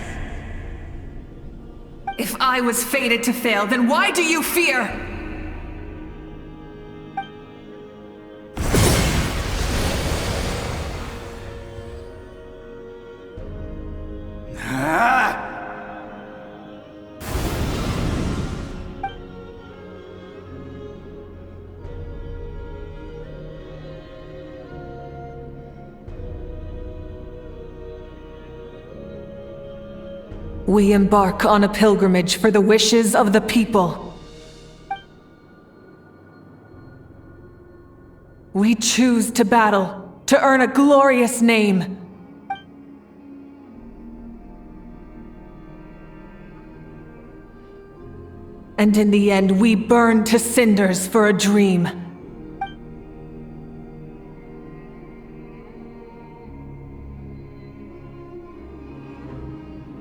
If I was fated to fail, then why do you fear? We embark on a pilgrimage for the wishes of the people. We choose to battle, to earn a glorious name. And in the end, we burn to cinders for a dream.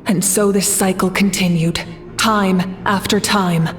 And so this cycle continued, time after time.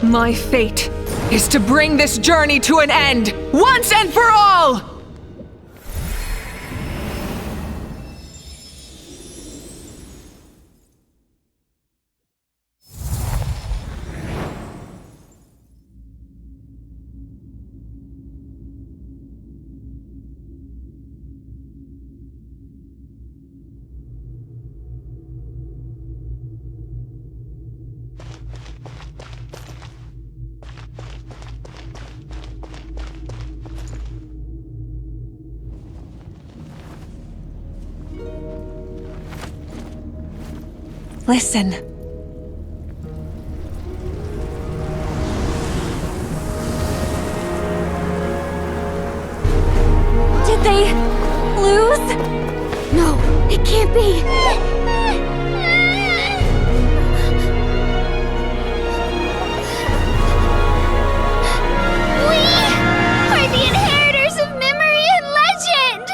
My fate is to bring this journey to an end, once and for all! Listen. Did they lose? No, it can't be. We are the inheritors of memory and legend.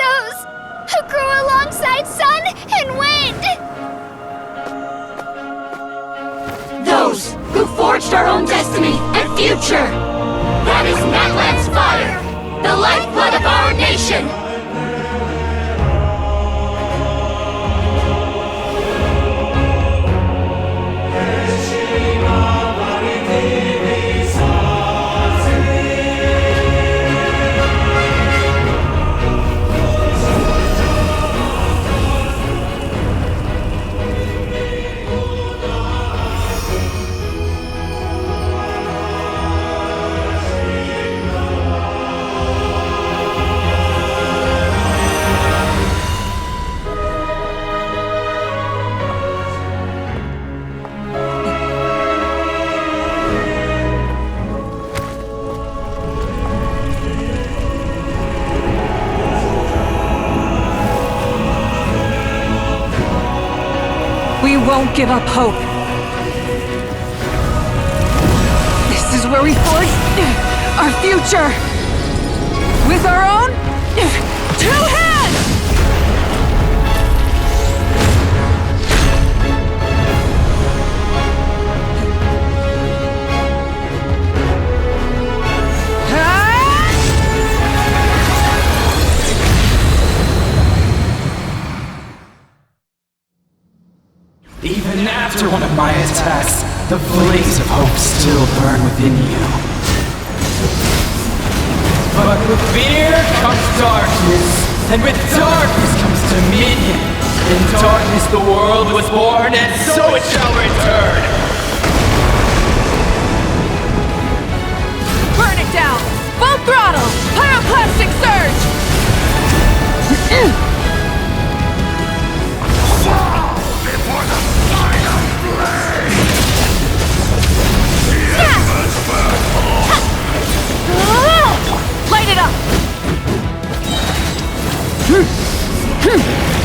Those who grew alongside sun and wind. Those who forged our own destiny and future. That is Natlan's fire, the lifeblood of our nation. We won't give up hope. This is where we forge our future. With our own 2 hands! Even after one of my attacks, the blaze of hope still burns. burn within you. But with fear comes darkness, and with darkness comes dominion. In darkness the world was born, and so it shall return! Burn it down! Full throttle! Pyroclastic surge! Fall before the fire blaze! Light it up!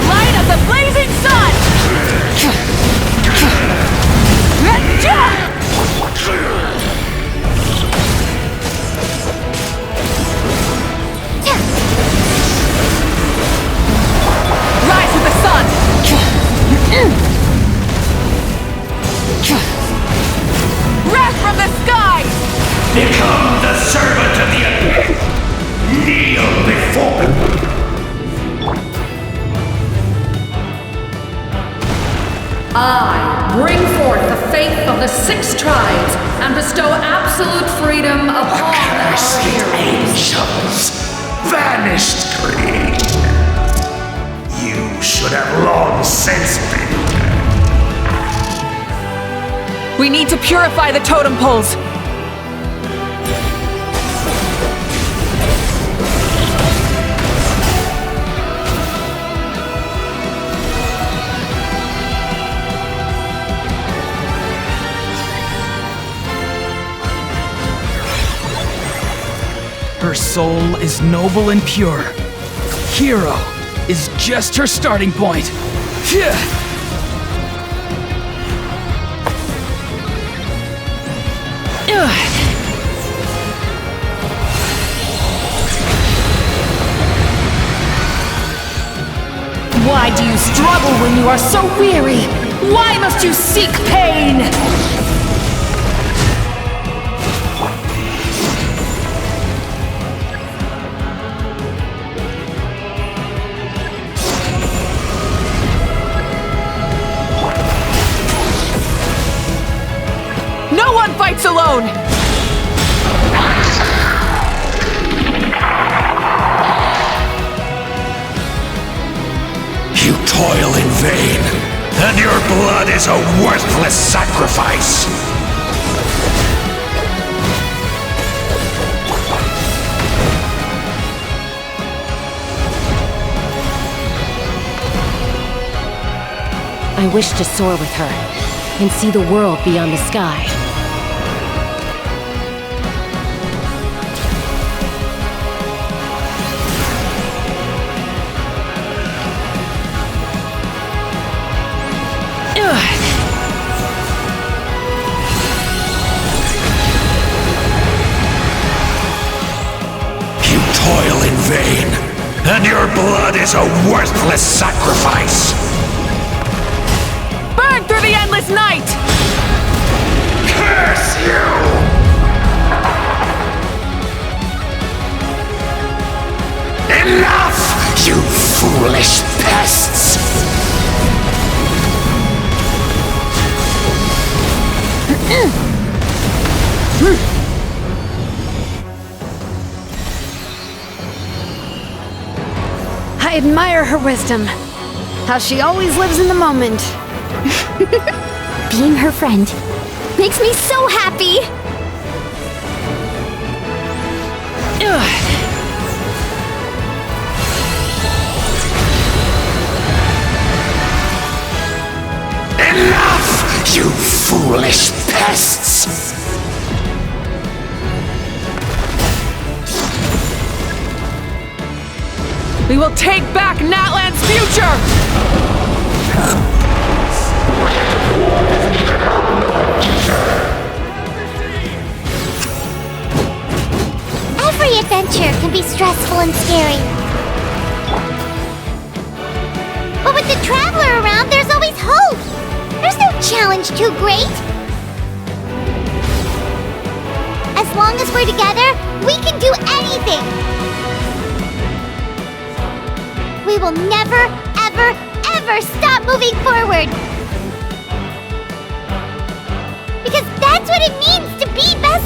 Light of the blazing sun! Rise with the sun! Wrath from the sky! Become the servant of the abyss! Kneel before me! I bring forth the faith of the 6 tribes and bestow absolute freedom upon Accursed our heroes. angels! Vanished green! You should have long since been dead. We need to purify the totem poles. Her soul is noble and pure. Hero is just her starting point. Why do you struggle when you are so weary? Why must you seek pain? No one fights alone! You toil in vain, and your blood is a worthless sacrifice! I wish to soar with her and see the world beyond the sky. You toil in vain, and your blood is a worthless sacrifice! Burn through the endless night! Curse you! Enough, you foolish pests! I admire her wisdom. How she always lives in the moment. Being her friend makes me so happy! Enough, you foolish pests! We will take back Natlan's future! Every adventure can be stressful and scary. But with the Traveler around, there's always hope! There's no challenge too great! As long as we're together, we can do anything! We will never, ever, ever stop moving forward! Because that's what it means to be best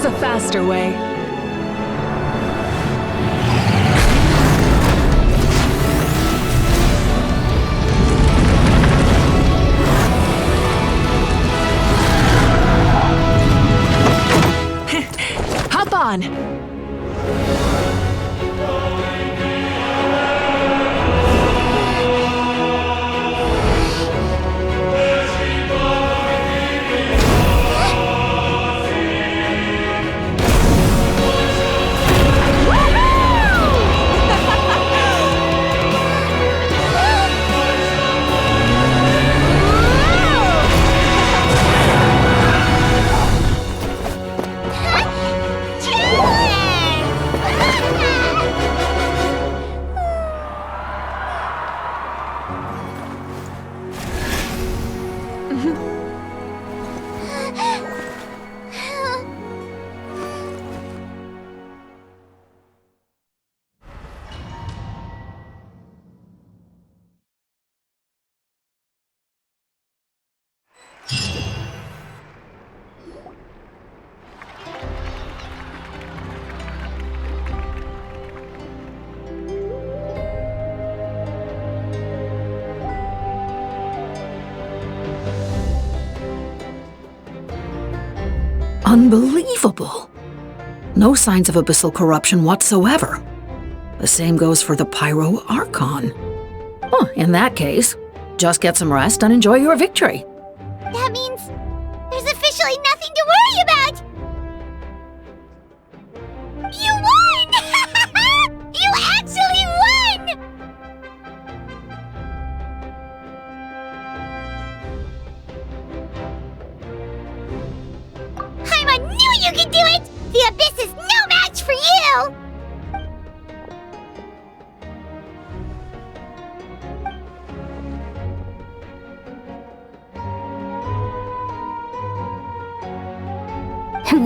There's a faster way. Hop on! Unbelievable! No signs of abyssal corruption whatsoever. The same goes for the Pyro Archon. Oh, in that case, just get some rest and enjoy your victory. That means there's officially nothing to worry about! You won! You actually won! I knew you could do it! The Abyss is no match for you!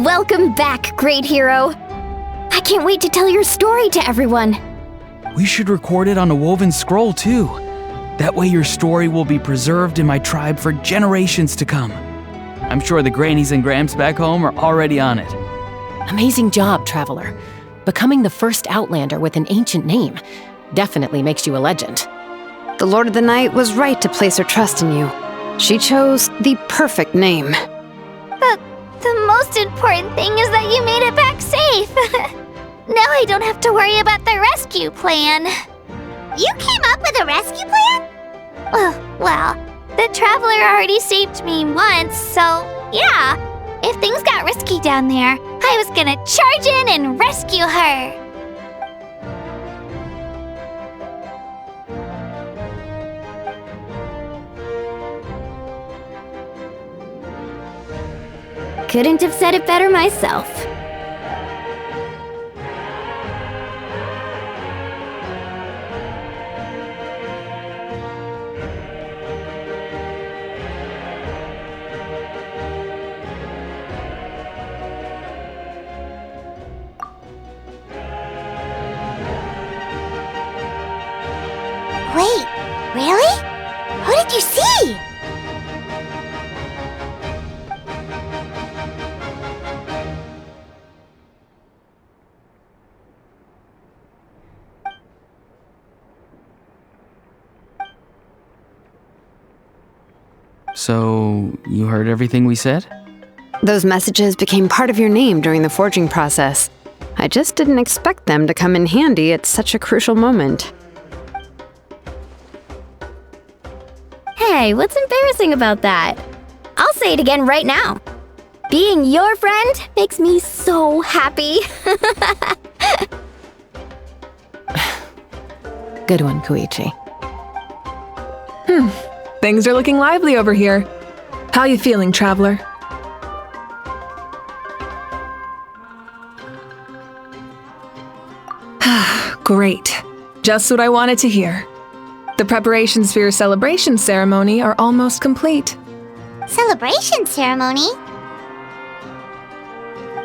Welcome back, great hero! I can't wait to tell your story to everyone! We should record it on a woven scroll, too. That way your story will be preserved in my tribe for generations to come. I'm sure the grannies and gramps back home are already on it. Amazing job, Traveler. Becoming the first Outlander with an ancient name definitely makes you a legend. The Lord of the Night was right to place her trust in you. She chose the perfect name. The most important thing is that you made it back safe. Now I don't have to worry about the rescue plan. You came up with a rescue plan? Well, the Traveler already saved me once, so yeah. If things got risky down there, I was gonna charge in and rescue her. Couldn't have said it better myself. Wait, really? Who did you see? So, you heard everything we said? Those messages became part of your name during the forging process. I just didn't expect them to come in handy at such a crucial moment. Hey, what's embarrassing about that? I'll say it again right now. Being your friend makes me so happy. Good one, Koichi. Things are looking lively over here. How you feeling, Traveler? Great. Just what I wanted to hear. The preparations for your celebration ceremony are almost complete. Celebration ceremony?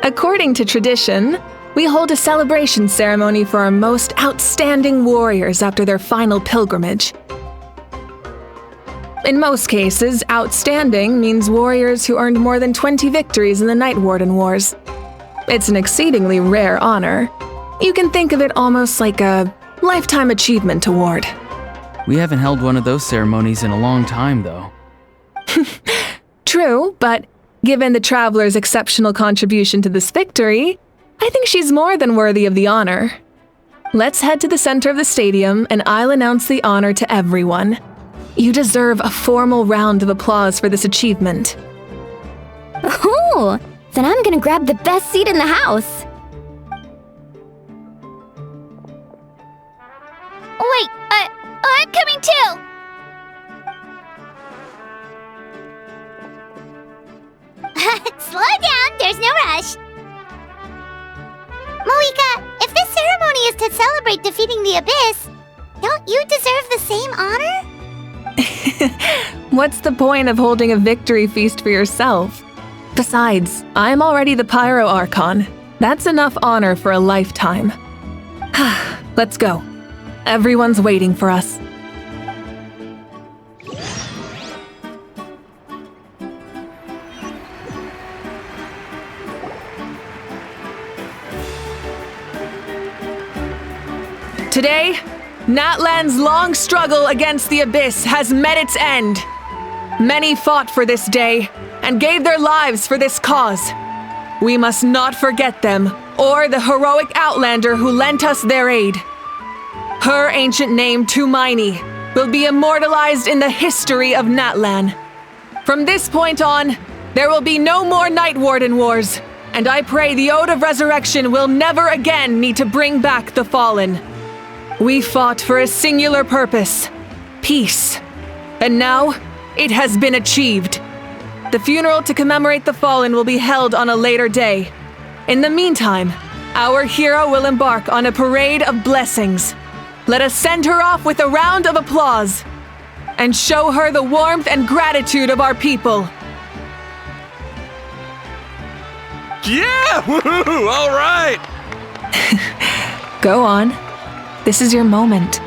According to tradition, we hold a celebration ceremony for our most outstanding warriors after their final pilgrimage. In most cases, outstanding means warriors who earned more than 20 victories in the Night Warden Wars. It's an exceedingly rare honor. You can think of it almost like a lifetime achievement award. We haven't held one of those ceremonies in a long time, though. True, but given the Traveler's exceptional contribution to this victory, I think she's more than worthy of the honor. Let's head to the center of the stadium and I'll announce the honor to everyone. You deserve a formal round of applause for this achievement. Ooh, then I'm gonna grab the best seat in the house. Wait, I'm coming too! Slow down, there's no rush. Moika, if this ceremony is to celebrate defeating the Abyss, don't you deserve the same honor? What's the point of holding a victory feast for yourself? Besides, I'm already the Pyro Archon. That's enough honor for a lifetime. Let's go. Everyone's waiting for us. Today, Natlan's long struggle against the Abyss has met its end. Many fought for this day and gave their lives for this cause. We must not forget them or the heroic Outlander who lent us their aid. Her ancient name, Tumaini, will be immortalized in the history of Natlan. From this point on, there will be no more Night Warden wars, and I pray the Ode of Resurrection will never again need to bring back the Fallen. We fought for a singular purpose, peace. And now, it has been achieved. The funeral to commemorate the Fallen will be held on a later day. In the meantime, our hero will embark on a parade of blessings. Let us send her off with a round of applause and show her the warmth and gratitude of our people. Yeah! Woohoo! All right! Go on. This is your moment.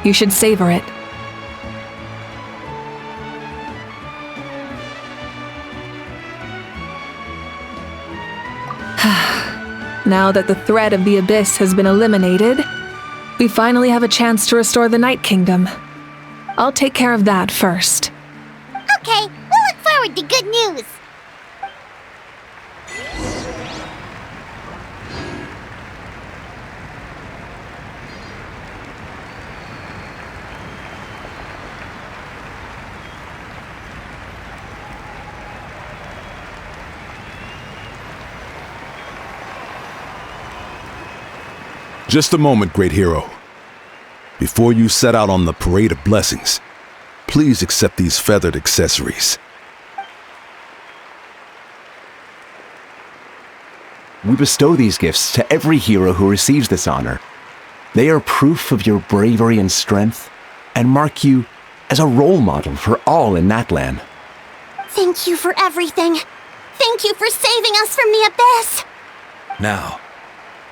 You should savor it. Now that the threat of the Abyss has been eliminated, we finally have a chance to restore the Night Kingdom. I'll take care of that first. Okay, we'll look forward to good news. Just a moment, great hero. Before you set out on the parade of blessings, please accept these feathered accessories. We bestow these gifts to every hero who receives this honor. They are proof of your bravery and strength, and mark you as a role model for all in Natlan. Thank you for everything. Thank you for saving us from the Abyss. Now,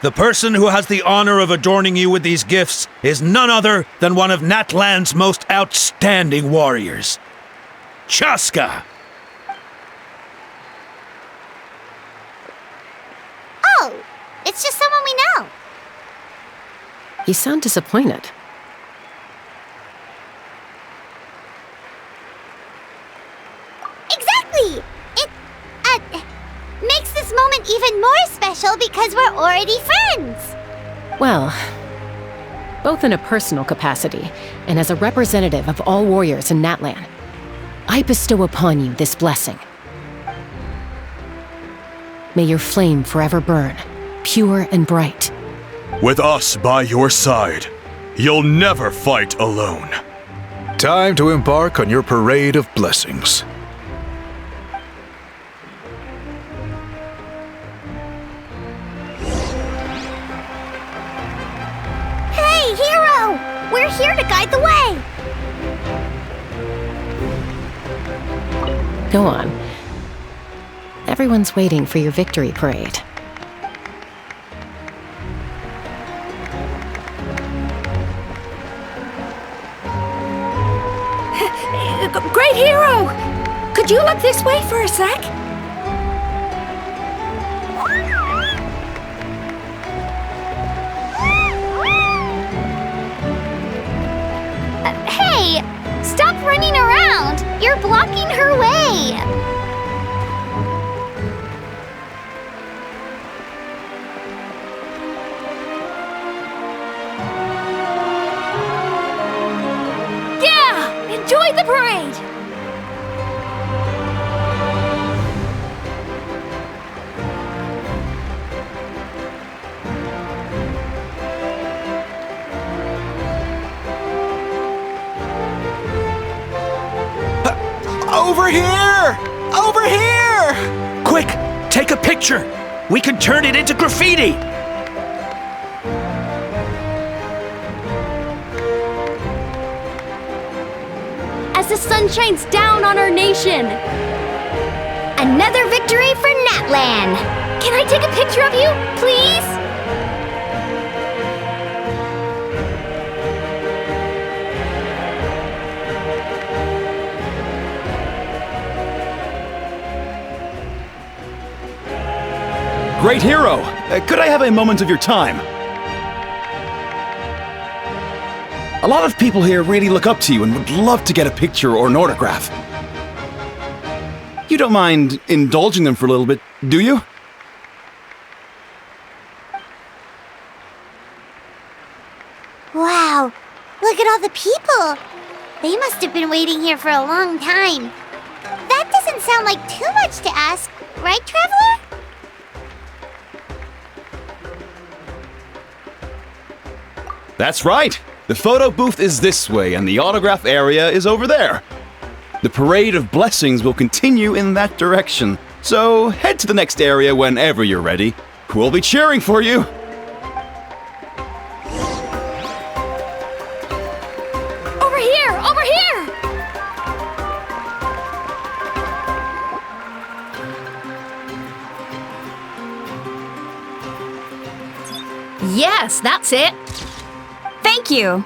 the person who has the honor of adorning you with these gifts is none other than one of Natlan's most outstanding warriors, Chaska! Oh, it's just someone we know. You sound disappointed. Exactly! It, makes this moment even more special because we're already friends! Well, both in a personal capacity and as a representative of all warriors in Natlan, I bestow upon you this blessing. May your flame forever burn, pure and bright. With us by your side, you'll never fight alone. Time to embark on your parade of blessings. Hey, hero! We're here to guide the way! Go on. Everyone's waiting for your victory parade. Great hero! Could you look this way for a sec? Over here! Over here! Quick, take a picture. We can turn it into graffiti. As the sun shines down on our nation. Another victory for Natlan. Can I take a picture of you, please? Great hero! Could I have a moment of your time? A lot of people here really look up to you and would love to get a picture or an autograph. You don't mind indulging them for a little bit, do you? Wow, look at all the people. They must have been waiting here for a long time. That doesn't sound like too much to ask, right, Traveler? That's right! The photo booth is this way and the autograph area is over there. The parade of blessings will continue in that direction, so head to the next area whenever you're ready. We'll be cheering for you! Over here! Over here! Yes, that's it. Thank you.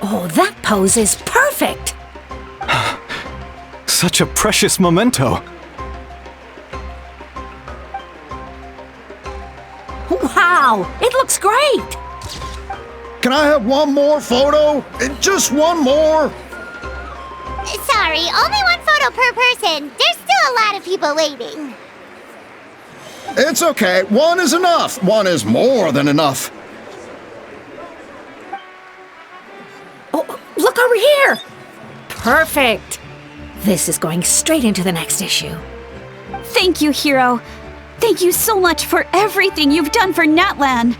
Oh, that pose is perfect! Such a precious memento. Wow, it looks great! Can I have one more photo? Just one more? Sorry, only one photo per person. There's still a lot of people waiting. It's okay. One is enough. One is more than enough. Oh, look over here! Perfect! This is going straight into the next issue. Thank you, Hero. Thank you so much for everything you've done for Natlan.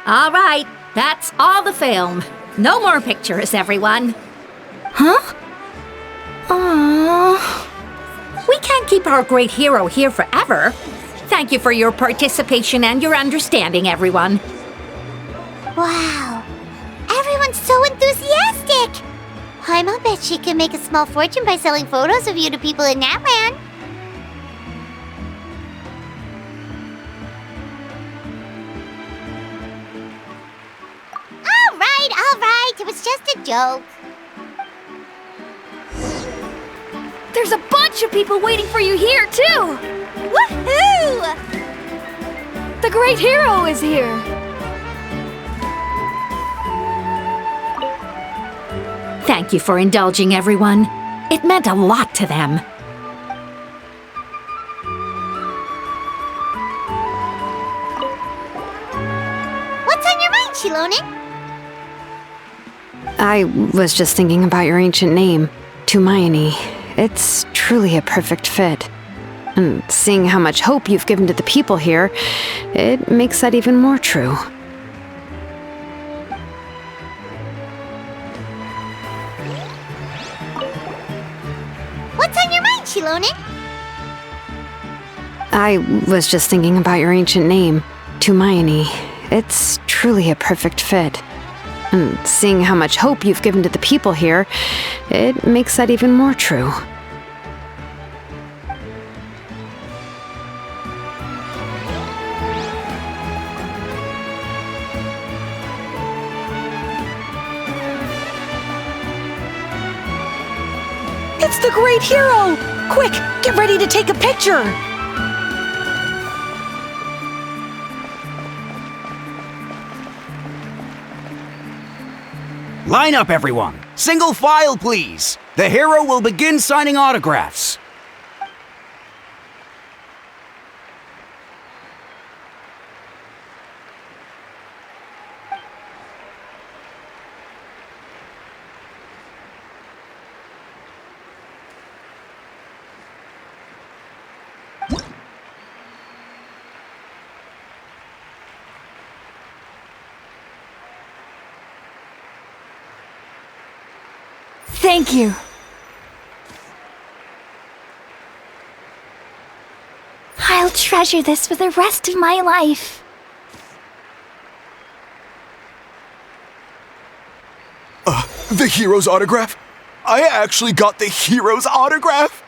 All right, that's all the film. No more pictures, everyone. Huh? Aww. We can't keep our great hero here forever. Thank you for your participation and your understanding, everyone. Wow, everyone's so enthusiastic. Paimon bet she can make a small fortune by selling photos of you to people in Natlan. All right, it was just a joke. There's a bunch of people waiting for you here, too! Woohoo! The great hero is here! Thank you for indulging, everyone. It meant a lot to them. What's on your mind, Shilonen? I was just thinking about your ancient name, Tumayani. It's truly a perfect fit. And seeing how much hope you've given to the people here, it makes that even more true. What's on your mind, Shilonen? I was just thinking about your ancient name, Tumayani. It's truly a perfect fit. And seeing how much hope you've given to the people here, it makes that even more true. It's the great hero! Quick, get ready to take a picture! Line up, everyone. Single file, please. The hero will begin signing autographs. Thank you. I'll treasure this for the rest of my life. The hero's autograph? I actually got the hero's autograph?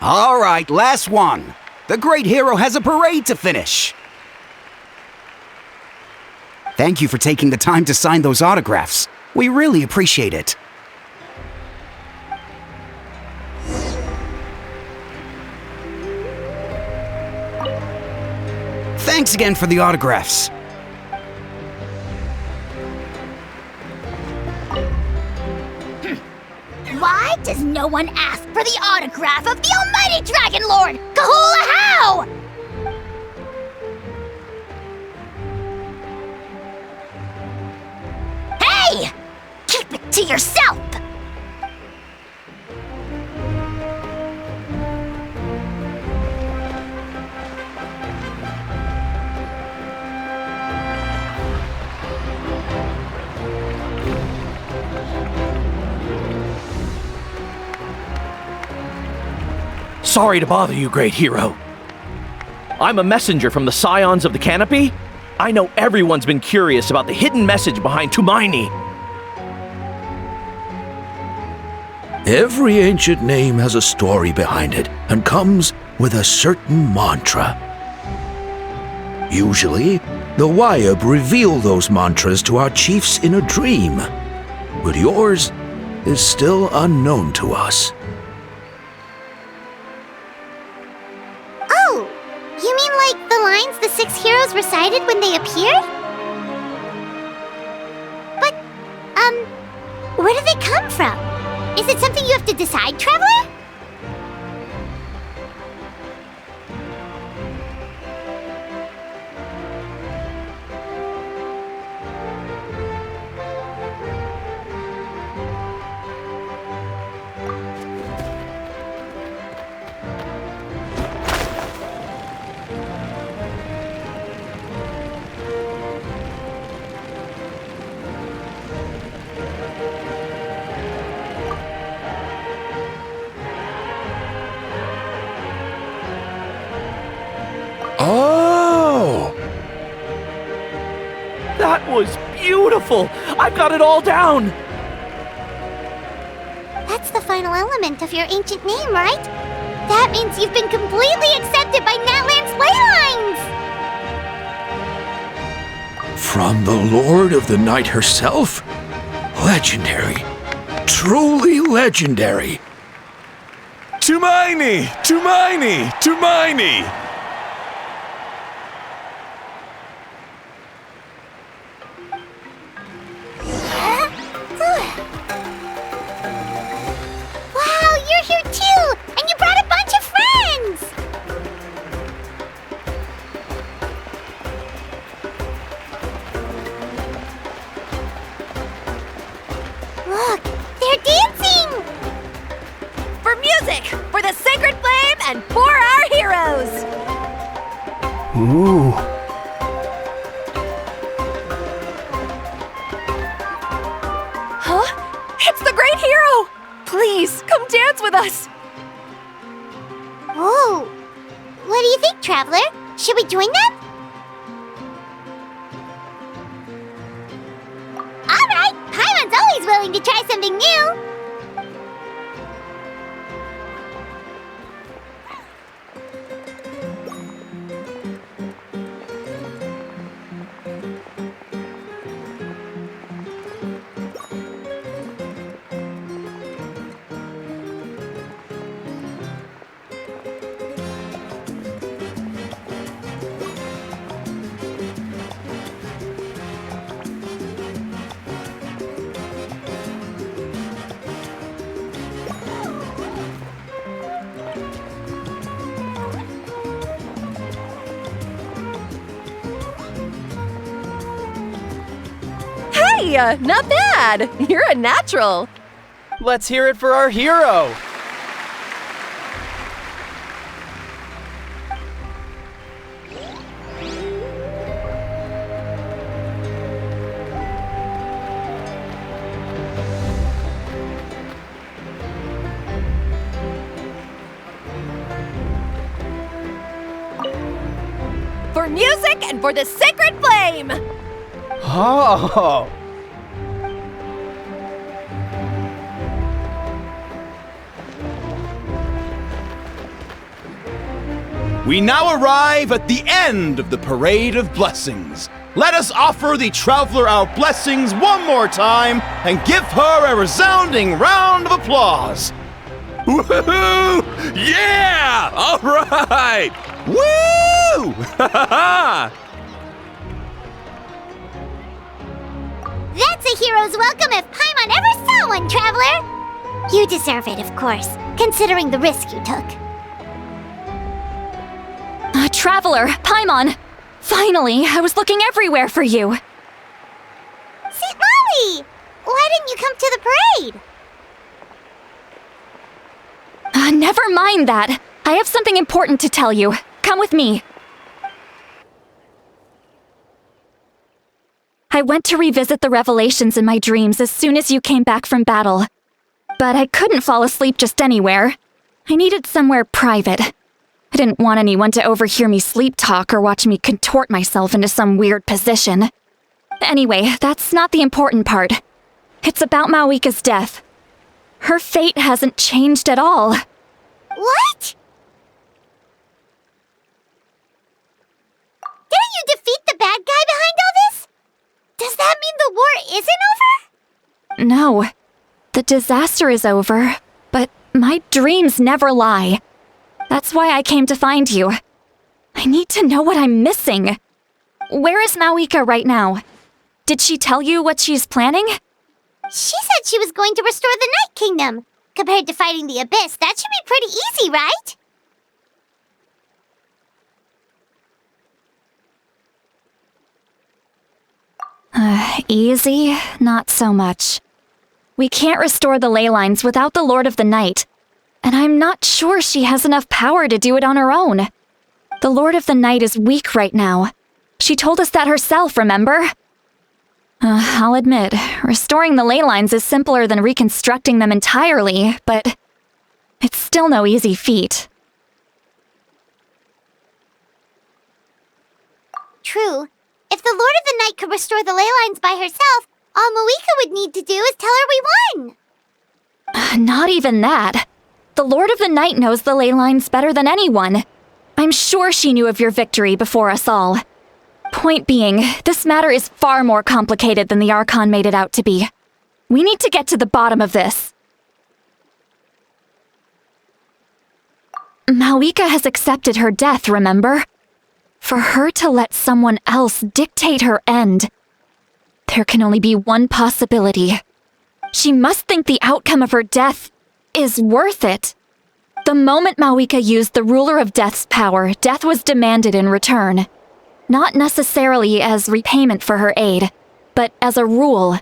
All right, last one. The great hero has a parade to finish. Thank you for taking the time to sign those autographs. We really appreciate it. Thanks again for the autographs. Why does no one ask for the autograph of the almighty Dragon Lord, Kahula How? Hey! Keep it to yourself! Sorry to bother you, great hero. I'm a messenger from the Scions of the Canopy. I know everyone's been curious about the hidden message behind Tumaini. Every ancient name has a story behind it and comes with a certain mantra. Usually, the Wayab reveal those mantras to our chiefs in a dream, but yours is still unknown to us. Oh, you mean like the lines the 6 heroes recited when they appeared? But, where do they come from? Is it something you have to decide, Traveler? Oh! That was beautiful! I've got it all down! That's the final element of your ancient name, right? That means you've been completely accepted by Natlan's ley lines! From the Lord of the Night herself? Legendary. Truly legendary. Tumaini! Tumaini! Tumaini! Wow, you're here too! And you brought a bunch of friends! Look, they're dancing! For music, for the sacred flame, and for our heroes! Ooh. Huh? It's the great hero! Please, come dance with us! Whoa! What do you think, Traveler? Should we join them? Alright! Paimon's always willing to try something new! Hey, not bad! You're a natural! Let's hear it for our hero! For music and for the sacred flame! Oh! We now arrive at the end of the Parade of Blessings. Let us offer the Traveler our blessings one more time and give her a resounding round of applause. Woohoo! Yeah! All right! Woo! That's a hero's welcome if Paimon ever saw one, Traveler! You deserve it, of course, considering the risk you took. Traveler, Paimon! Finally, I was looking everywhere for you! St. Molly! Why didn't you come to the parade? Never mind that. I have something important to tell you. Come with me. I went to revisit the revelations in my dreams as soon as you came back from battle. But I couldn't fall asleep just anywhere. I needed somewhere private. I didn't want anyone to overhear me sleep talk or watch me contort myself into some weird position. Anyway, that's not the important part. It's about Mawika's death. Her fate hasn't changed at all. What? Didn't you defeat the bad guy behind all this? Does that mean the war isn't over? No. The disaster is over, but my dreams never lie. That's why I came to find you. I need to know what I'm missing. Where is Mawika right now? Did she tell you what she's planning? She said she was going to restore the Night Kingdom. Compared to fighting the Abyss, that should be pretty easy, right? Easy? Not so much. We can't restore the ley lines without the Lord of the Night. And I'm not sure she has enough power to do it on her own. The Lord of the Night is weak right now. She told us that herself, remember? I'll admit, restoring the ley lines is simpler than reconstructing them entirely, but it's still no easy feat. True. If the Lord of the Night could restore the ley lines by herself, all Mawika would need to do is tell her we won. Not even that. The Lord of the Night knows the ley lines better than anyone. I'm sure she knew of your victory before us all. Point being, this matter is far more complicated than the Archon made it out to be. We need to get to the bottom of this. Mawika has accepted her death, remember? For her to let someone else dictate her end, there can only be one possibility. She must think the outcome of her death is worth it. The moment Mawika used the Ruler of Death's power, death was demanded in return. Not necessarily as repayment for her aid, but as a rule.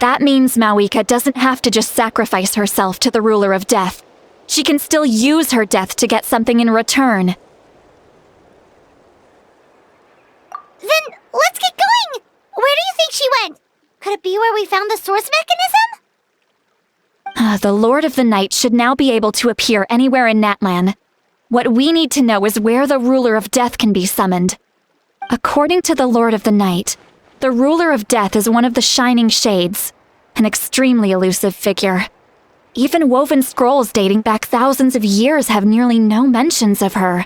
That means Mawika doesn't have to just sacrifice herself to the Ruler of Death. She can still use her death to get something in return. Then let's get going! Where do you think she went? Could it be where we found the source mechanism? The Lord of the Night should now be able to appear anywhere in Natlan. What we need to know is where the Ruler of Death can be summoned. According to the Lord of the Night, the Ruler of Death is one of the Shining Shades, an extremely elusive figure. Even woven scrolls dating back thousands of years have nearly no mentions of her.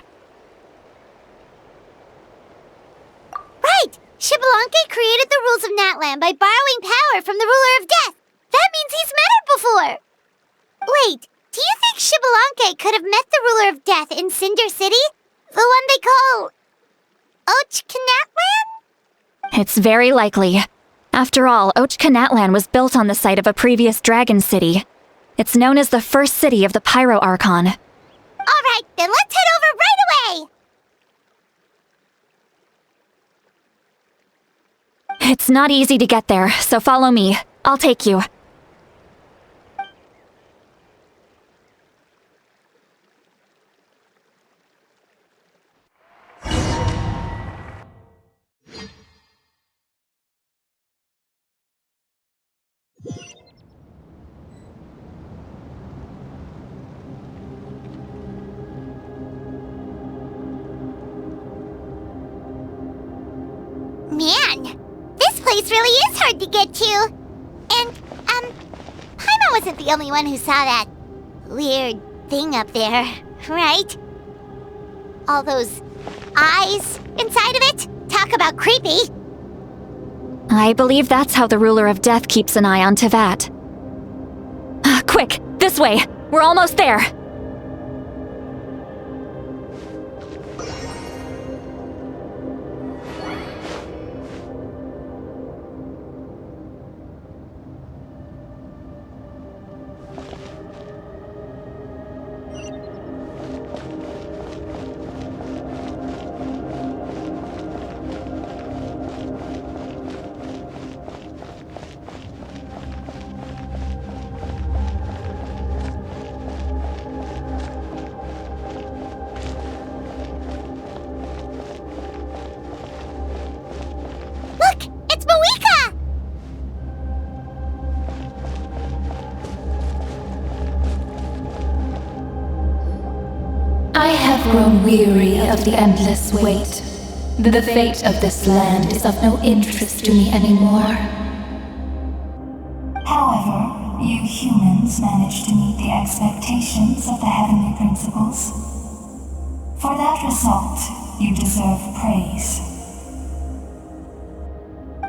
Right! Xbalanque created the rules of Natlan by borrowing power from the Ruler of Death. That means he's met her before! Wait, do you think Xbalanque could have met the Ruler of Death in Cinder City? The one they call... Ochkanatlan? It's very likely. After all, Ochkanatlan was built on the site of a previous dragon city. It's known as the first city of the Pyro Archon. Alright, then let's head over right away! It's not easy to get there, so follow me. I'll take you. Man, this place really is hard to get to. And, Paimon wasn't the only one who saw that weird thing up there, right? All those eyes inside of it? Talk about creepy. I believe that's how the ruler of death keeps an eye on Teyvat. Quick, this way! We're almost there! I have grown weary of the endless wait. The fate of this land is of no interest to me anymore. However, you humans managed to meet the expectations of the heavenly principles. For that result, you deserve praise.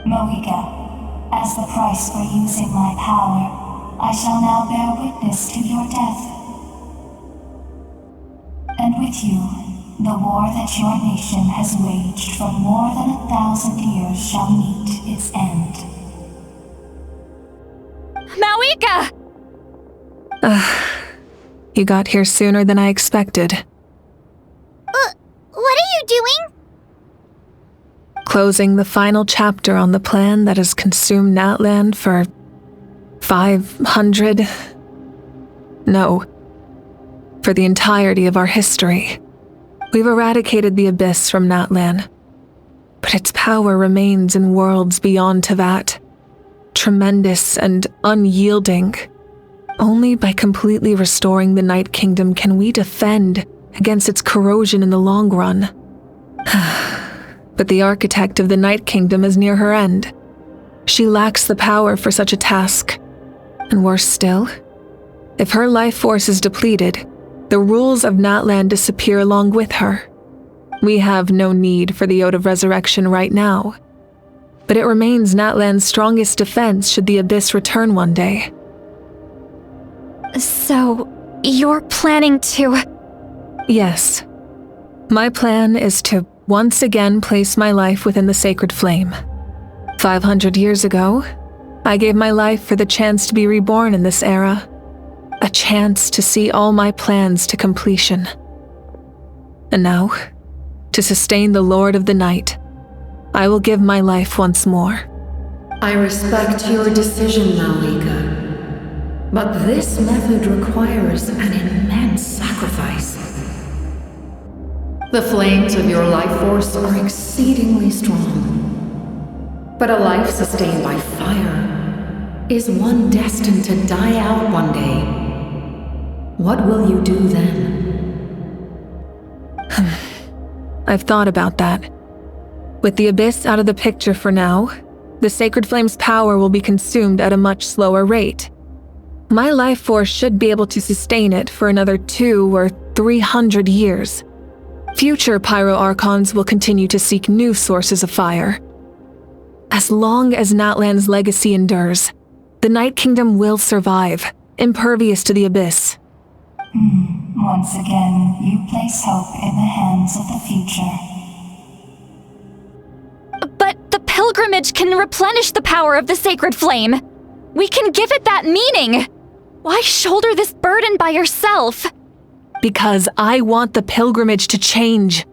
Moika, as the price for using my power, I shall now bear witness to your death. And with you, the war that your nation has waged for more than 1,000 years shall meet its end. Mawika! You got here sooner than I expected. What are you doing? Closing the final chapter on the plan that has consumed Natland for 500... No. For the entirety of our history. We've eradicated the Abyss from Natlan, but its power remains in worlds beyond Teyvat. Tremendous and unyielding. Only by completely restoring the Night Kingdom can we defend against its corrosion in the long run. But the architect of the Night Kingdom is near her end. She lacks the power for such a task. And worse still, if her life force is depleted, the rules of Natlan disappear along with her. We have no need for the Ode of Resurrection right now, but it remains Natlan's strongest defense should the Abyss return one day. So, you're planning to... Yes. My plan is to once again place my life within the sacred flame. 500 years ago, I gave my life for the chance to be reborn in this era. A chance to see all my plans to completion. And now, to sustain the Lord of the Night, I will give my life once more. I respect your decision, Malika. But this method requires an immense sacrifice. The flames of your life force are exceedingly strong. But a life sustained by fire is one destined to die out one day. What will you do then? I've thought about that. With the Abyss out of the picture for now, the Sacred Flame's power will be consumed at a much slower rate. My life force should be able to sustain it for another 200 or 300 years. Future Pyro Archons will continue to seek new sources of fire. As long as Natlan's legacy endures, the Night Kingdom will survive, impervious to the Abyss. Once again, you place hope in the hands of the future. But the pilgrimage can replenish the power of the sacred flame. We can give it that meaning. Why shoulder this burden by yourself? Because I want the pilgrimage to change.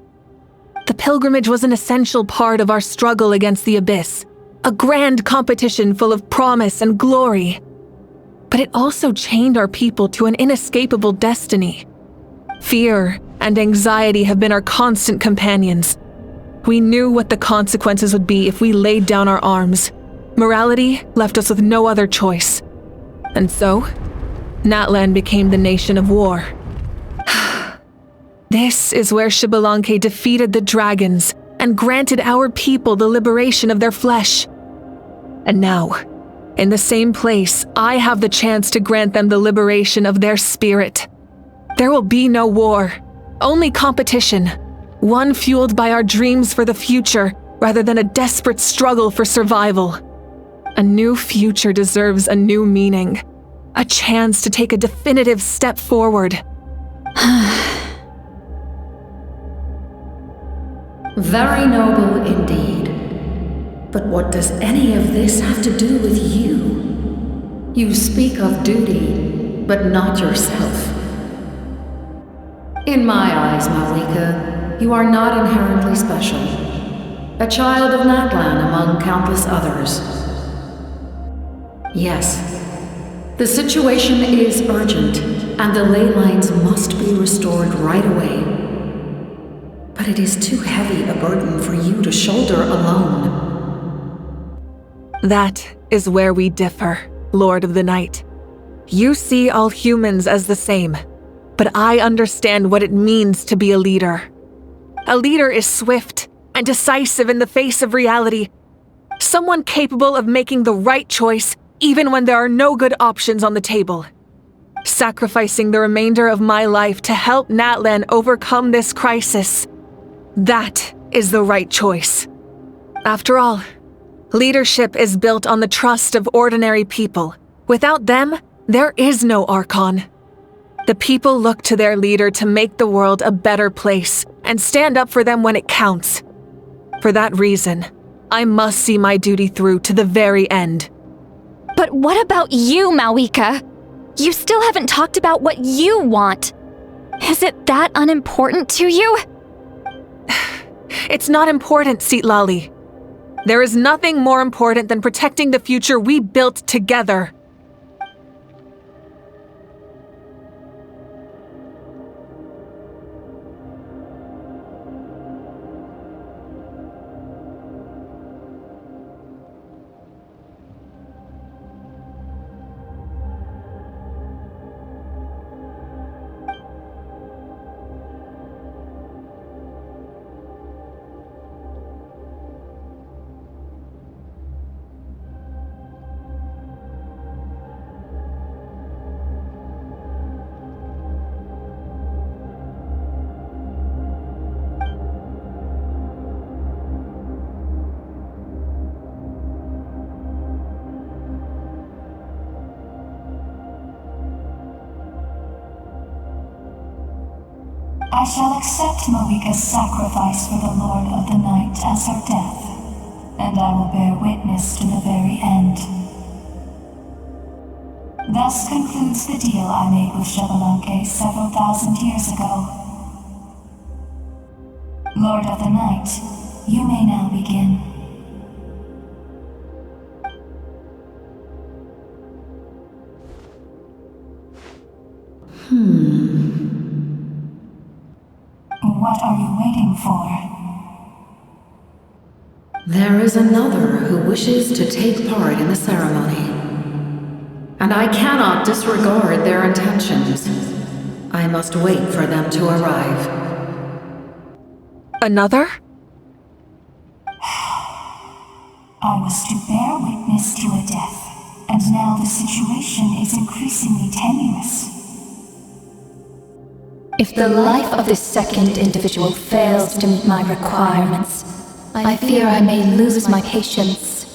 The pilgrimage was an essential part of our struggle against the Abyss, a grand competition full of promise and glory. But it also chained our people to an inescapable destiny. Fear and anxiety have been our constant companions. We knew what the consequences would be if we laid down our arms. Morality left us with no other choice. And so, Natlan became the nation of war. This is where Xbalanque defeated the dragons and and granted our people the liberation of their flesh. And now, in the same place, I have the chance to grant them the liberation of their spirit. There will be no war, only competition, one fueled by our dreams for the future rather than a desperate struggle for survival. A new future deserves a new meaning, a chance to take a definitive step forward. Very noble indeed. But what does any of this have to do with you? You speak of duty, but not yourself. In my eyes, Malika, you are not inherently special. A child of Natlan among countless others. Yes, the situation is urgent, and the ley lines must be restored right away. But it is too heavy a burden for you to shoulder alone. That is where we differ, Lord of the Night. You see all humans as the same, but I understand what it means to be a leader. A leader is swift and decisive in the face of reality. Someone capable of making the right choice even when there are no good options on the table. Sacrificing the remainder of my life to help Natlan overcome this crisis. That is the right choice. After all, leadership is built on the trust of ordinary people. Without them, there is no Archon. The people look to their leader to make the world a better place and stand up for them when it counts. For that reason, I must see my duty through to the very end. But what about you, Malika? You still haven't talked about what you want. Is it that unimportant to you? It's not important, Citlali. There is nothing more important than protecting the future we built together. I shall accept Malika's sacrifice for the Lord of the Night as her death, and I will bear witness to the very end. Thus concludes the deal I made with Xbalanque several thousand years ago. Lord of the Night, you may now begin. What are you waiting for? There is another who wishes to take part in the ceremony. And I cannot disregard their intentions. I must wait for them to arrive. Another? I was to bear witness to a death, and now the situation is increasingly tenuous. If the life of this second individual fails to meet my requirements, I fear I may lose my patience.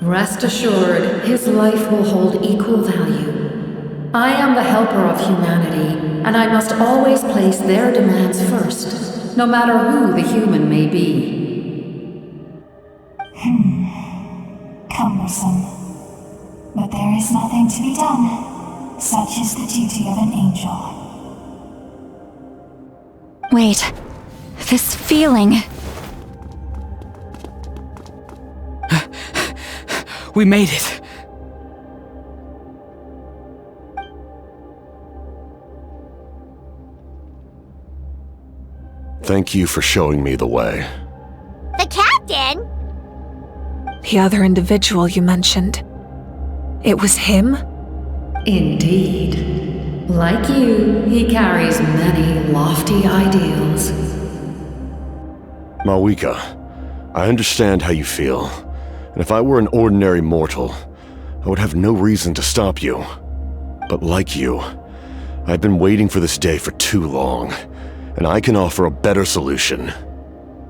Rest assured, his life will hold equal value. I am the helper of humanity, and I must always place their demands first, no matter who the human may be. Cumbersome. But there is nothing to be done. Such is the duty of an angel. Wait, this feeling. We made it. Thank you for showing me the way. The captain? The other individual you mentioned. It was him? Indeed. Like you, he carries many lofty ideals. Malwika, I understand how you feel, and if I were an ordinary mortal, I would have no reason to stop you. But like you, I've been waiting for this day for too long, and I can offer a better solution.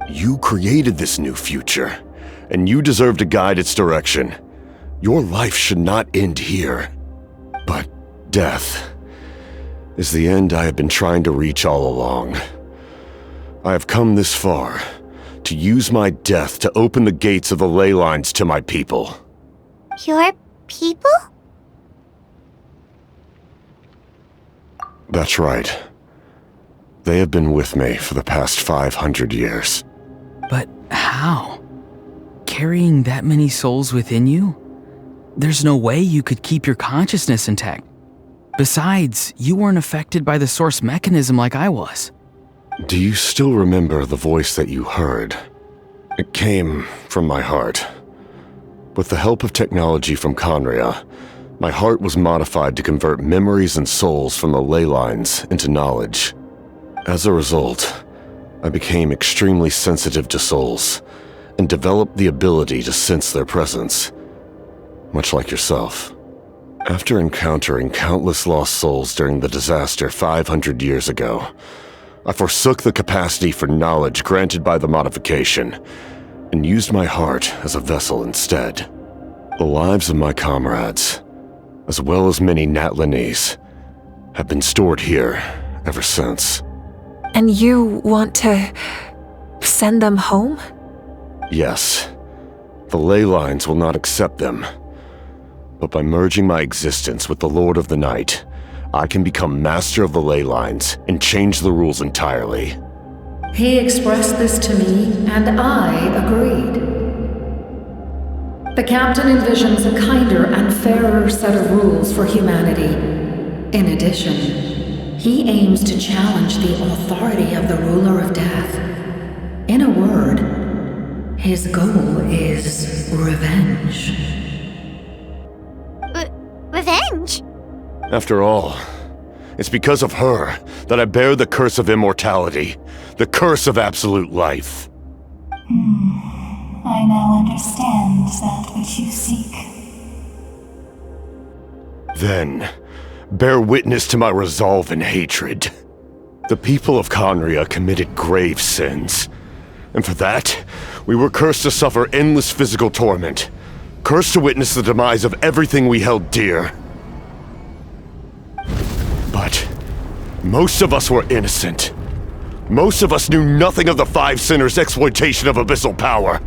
You created this new future, and you deserve to guide its direction. Your life should not end here. But death is the end I have been trying to reach all along. I have come this far to use my death to open the gates of the ley lines to my people. Your people? That's right. They have been with me for the past 500 years. But how? Carrying that many souls within you? There's no way you could keep your consciousness intact. Besides, you weren't affected by the source mechanism like I was. Do you still remember the voice that you heard? It came from my heart. With the help of technology from Conria, my heart was modified to convert memories and souls from the ley lines into knowledge. As a result, I became extremely sensitive to souls and developed the ability to sense their presence, much like yourself. After encountering countless lost souls during the disaster 500 years ago, I forsook the capacity for knowledge granted by the modification and used my heart as a vessel instead. The lives of my comrades, as well as many Natlanese, have been stored here ever since. And you want to send them home? Yes. The ley lines will not accept them. But by merging my existence with the Lord of the Night, I can become master of the ley lines and change the rules entirely. He expressed this to me, and I agreed. The captain envisions a kinder and fairer set of rules for humanity. In addition, he aims to challenge the authority of the ruler of death. In a word, his goal is revenge. Revenge? After all, it's because of her that I bear the curse of immortality, the curse of absolute life. I now understand that which you seek. Then, bear witness to my resolve and hatred. The people of Conria committed grave sins, and for that, we were cursed to suffer endless physical torment, cursed to witness the demise of everything we held dear. But most of us were innocent. Most of us knew nothing of the Five Sinners' exploitation of abyssal power,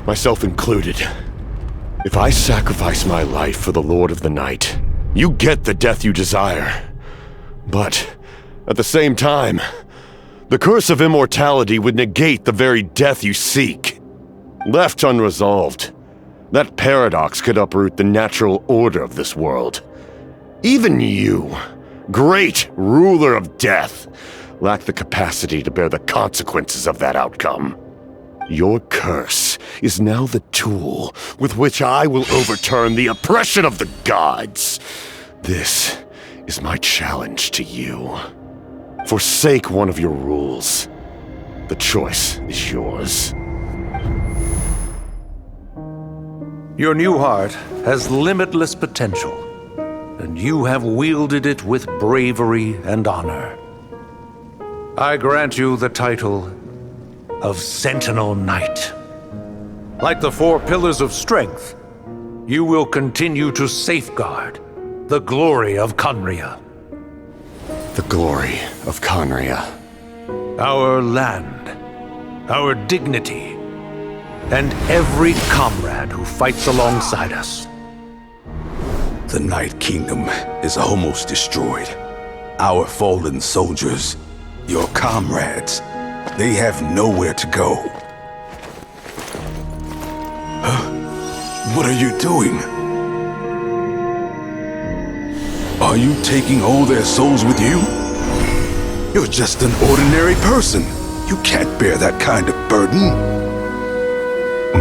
myself included. If I sacrifice my life for the Lord of the Night, you get the death you desire. But at the same time, the curse of immortality would negate the very death you seek. Left unresolved, that paradox could uproot the natural order of this world. Even you, great ruler of death, lack the capacity to bear the consequences of that outcome. Your curse is now the tool with which I will overturn the oppression of the gods. This is my challenge to you. Forsake one of your rules. The choice is yours. Your new heart has limitless potential, and you have wielded it with bravery and honor. I grant you the title of Sentinel Knight. Like the four pillars of strength, you will continue to safeguard the glory of Conria. The glory of Conria. Our land, our dignity, and every comrade who fights alongside us. The Night Kingdom is almost destroyed. Our fallen soldiers, your comrades, they have nowhere to go. What are you doing? Are you taking all their souls with you? You're just an ordinary person. You can't bear that kind of burden.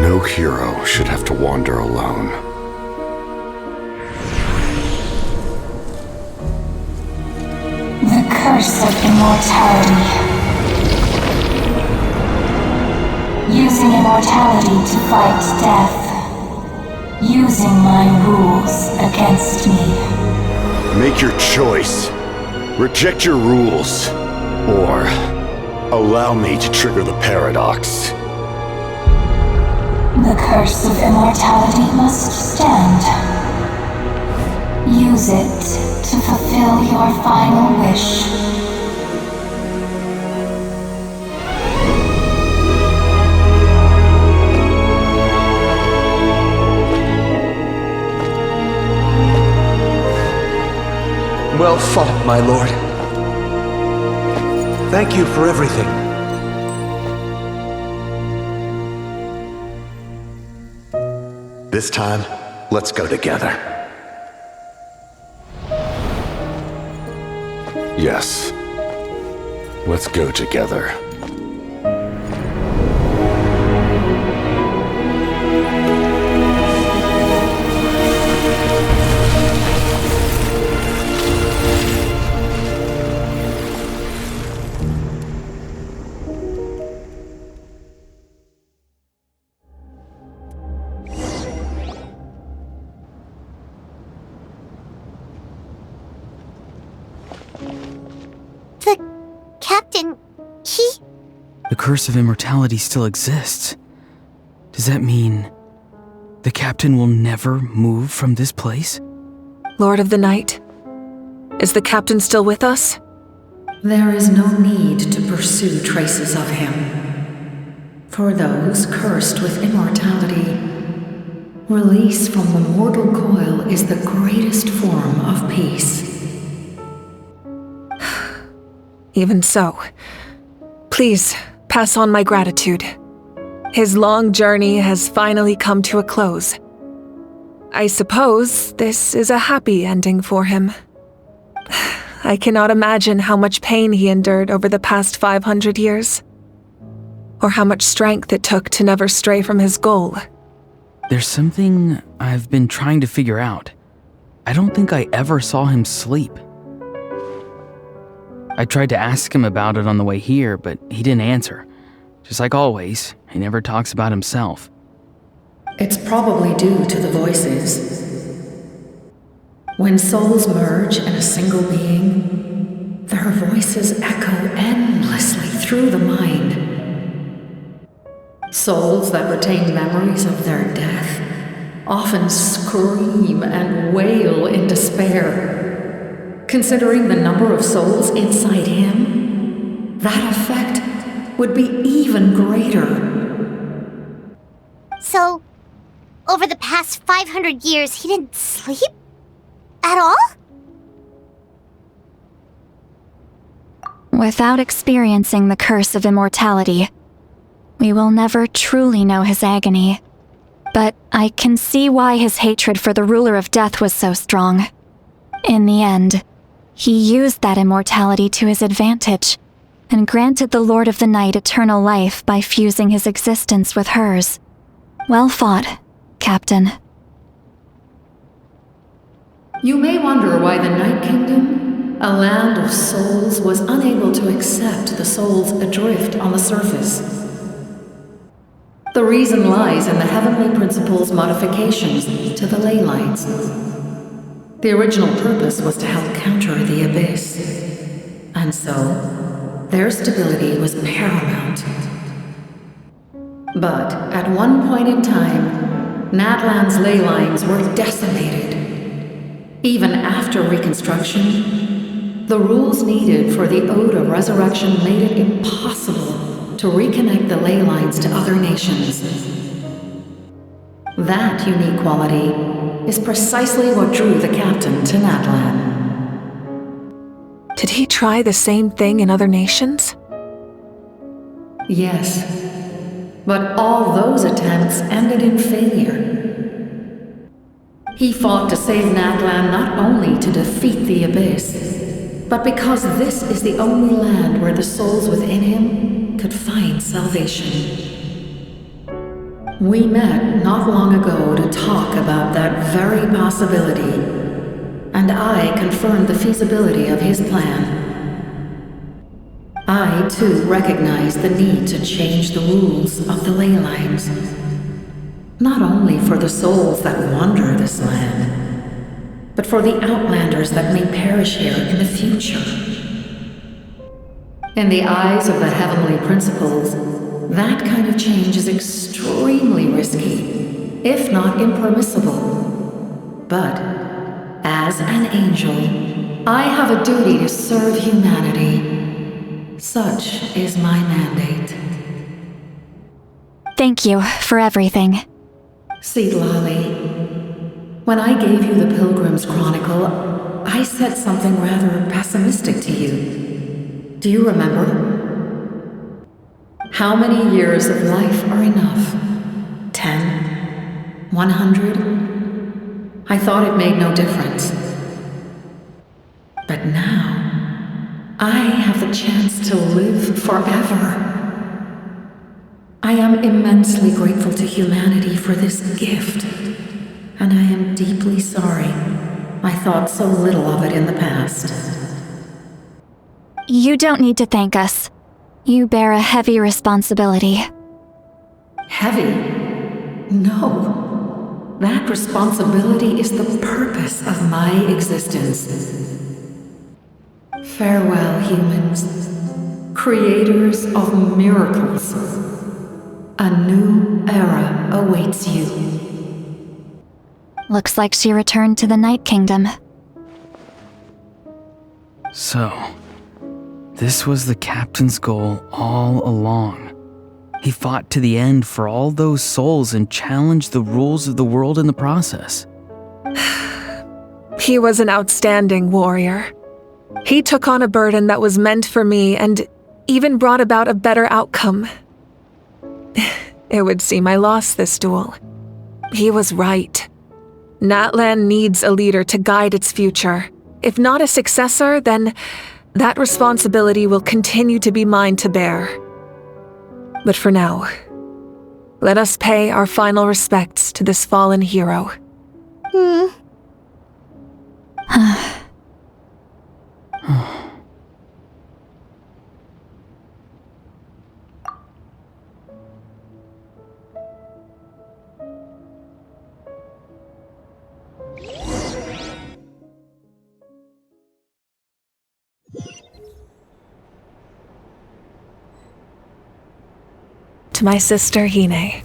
No hero should have to wander alone. The curse of immortality. Using immortality to fight death. Using my rules against me. Make your choice. Reject your rules. Or allow me to trigger the paradox. The curse of immortality must stand. Use it to fulfill your final wish. Well fought, my lord. Thank you for everything. This time, let's go together. Yes. Let's go together. The captain, he... The curse of immortality still exists. Does that mean the captain will never move from this place? Lord of the Night, is the captain still with us? There is no need to pursue traces of him. For those cursed with immortality, release from the mortal coil is the greatest form of peace. Even so, please pass on my gratitude. His long journey has finally come to a close. I suppose this is a happy ending for him. I cannot imagine how much pain he endured over the past 500 years, or how much strength it took to never stray from his goal. There's something I've been trying to figure out. I don't think I ever saw him sleep. I tried to ask him about it on the way here, but he didn't answer. Just like always, he never talks about himself. It's probably due to the voices. When souls merge in a single being, their voices echo endlessly through the mind. Souls that retain memories of their death often scream and wail in despair. Considering the number of souls inside him, that effect would be even greater. So, over the past 500 years, he didn't sleep? At all? Without experiencing the curse of immortality, we will never truly know his agony. But I can see why his hatred for the ruler of death was so strong. In the end, he used that immortality to his advantage, and granted the Lord of the Night eternal life by fusing his existence with hers. Well fought, Captain. You may wonder why the Night Kingdom, a land of souls, was unable to accept the souls adrift on the surface. The reason lies in the Heavenly Principle's modifications to the ley lines. The original purpose was to help counter the Abyss, and so their stability was paramount. But at one point in time, Natlan's ley lines were decimated. Even after reconstruction, the rules needed for the Ode of Resurrection made it impossible to reconnect the ley lines to other nations. That unique quality is precisely what drew the captain to Natlan. Did he try the same thing in other nations? Yes, but all those attempts ended in failure. He fought to save Natlan not only to defeat the Abyss, but because this is the only land where the souls within him could find salvation. We met not long ago to talk about that very possibility, and I confirmed the feasibility of his plan. I, too, recognize the need to change the rules of the ley lines. Not only for the souls that wander this land, but for the outlanders that may perish here in the future. In the eyes of the heavenly principles, that kind of change is extremely risky, if not impermissible. But, as an angel, I have a duty to serve humanity. Such is my mandate. Thank you for everything. See, Lolly, when I gave you the Pilgrim's Chronicle, I said something rather pessimistic to you. Do you remember? How many years of life are enough? 10? 100? I thought it made no difference. But now, I have the chance to live forever. I am immensely grateful to humanity for this gift, and I am deeply sorry I thought so little of it in the past. You don't need to thank us. You bear a heavy responsibility. Heavy? No. That responsibility is the purpose of my existence. Farewell, humans. Creators of miracles. A new era awaits you. Looks like she returned to the Night Kingdom. So, this was the captain's goal all along. He fought to the end for all those souls and challenged the rules of the world in the process. He was an outstanding warrior. He took on a burden that was meant for me and even brought about a better outcome. It would seem I lost this duel. He was right. Natlan needs a leader to guide its future. If not a successor, then that responsibility will continue to be mine to bear. But for now, let us pay our final respects to this fallen hero. To my sister, Hine.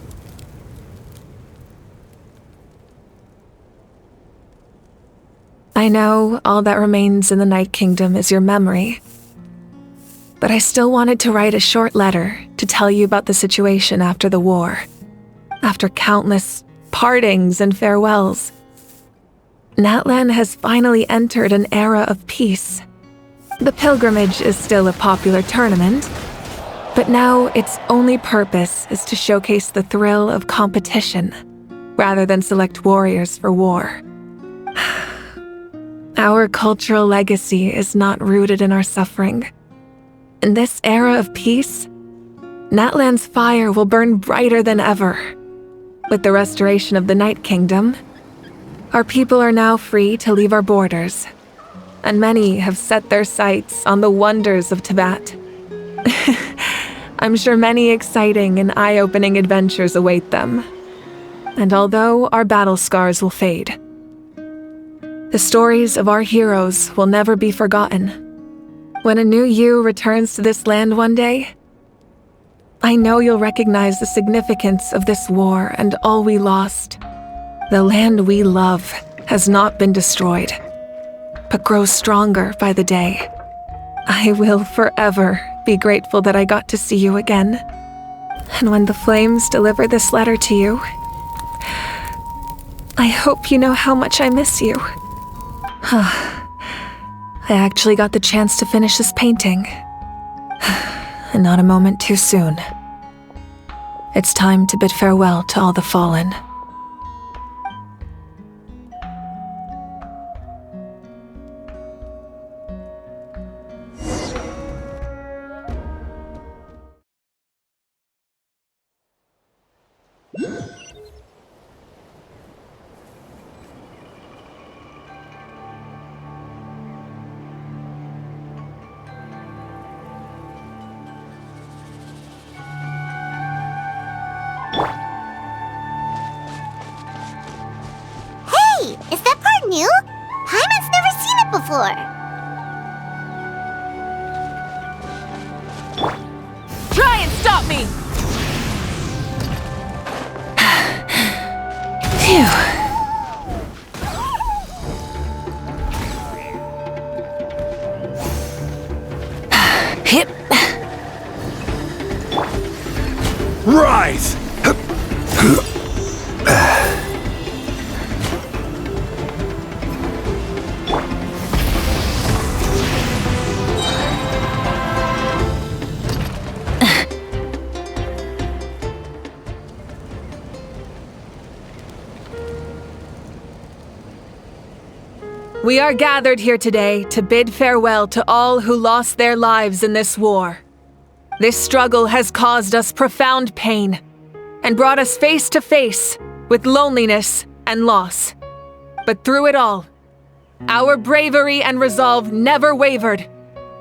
I know all that remains in the Night Kingdom is your memory, but I still wanted to write a short letter to tell you about the situation after the war. After countless partings and farewells, Natlan has finally entered an era of peace. The pilgrimage is still a popular tournament, but now its only purpose is to showcase the thrill of competition, rather than select warriors for war. Our cultural legacy is not rooted in our suffering. In this era of peace, Natlan's fire will burn brighter than ever. With the restoration of the Night Kingdom, our people are now free to leave our borders, and many have set their sights on the wonders of Tibet. I'm sure many exciting and eye-opening adventures await them. And although our battle scars will fade, the stories of our heroes will never be forgotten. When a new you returns to this land one day, I know you'll recognize the significance of this war and all we lost. The land we love has not been destroyed, but grows stronger by the day. I will forever be grateful that I got to see you again. And when the flames deliver this letter to you, I hope you know how much I miss you. I actually got the chance to finish this painting. And not a moment too soon. It's time to bid farewell to all the fallen. Hey, is that part new? Paimon's never seen it before. Try and stop me! Phew. Hip. Rise! We are gathered here today to bid farewell to all who lost their lives in this war. This struggle has caused us profound pain and brought us face to face with loneliness and loss. But through it all, our bravery and resolve never wavered,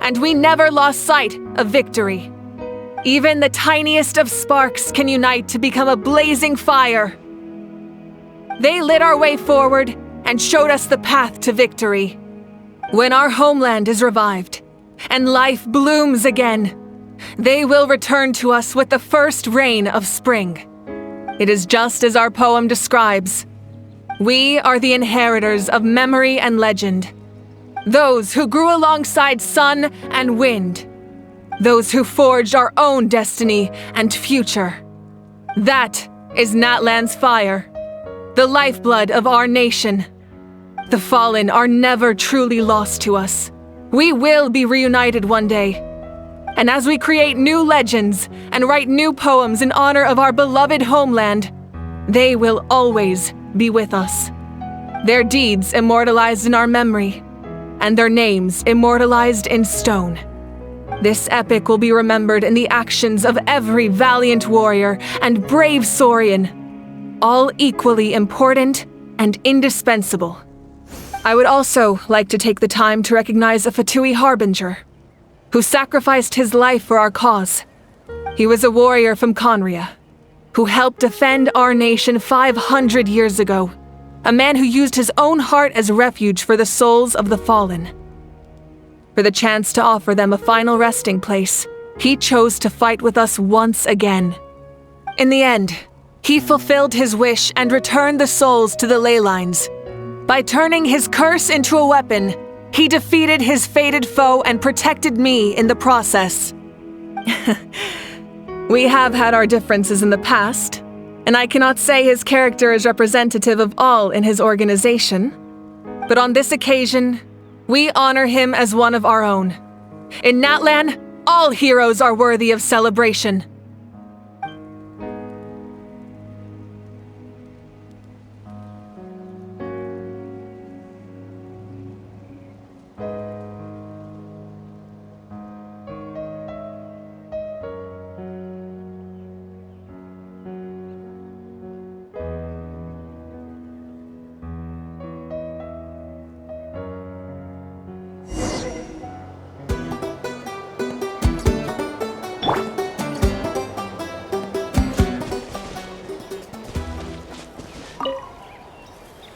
and we never lost sight of victory. Even the tiniest of sparks can unite to become a blazing fire. They lit our way forward and showed us the path to victory. When our homeland is revived and life blooms again, they will return to us with the first rain of spring. It is just as our poem describes. We are the inheritors of memory and legend. Those who grew alongside sun and wind. Those who forged our own destiny and future. That is Natlan's fire, the lifeblood of our nation. The fallen are never truly lost to us. We will be reunited one day. And as we create new legends and write new poems in honor of our beloved homeland, they will always be with us. Their deeds immortalized in our memory, and their names immortalized in stone. This epic will be remembered in the actions of every valiant warrior and brave Saurian, all equally important and indispensable. I would also like to take the time to recognize a Fatui harbinger, who sacrificed his life for our cause. He was a warrior from Conria, who helped defend our nation 500 years ago, a man who used his own heart as refuge for the souls of the fallen. For the chance to offer them a final resting place, he chose to fight with us once again. In the end, he fulfilled his wish and returned the souls to the ley lines. By turning his curse into a weapon, he defeated his fated foe and protected me in the process. We have had our differences in the past, and I cannot say his character is representative of all in his organization. But on this occasion, we honor him as one of our own. In Natlan, all heroes are worthy of celebration.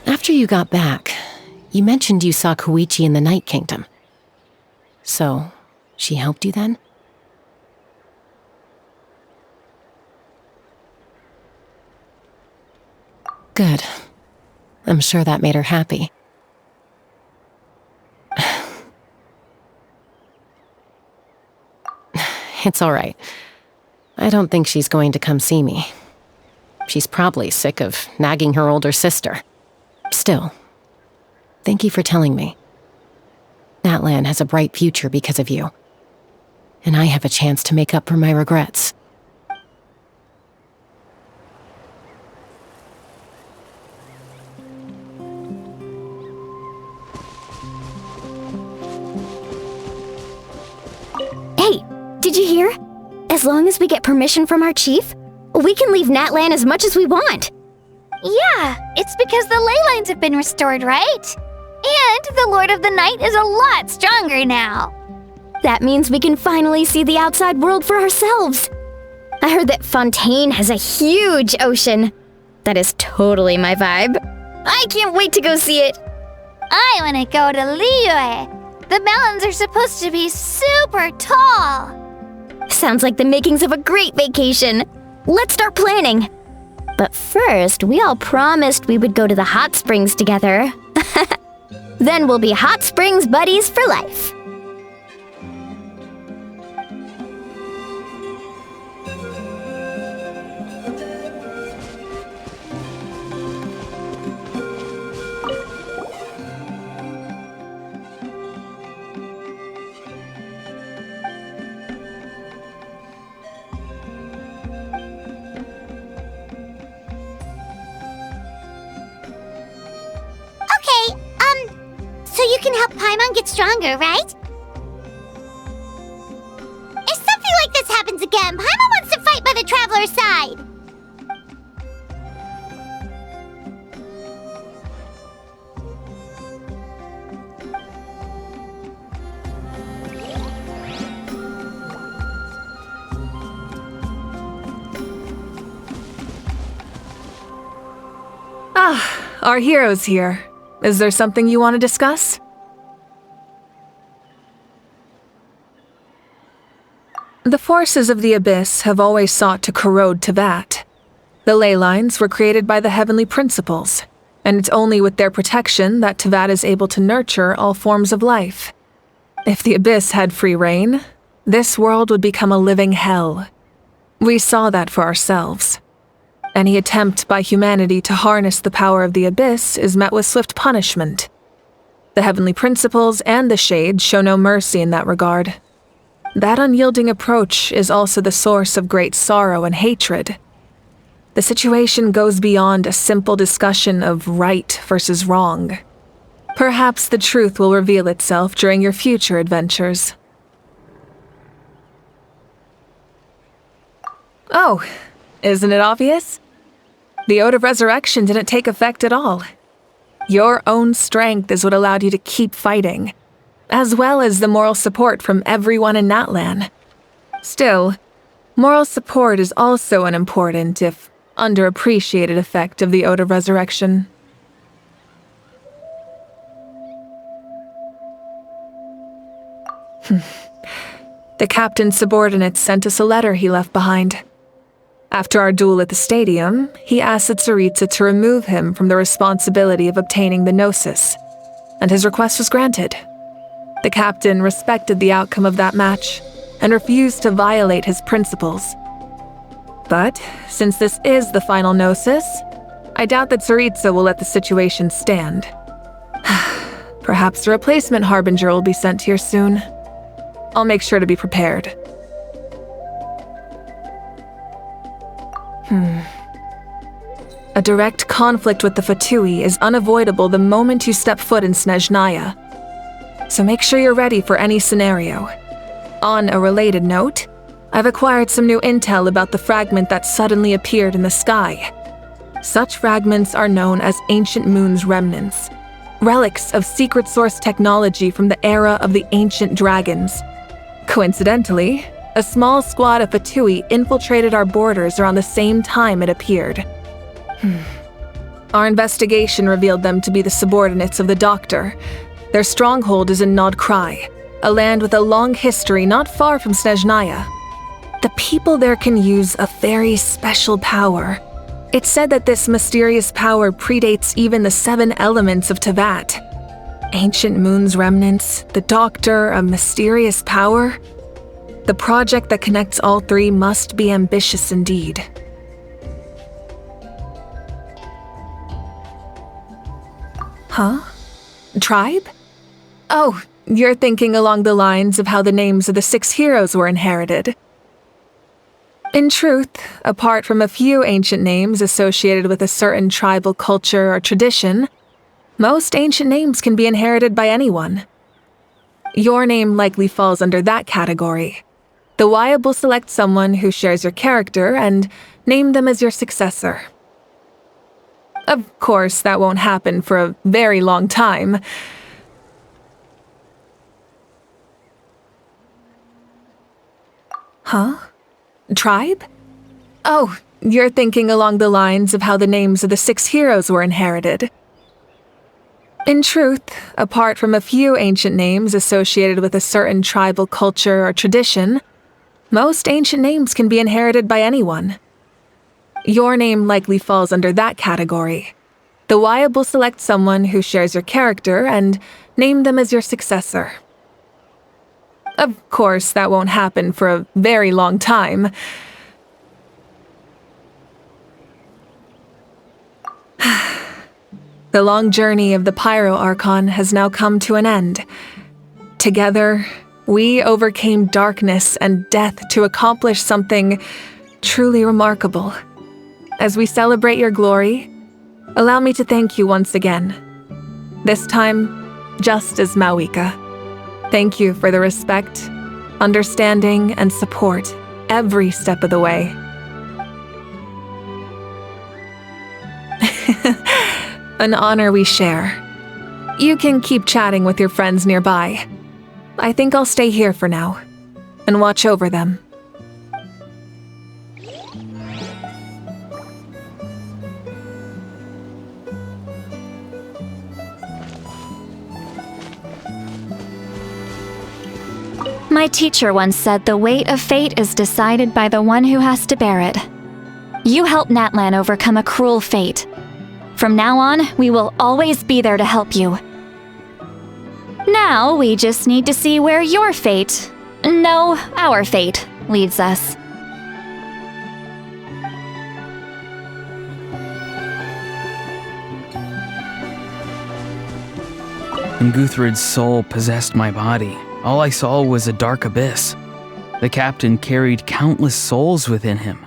After you got back, you mentioned you saw Koichi in the Night Kingdom. So, she helped you then? Good. I'm sure that made her happy. It's all right. I don't think she's going to come see me. She's probably sick of nagging her older sister. Still, thank you for telling me. Natlan has a bright future because of you. And I have a chance to make up for my regrets. Hey, did you hear? As long as we get permission from our chief, we can leave Natlan as much as we want. Yeah, it's because the ley lines have been restored, right? And the Lord of the Night is a lot stronger now. That means we can finally see the outside world for ourselves. I heard that Fontaine has a huge ocean. That is totally my vibe. I can't wait to go see it. I want to go to Liyue. The mountains are supposed to be super tall. Sounds like the makings of a great vacation. Let's start planning. But first, we all promised we would go to the hot springs together. Then we'll be hot springs buddies for life. So you can help Paimon get stronger, right? If something like this happens again, Paimon wants to fight by the Traveler's side. Ah, our hero's here. Is there something you want to discuss? The forces of the Abyss have always sought to corrode Teyvat. The ley lines were created by the Heavenly Principles, and it's only with their protection that Teyvat is able to nurture all forms of life. If the Abyss had free reign, this world would become a living hell. We saw that for ourselves. Any attempt by humanity to harness the power of the Abyss is met with swift punishment. The Heavenly Principles and the Shade show no mercy in that regard. That unyielding approach is also the source of great sorrow and hatred. The situation goes beyond a simple discussion of right versus wrong. Perhaps the truth will reveal itself during your future adventures. Oh, isn't it obvious? The Ode of Resurrection didn't take effect at all. Your own strength is what allowed you to keep fighting, as well as the moral support from everyone in Natlan. Still, moral support is also an important, if underappreciated, effect of the Ode of Resurrection. The captain's subordinates sent us a letter he left behind. After our duel at the stadium, he asked Tsaritsa to remove him from the responsibility of obtaining the Gnosis, and his request was granted. The captain respected the outcome of that match and refused to violate his principles. But since this is the final Gnosis, I doubt that Tsaritsa will let the situation stand. Perhaps a replacement Harbinger will be sent here soon. I'll make sure to be prepared. A direct conflict with the Fatui is unavoidable the moment you step foot in Snezhnaya. So make sure you're ready for any scenario. On a related note, I've acquired some new intel about the fragment that suddenly appeared in the sky. Such fragments are known as Ancient Moon's remnants, relics of secret source technology from the era of the ancient dragons. Coincidentally, a small squad of Fatui infiltrated our borders around the same time it appeared. Our investigation revealed them to be the subordinates of the Doctor. Their stronghold is in Nod Krai, a land with a long history not far from Snezhnaya. The people there can use a very special power. It's said that this mysterious power predates even the 7 elements of Teyvat. Ancient Moon's remnants, the Doctor, a mysterious power. The project that connects all 3 must be ambitious indeed. Huh? Tribe? Oh, you're thinking along the lines of how the names of the 6 heroes were inherited. In truth, apart from a few ancient names associated with a certain tribal culture or tradition, most ancient names can be inherited by anyone. Your name likely falls under that category. The Wyab will select someone who shares your character and name them as your successor. Of course, that won't happen for a very long time. Huh? Tribe? Oh, you're thinking along the lines of how the names of the 6 heroes were inherited. In truth, apart from a few ancient names associated with a certain tribal culture or tradition, most ancient names can be inherited by anyone. Your name likely falls under that category. The Wyab will select someone who shares your character and name them as your successor. Of course, that won't happen for a very long time. The long journey of the Pyro Archon has now come to an end. Together, we overcame darkness and death to accomplish something truly remarkable. As we celebrate your glory, allow me to thank you once again. This time, just as Mawika. Thank you for the respect, understanding, and support every step of the way. An honor we share. You can keep chatting with your friends nearby. I think I'll stay here for now and watch over them. My teacher once said the weight of fate is decided by the one who has to bear it. You helped Natlan overcome a cruel fate. From now on, we will always be there to help you. Now, we just need to see where your fate, no, our fate, leads us. When Guthred's soul possessed my body, all I saw was a dark abyss. The captain carried countless souls within him.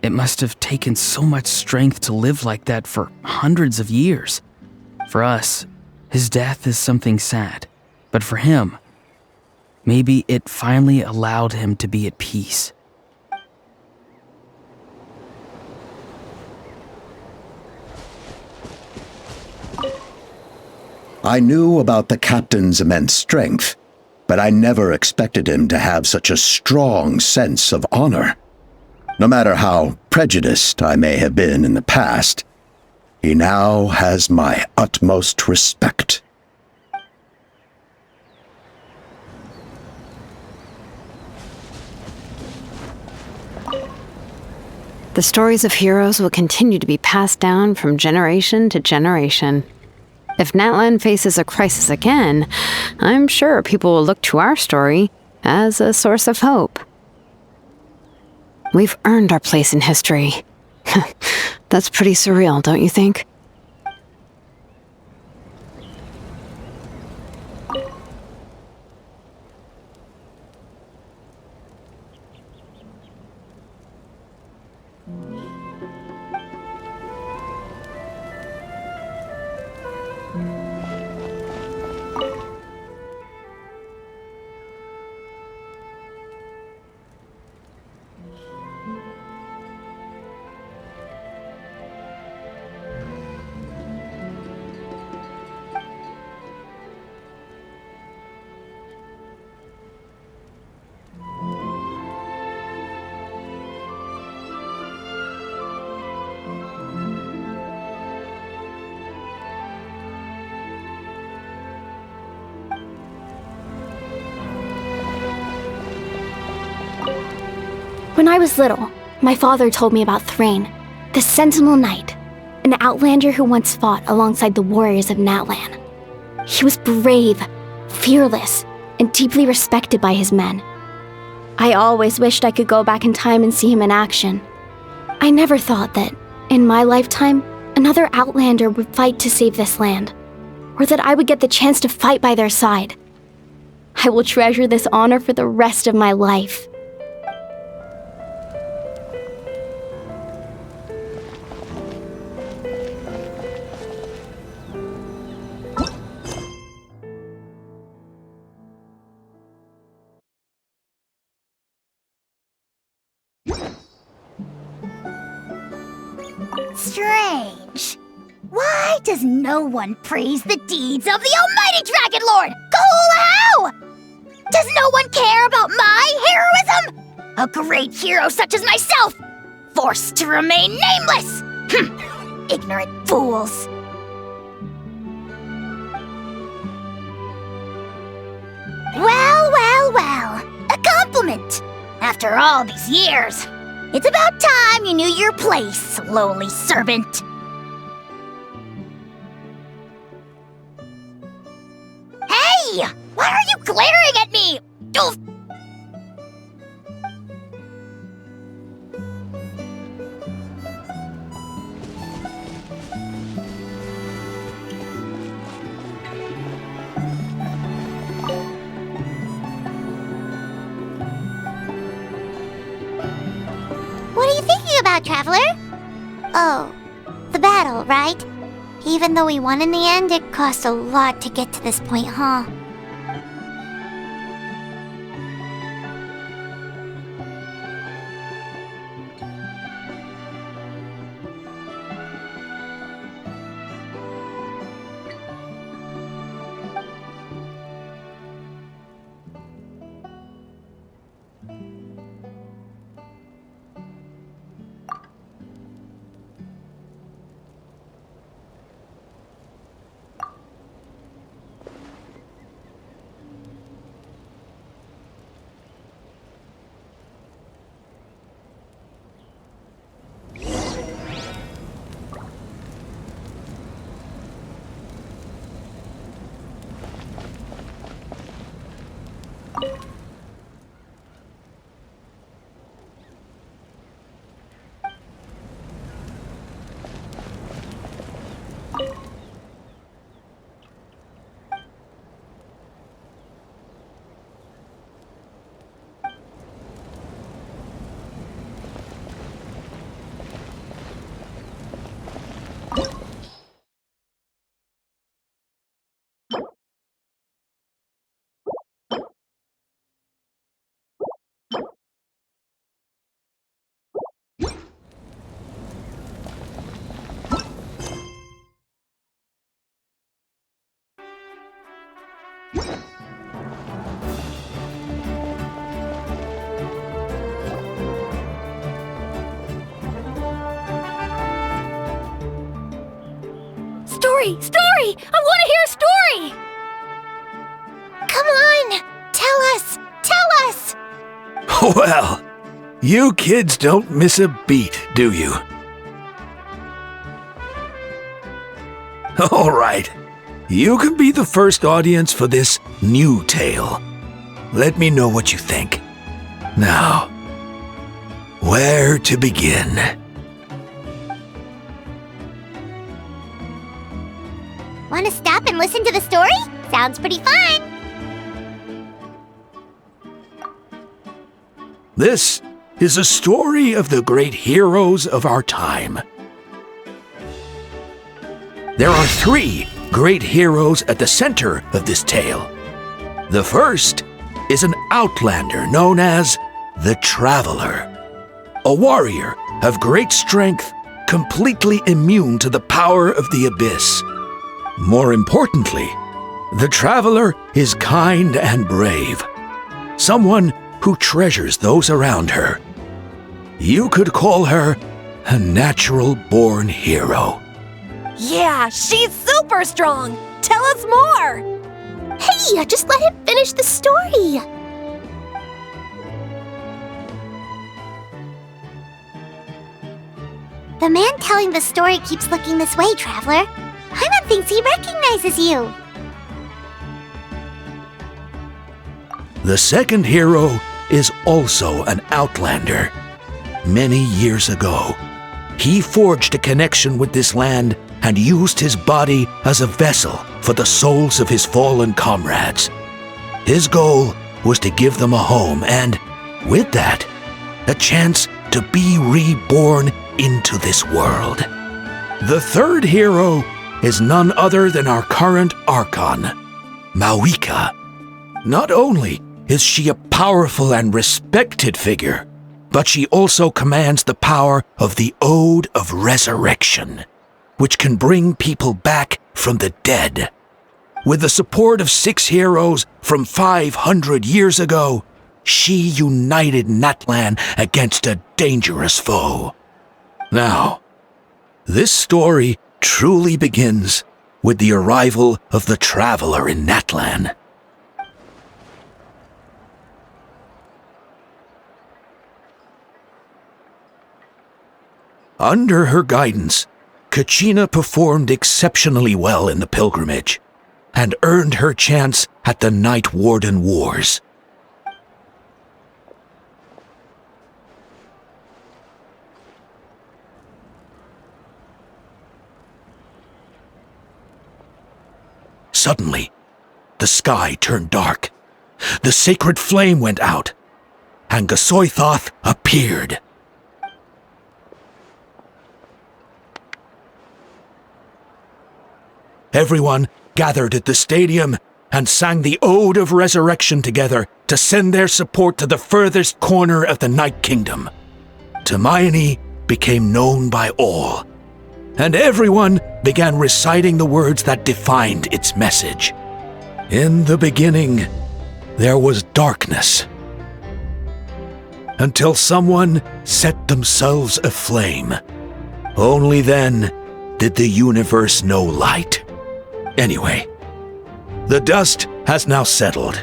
It must have taken so much strength to live like that for hundreds of years. For us, his death is something sad. But for him, maybe it finally allowed him to be at peace. I knew about the captain's immense strength, but I never expected him to have such a strong sense of honor. No matter how prejudiced I may have been in the past, he now has my utmost respect. The stories of heroes will continue to be passed down from generation to generation. If Natlan faces a crisis again, I'm sure people will look to our story as a source of hope. We've earned our place in history. That's pretty surreal, don't you think? When I was little, my father told me about Thrain, the Sentinel Knight, an outlander who once fought alongside the warriors of Natlan. He was brave, fearless, and deeply respected by his men. I always wished I could go back in time and see him in action. I never thought that, in my lifetime, another outlander would fight to save this land, or that I would get the chance to fight by their side. I will treasure this honor for the rest of my life. Strange. Why does no one praise the deeds of the almighty Dragon Lord, Koholahau? Does no one care about my heroism? A great hero such as myself, forced to remain nameless. Ignorant fools. servant. After all these years, it's about time you knew your place, lowly servant. Hey! Why are you glaring at me? Oof. What are you thinking about, Traveler? Oh, the battle, right? Even though we won in the end, it cost a lot to get to this point, huh? Story! I want to hear a story! Come on! Tell us! Tell us! Well, you kids don't miss a beat, do you? All right. You can be the first audience for this new tale. Let me know what you think. Now, where to begin? Want to stop and listen to the story? Sounds pretty fun! This is a story of the great heroes of our time. There are 3 great heroes at the center of this tale. The first is an outlander known as the Traveler, a warrior of great strength, completely immune to the power of the abyss. More importantly, the Traveler is kind and brave, someone who treasures those around her. You could call her a natural-born hero. Yeah, she's super strong! Tell us more! Hey, just let him finish the story! The man telling the story keeps looking this way, Traveler. Paimon thinks he recognizes you. The second hero is also an outlander. Many years ago, he forged a connection with this land and used his body as a vessel for the souls of his fallen comrades. His goal was to give them a home and, with that, a chance to be reborn into this world. The third hero is none other than our current Archon, Mawika. Not only is she a powerful and respected figure, but she also commands the power of the Ode of Resurrection, which can bring people back from the dead. With the support of 6 heroes from 500 years ago, she united Natlan against a dangerous foe. Now, this story truly begins with the arrival of the Traveler in Natlan. Under her guidance, Kachina performed exceptionally well in the pilgrimage and earned her chance at the Night Warden Wars. Suddenly, the sky turned dark. The sacred flame went out, and Gasoithoth appeared. Everyone gathered at the stadium and sang the Ode of Resurrection together to send their support to the furthest corner of the Night Kingdom. Hermione became known by all, and everyone began reciting the words that defined its message. In the beginning, there was darkness, until someone set themselves aflame. Only then did the universe know light. Anyway, the dust has now settled,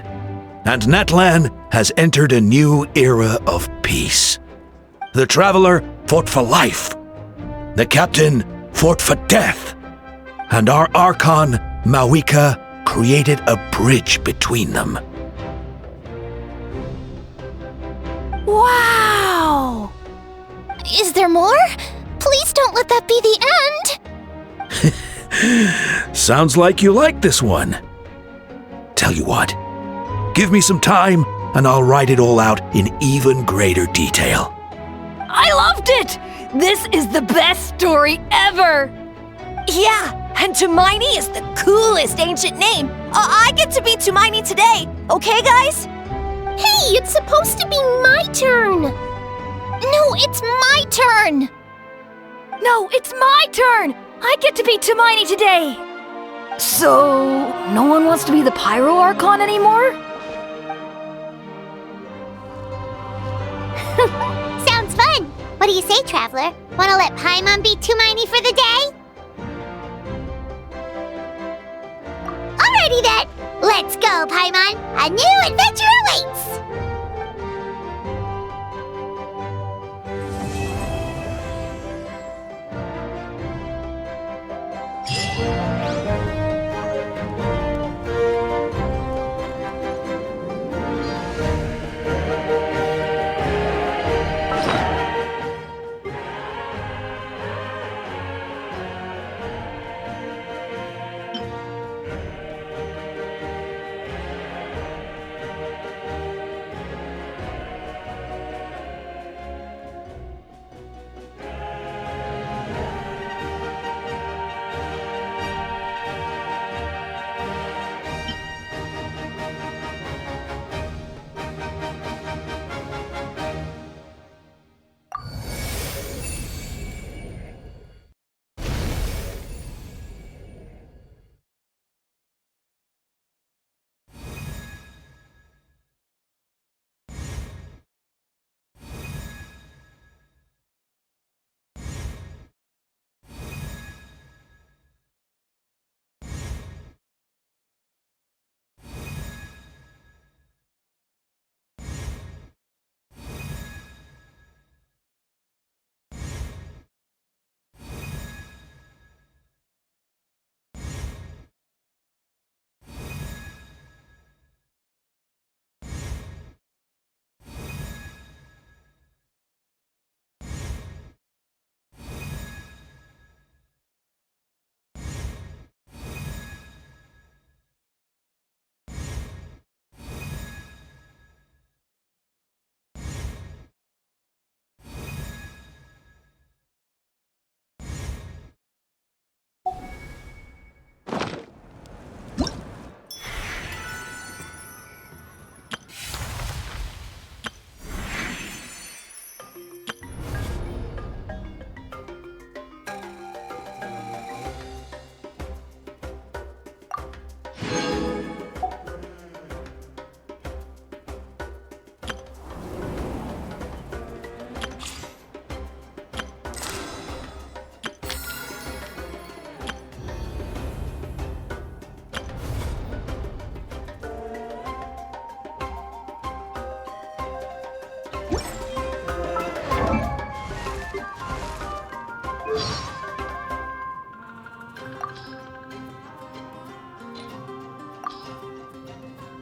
and Natlan has entered a new era of peace. The Traveler fought for life, the Captain fought for death, and our Archon, Mawika, created a bridge between them. Wow! Is there more? Please don't let that be the end! Sounds like you like this one. Tell you what, give me some time and I'll write it all out in even greater detail. I loved it! This is the best story ever! Yeah, and Tumaini is the coolest ancient name. I get to be Tumaini today, okay guys? Hey, it's supposed to be my turn! No, it's my turn! No, it's my turn! I get to be Tumaini today! So, no one wants to be the Pyro Archon anymore? Sounds fun! What do you say, Traveler? Wanna let Paimon be Tumaini for the day? Alrighty then! Let's go, Paimon! A new adventure awaits!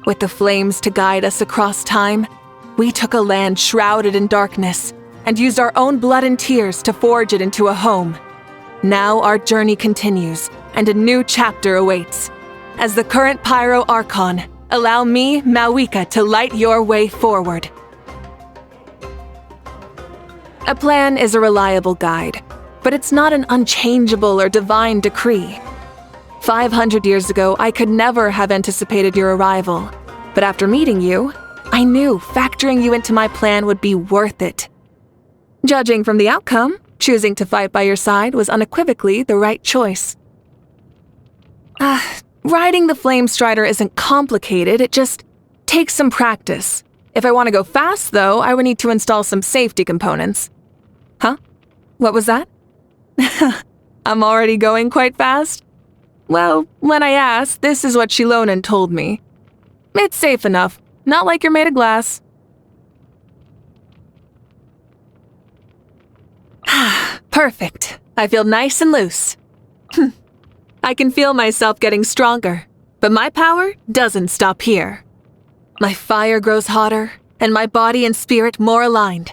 With the flames to guide us across time, we took a land shrouded in darkness and used our own blood and tears to forge it into a home. Now our journey continues, and a new chapter awaits. As the current Pyro Archon, allow me, Mawika, to light your way forward. A plan is a reliable guide, but it's not an unchangeable or divine decree. 500 years ago, I could never have anticipated your arrival, but after meeting you, I knew factoring you into my plan would be worth it. Judging from the outcome, choosing to fight by your side was unequivocally the right choice. Riding the Flame Strider isn't complicated, it just takes some practice. If I want to go fast, though, I would need to install some safety components. Huh? What was that? I'm already going quite fast? Well, when I asked, this is what Shilonan told me. It's safe enough, not like you're made of glass. Perfect. I feel nice and loose. I can feel myself getting stronger, but my power doesn't stop here. My fire grows hotter, and my body and spirit more aligned.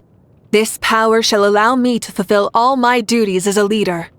This power shall allow me to fulfill all my duties as a leader.